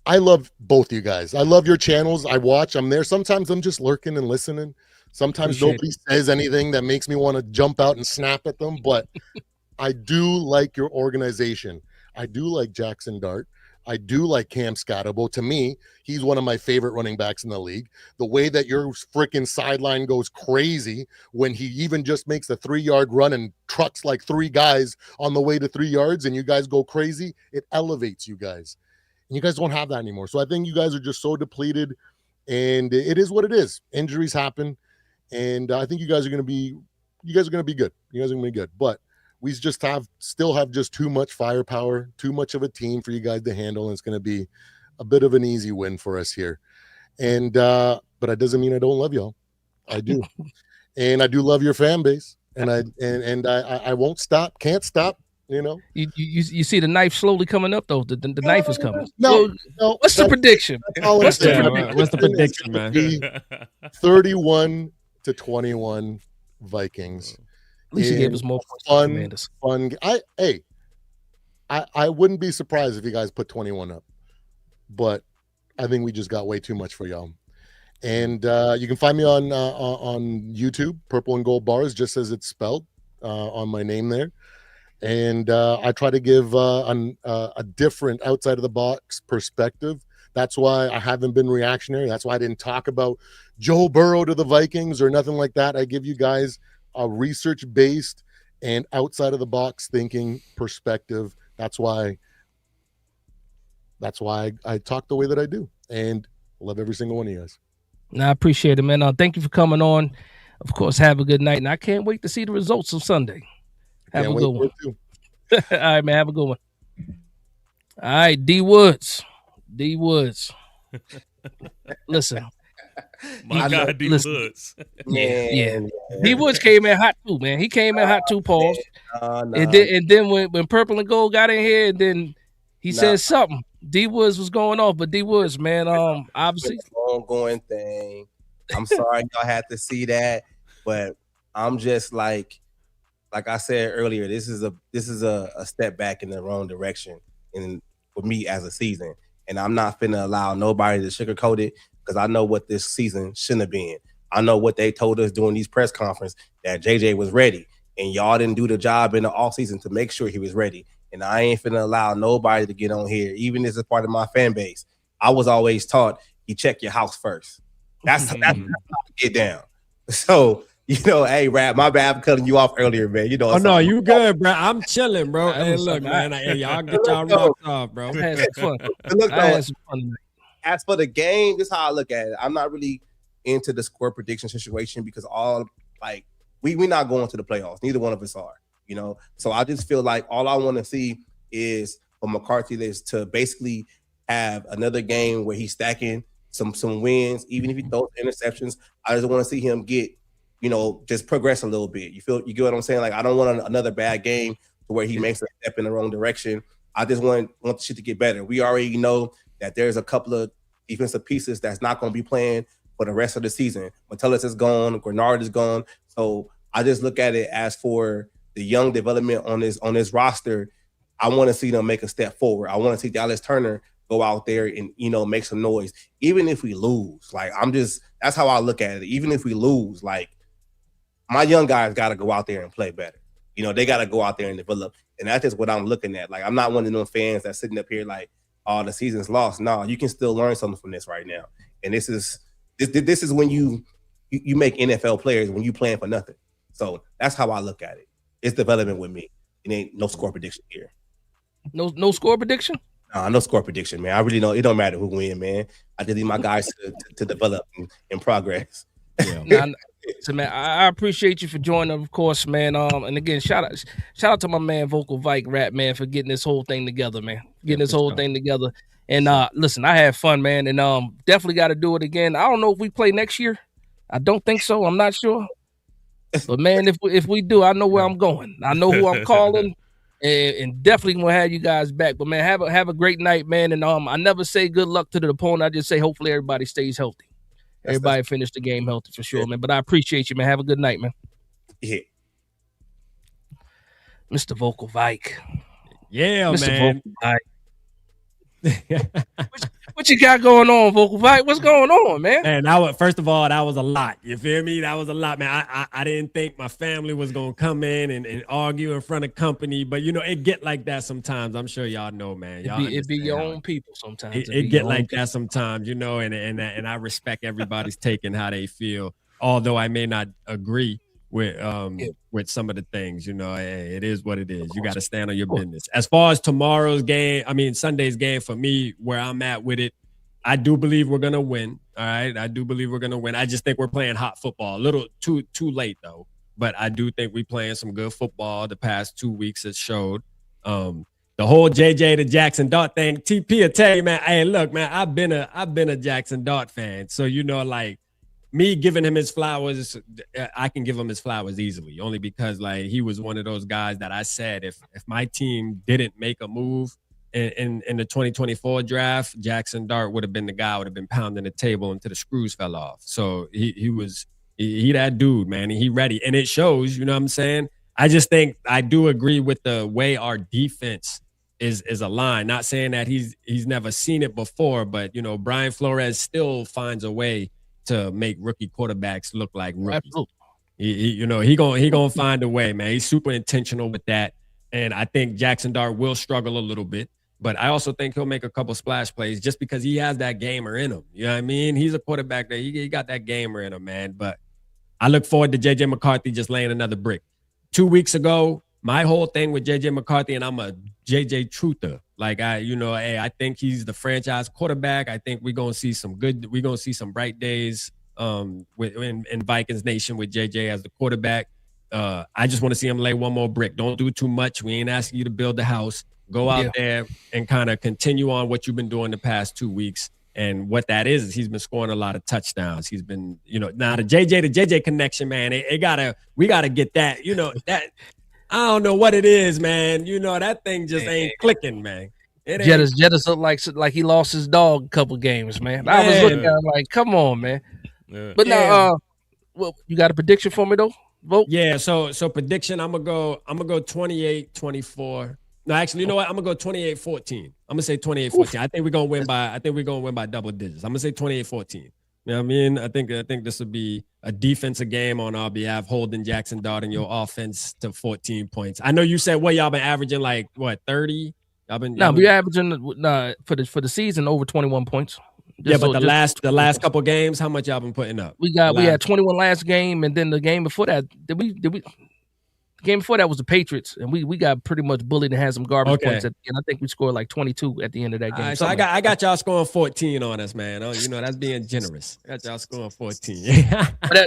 S6: I love both you guys. I love your channels. I watch. I'm there. Sometimes I'm just lurking and listening. Sometimes nobody says anything that makes me want to jump out and snap at them, but I do like your organization. I do like Jackson Dart. I do like Cam Scatterbo. To me, he's one of my favorite running backs in the league. The way that your freaking sideline goes crazy when he even just makes a 3-yard run and trucks like 3 guys on the way to 3 yards and you guys go crazy, it elevates you guys. And you guys don't have that anymore. So I think you guys are just so depleted, and it is what it is. Injuries happen, and I think you guys are going to be good. You guys are going to be good. But we still have just too much firepower, too much of a team for you guys to handle, and it's going to be a bit of an easy win for us here. And but that doesn't mean I don't love y'all. I do, and I do love your fan base, and I won't stop, can't stop.
S1: You see the knife slowly coming up though. The knife is coming.
S6: No.
S1: What's the prediction?
S2: What's the prediction, man?
S6: 31-21 Vikings.
S1: At least you gave us more
S6: fun. I wouldn't be surprised if you guys put 21 up, but I think we just got way too much for y'all. And you can find me on YouTube, Purple and Gold Bars, just as it's spelled on my name there. And I try to give a different outside of the box perspective. That's why I haven't been reactionary. That's why I didn't talk about Joe Burrow to the Vikings or nothing like that. I give you guys a research-based and outside of the box thinking perspective. That's why I talk the way that I do, and love every single one of you guys.
S1: I appreciate it, man. Thank you for coming on. Of course, have a good night, and I can't wait to see the results of Sunday. Have a good one. All right, man. Have a good one. All right, D Woods. Listen.
S3: My guy, D Woods.
S1: Yeah. D Woods came in hot too, man. He came in hot too, Pauls. And then when Purple and Gold got in here, and then he said something. D Woods was going off, but D Woods, man, obviously
S7: ongoing thing. I'm sorry y'all had to see that, but I'm just like I said earlier, this is a step back in the wrong direction for me as a season. And I'm not finna allow nobody to sugarcoat it, because I know what this season shouldn't have been. I know what they told us during these press conferences, that JJ was ready, and y'all didn't do the job in the offseason to make sure he was ready. And I ain't finna allow nobody to get on here, even as a part of my fan base. I was always taught you check your house first. That's how to get down. So, hey, Rap, my bad for cutting you off earlier, man.
S2: Oh, no, you good, bro. I'm chilling, bro. Hey, look, man. Y'all get y'all rocked off, bro.
S1: I had some fun.
S7: Look, as for the game, this is how I look at it. I'm not really into the score prediction situation, because we're not going to the playoffs. Neither one of us are, So I just feel like all I want to see is for McCarthy to basically have another game where he's stacking some wins, even if he throws interceptions. I just want to see him get, just progress a little bit. You get what I'm saying? Like, I don't want another bad game to where he makes a step in the wrong direction. I just want the shit to get better. We already know that there's a couple of defensive pieces that's not going to be playing for the rest of the season. Metellus is gone. Grenard is gone. So I just look at it as for the young development on this roster. I want to see them make a step forward. I want to see Dallas Turner go out there and, make some noise. Even if we lose, that's how I look at it. Even if we lose, my young guys got to go out there and play better. They got to go out there and develop. And that's just what I'm looking at. I'm not one of them fans that's sitting up here the season's lost. No, you can still learn something from this right now. And this is when you make NFL players, when you playing for nothing. So that's how I look at it. It's development with me. It ain't no score prediction here.
S1: No score prediction?
S7: No score prediction, man. I really know it don't matter who win, man. I just need my guys to develop and progress.
S1: Yeah. So, man, I appreciate you for joining, of course, man. And again, shout out to my man Vocal Vike Rap, man, for getting this whole thing together, man. And listen, I had fun, man, and definitely got to do it again. I don't know if we play next year. I don't think so. I'm not sure. But man, if we do, I know where I'm going. I know who I'm calling, and definitely gonna have you guys back. But man, have a great night, man. And I never say good luck to the opponent. I just say hopefully everybody stays healthy. Everybody finish the game healthy for sure, man. But I appreciate you, man. Have a good night, man.
S7: Yeah.
S1: Mr. Vocal Vike.
S2: Yeah, Mr. man.
S1: Vocal Vike. What you got going on, Vocal Vike? What's going on, man?
S2: Man, first of all, that was a lot. You feel me? That was a lot, man. I didn't think my family was gonna come in and argue in front of company, but it get like that sometimes. I'm sure y'all know, man.
S1: It be your own people sometimes.
S2: It get like that sometimes, and I respect everybody's take and how they feel, although I may not agree with some of the things. It is what it is. You got to stand on your business. As far as Sunday's game for me, where I'm at with it, I do believe we're gonna win. All right, I do believe we're gonna win. I just think we're playing hot football. A little too late though, but I do think we're playing some good football. The past 2 weeks has showed. The whole JJ to Jackson Dart thing. TP will tell you, man. Hey, look, man, I've been a Jackson Dart fan, so me giving him his flowers, I can give him his flowers easily, only because he was one of those guys that I said if my team didn't make a move in the 2024 draft, Jackson Dart would have been the guy, would have been pounding the table until the screws fell off. So he that dude, man. He ready, and it shows. You know what I'm saying? I just think I do agree with the way our defense is aligned. Not saying that he's never seen it before, but Brian Flores still finds a way to make rookie quarterbacks look like rookies.
S1: Absolutely.
S2: He gonna find a way, man. He's super intentional with that, and I think Jackson Dart will struggle a little bit, but I also think he'll make a couple splash plays just because he has that gamer in him. You know what I mean? He's a quarterback that he got that gamer in him, man. But I look forward to JJ McCarthy just laying another brick. 2 weeks ago, my whole thing with JJ McCarthy, and I'm a JJ truther. Like I think he's the franchise quarterback. I think we're gonna see some bright days in Vikings Nation with JJ as the quarterback. I just want to see him lay one more brick. Don't do too much. We ain't asking you to build the house. Go out there and kind of continue on what you've been doing the past 2 weeks. And what that is he's been scoring a lot of touchdowns. He's been, now the JJ to JJ connection, man. We gotta get that. That I don't know what it is, man. That thing just ain't clicking, man.
S1: Jettis looked like he lost his dog a couple games, man. I was looking at him like, come on, man. Yeah. But now, well, you got a prediction for me though? Vote?
S2: Yeah. So prediction, I'm gonna go 28-24. No, actually, you know what? I'm gonna go 28-14. I'm gonna say 28-14. I think we're gonna win by double digits. I'm gonna say 28-14. You know what I mean? I think this would be a defensive game on our behalf, holding Jackson Dart and your offense to 14 points. I know you said y'all been averaging 30?
S1: We're averaging for the season over 21 points.
S2: But the last couple games, how much y'all been putting up?
S1: We had 21 last game, and then the game before that, did we? The game before that was the Patriots, and we got pretty much bullied and had some garbage points at the end. I think we scored like 22 at the end of that game.
S2: Right, so I got y'all scoring 14 on us, man. That's being generous. I got y'all scoring 14.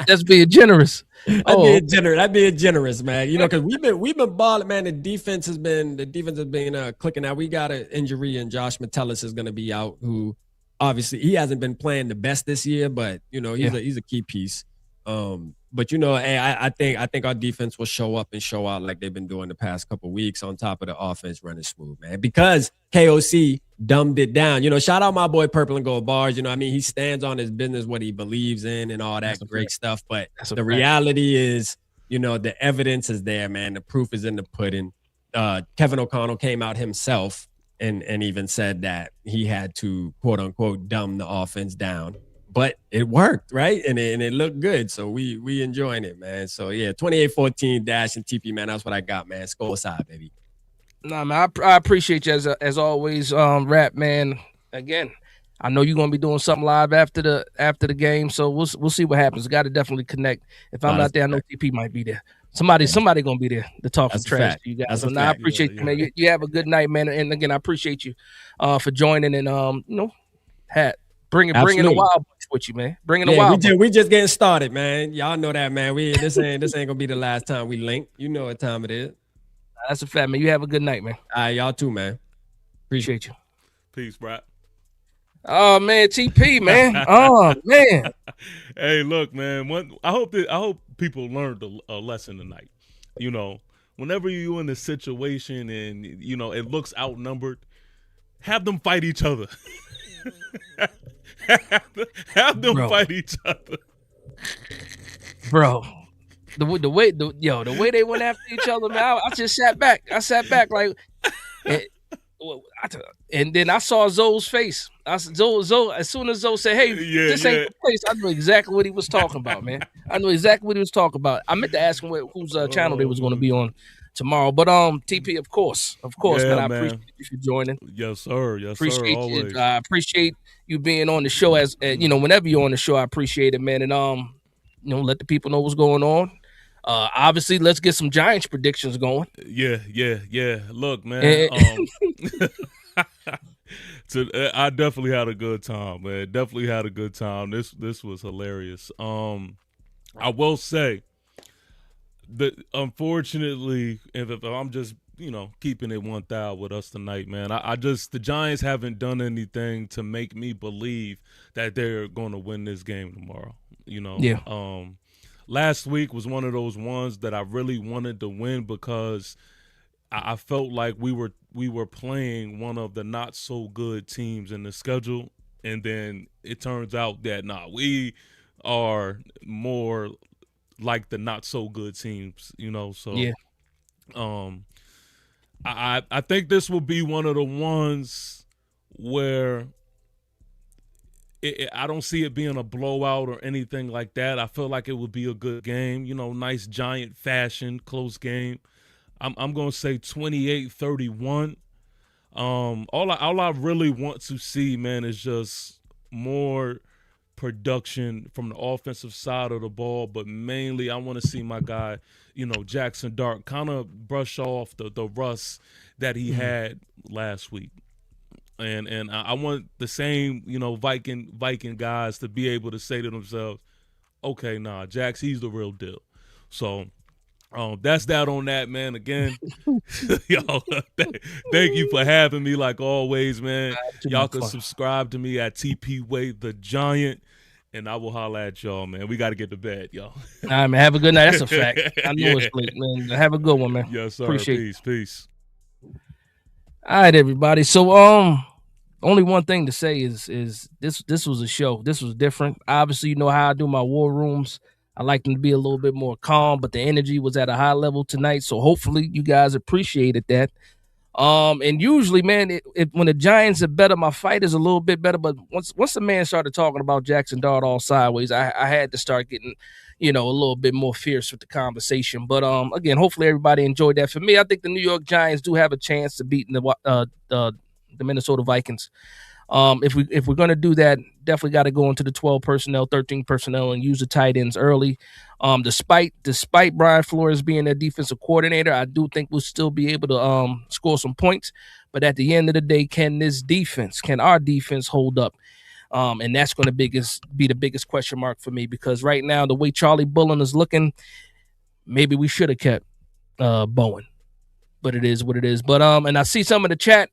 S1: That's being generous.
S2: That'd be generous, man. Because we've been balling, man. The defense has been clicking out. We got an injury, and Josh Metellus is going to be out. Who obviously he hasn't been playing the best this year, but he's a key piece. But I think our defense will show up and show out like they've been doing the past couple weeks on top of the offense running smooth, man. Because KOC dumbed it down. Shout out my boy Purple and Gold Bars. He stands on his business, what he believes in and all that great stuff. But the reality is, the evidence is there, man. The proof is in the pudding. Kevin O'Connell came out himself and even said that he had to, quote unquote, dumb the offense down. But it worked, right? And it looked good. So we enjoying it, man. So, 28-14 Dash and TP, man. That's what I got, man. Score aside, baby.
S1: Nah, man, I appreciate you as always, Rap, man. Again, I know you're going to be doing something live after the game. So we'll see what happens. Got to definitely connect. If I'm not there, I know TP might be there. Somebody going to be there to talk some trash to you guys. So I appreciate you, man. You have a good night, man. And again, I appreciate you for joining and, bringing the wild bunch with you, man. Bringing the wild.
S2: We just getting started, man. Y'all know that, man. This ain't gonna be the last time we link. You know what time it is.
S1: That's a fact, man. You have a good night, man.
S2: All right, y'all too, man. Appreciate you.
S3: Peace, bro.
S1: Oh man, TP, man. Oh man.
S3: Hey, look, man. I hope people learned a lesson tonight. Whenever you're in a situation and it looks outnumbered, have them fight each other. have them fight each other,
S1: bro. The way they went after each other, man. I just sat back. Like, and then I saw Zoe's face. Zoe. As soon as Zoe said, "Hey, this ain't the place," I knew exactly what he was talking about, man. I knew exactly what he was talking about. I meant to ask him whose channel they was going to be on tomorrow. But TP, of course, man. I appreciate you for joining.
S3: Yes, sir.
S1: Appreciate
S3: always.
S1: I appreciate you being on the show. As whenever you're on the show, I appreciate it, man. And let the people know what's going on. Obviously, let's get some Giants predictions going.
S3: Yeah. Look, man. I definitely had a good time, man. Definitely had a good time. This was hilarious. I will say that unfortunately, if I'm just keeping it 1,000 with us tonight, man, the Giants haven't done anything to make me believe that they're going to win this game tomorrow. Last week was one of those ones that I really wanted to win because I felt like we were playing one of the not so good teams in the schedule, and then it turns out that we are more like the not so good teams, So
S1: yeah.
S3: I think this will be one of the ones where I don't see it being a blowout or anything like that. I feel like it would be a good game. Nice giant fashion, close game. I'm going to say 28-31. All I really want to see, man, is just more production from the offensive side of the ball, but mainly I want to see my guy, Jackson Dart, kind of brush off the rust that he had last week. And I want the same, Viking guys to be able to say to themselves, okay, nah, Jax, he's the real deal. So that's that on that, man. Again, y'all, thank you for having me like always, man. Y'all can subscribe to me at TP Wade the Giant, and I will holler at y'all, man. We got to get to bed, y'all.
S1: All right, man. Have a good night. That's a fact. I know it's late, man. Have a good one, man.
S3: Yes, sir.
S1: Appreciate
S3: Peace.
S1: All right, everybody. So, only one thing to say is this was a show. This was different. Obviously, you know how I do my war rooms. I like them to be a little bit more calm, but the energy was at a high level tonight. So hopefully you guys appreciated that. And usually, man, when the Giants are better, my fight is a little bit better. But once the man started talking about Jackson Dart all sideways, I had to start getting, a little bit more fierce with the conversation. But again, hopefully everybody enjoyed that. For me, I think the New York Giants do have a chance to beat the Minnesota Vikings. If we're gonna do that, definitely got to go into the 12 personnel, 13 personnel, and use the tight ends early. Despite Brian Flores being their defensive coordinator, I do think we'll still be able to score some points. But at the end of the day, can our defense hold up? And that's going to be the biggest question mark for me, because right now, the way Charlie Bullen is looking, maybe we should have kept Bowen. But it is what it is. But and I see some of the chat.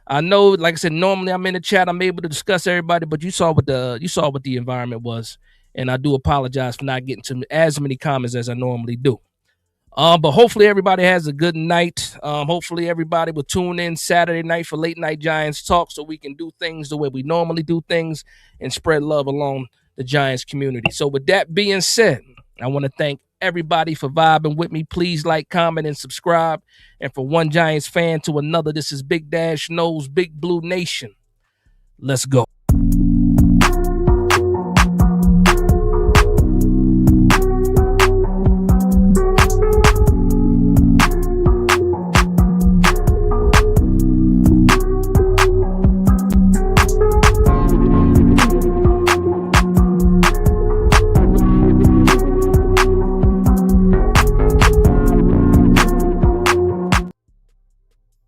S1: I know, like I said, normally I'm in the chat, I'm able to discuss everybody, but you saw what the environment was, and I do apologize for not getting to as many comments as I normally do. But hopefully everybody has a good night. Hopefully everybody will tune in Saturday night for Late Night Giants Talk, so we can do things the way we normally do things and spread love along the Giants community. So with that being said, I want to thank everybody for vibing with me. Please like, comment, and subscribe. And for one Giants fan to another, this is Big Dash Knows Big Blue Nation. Let's go.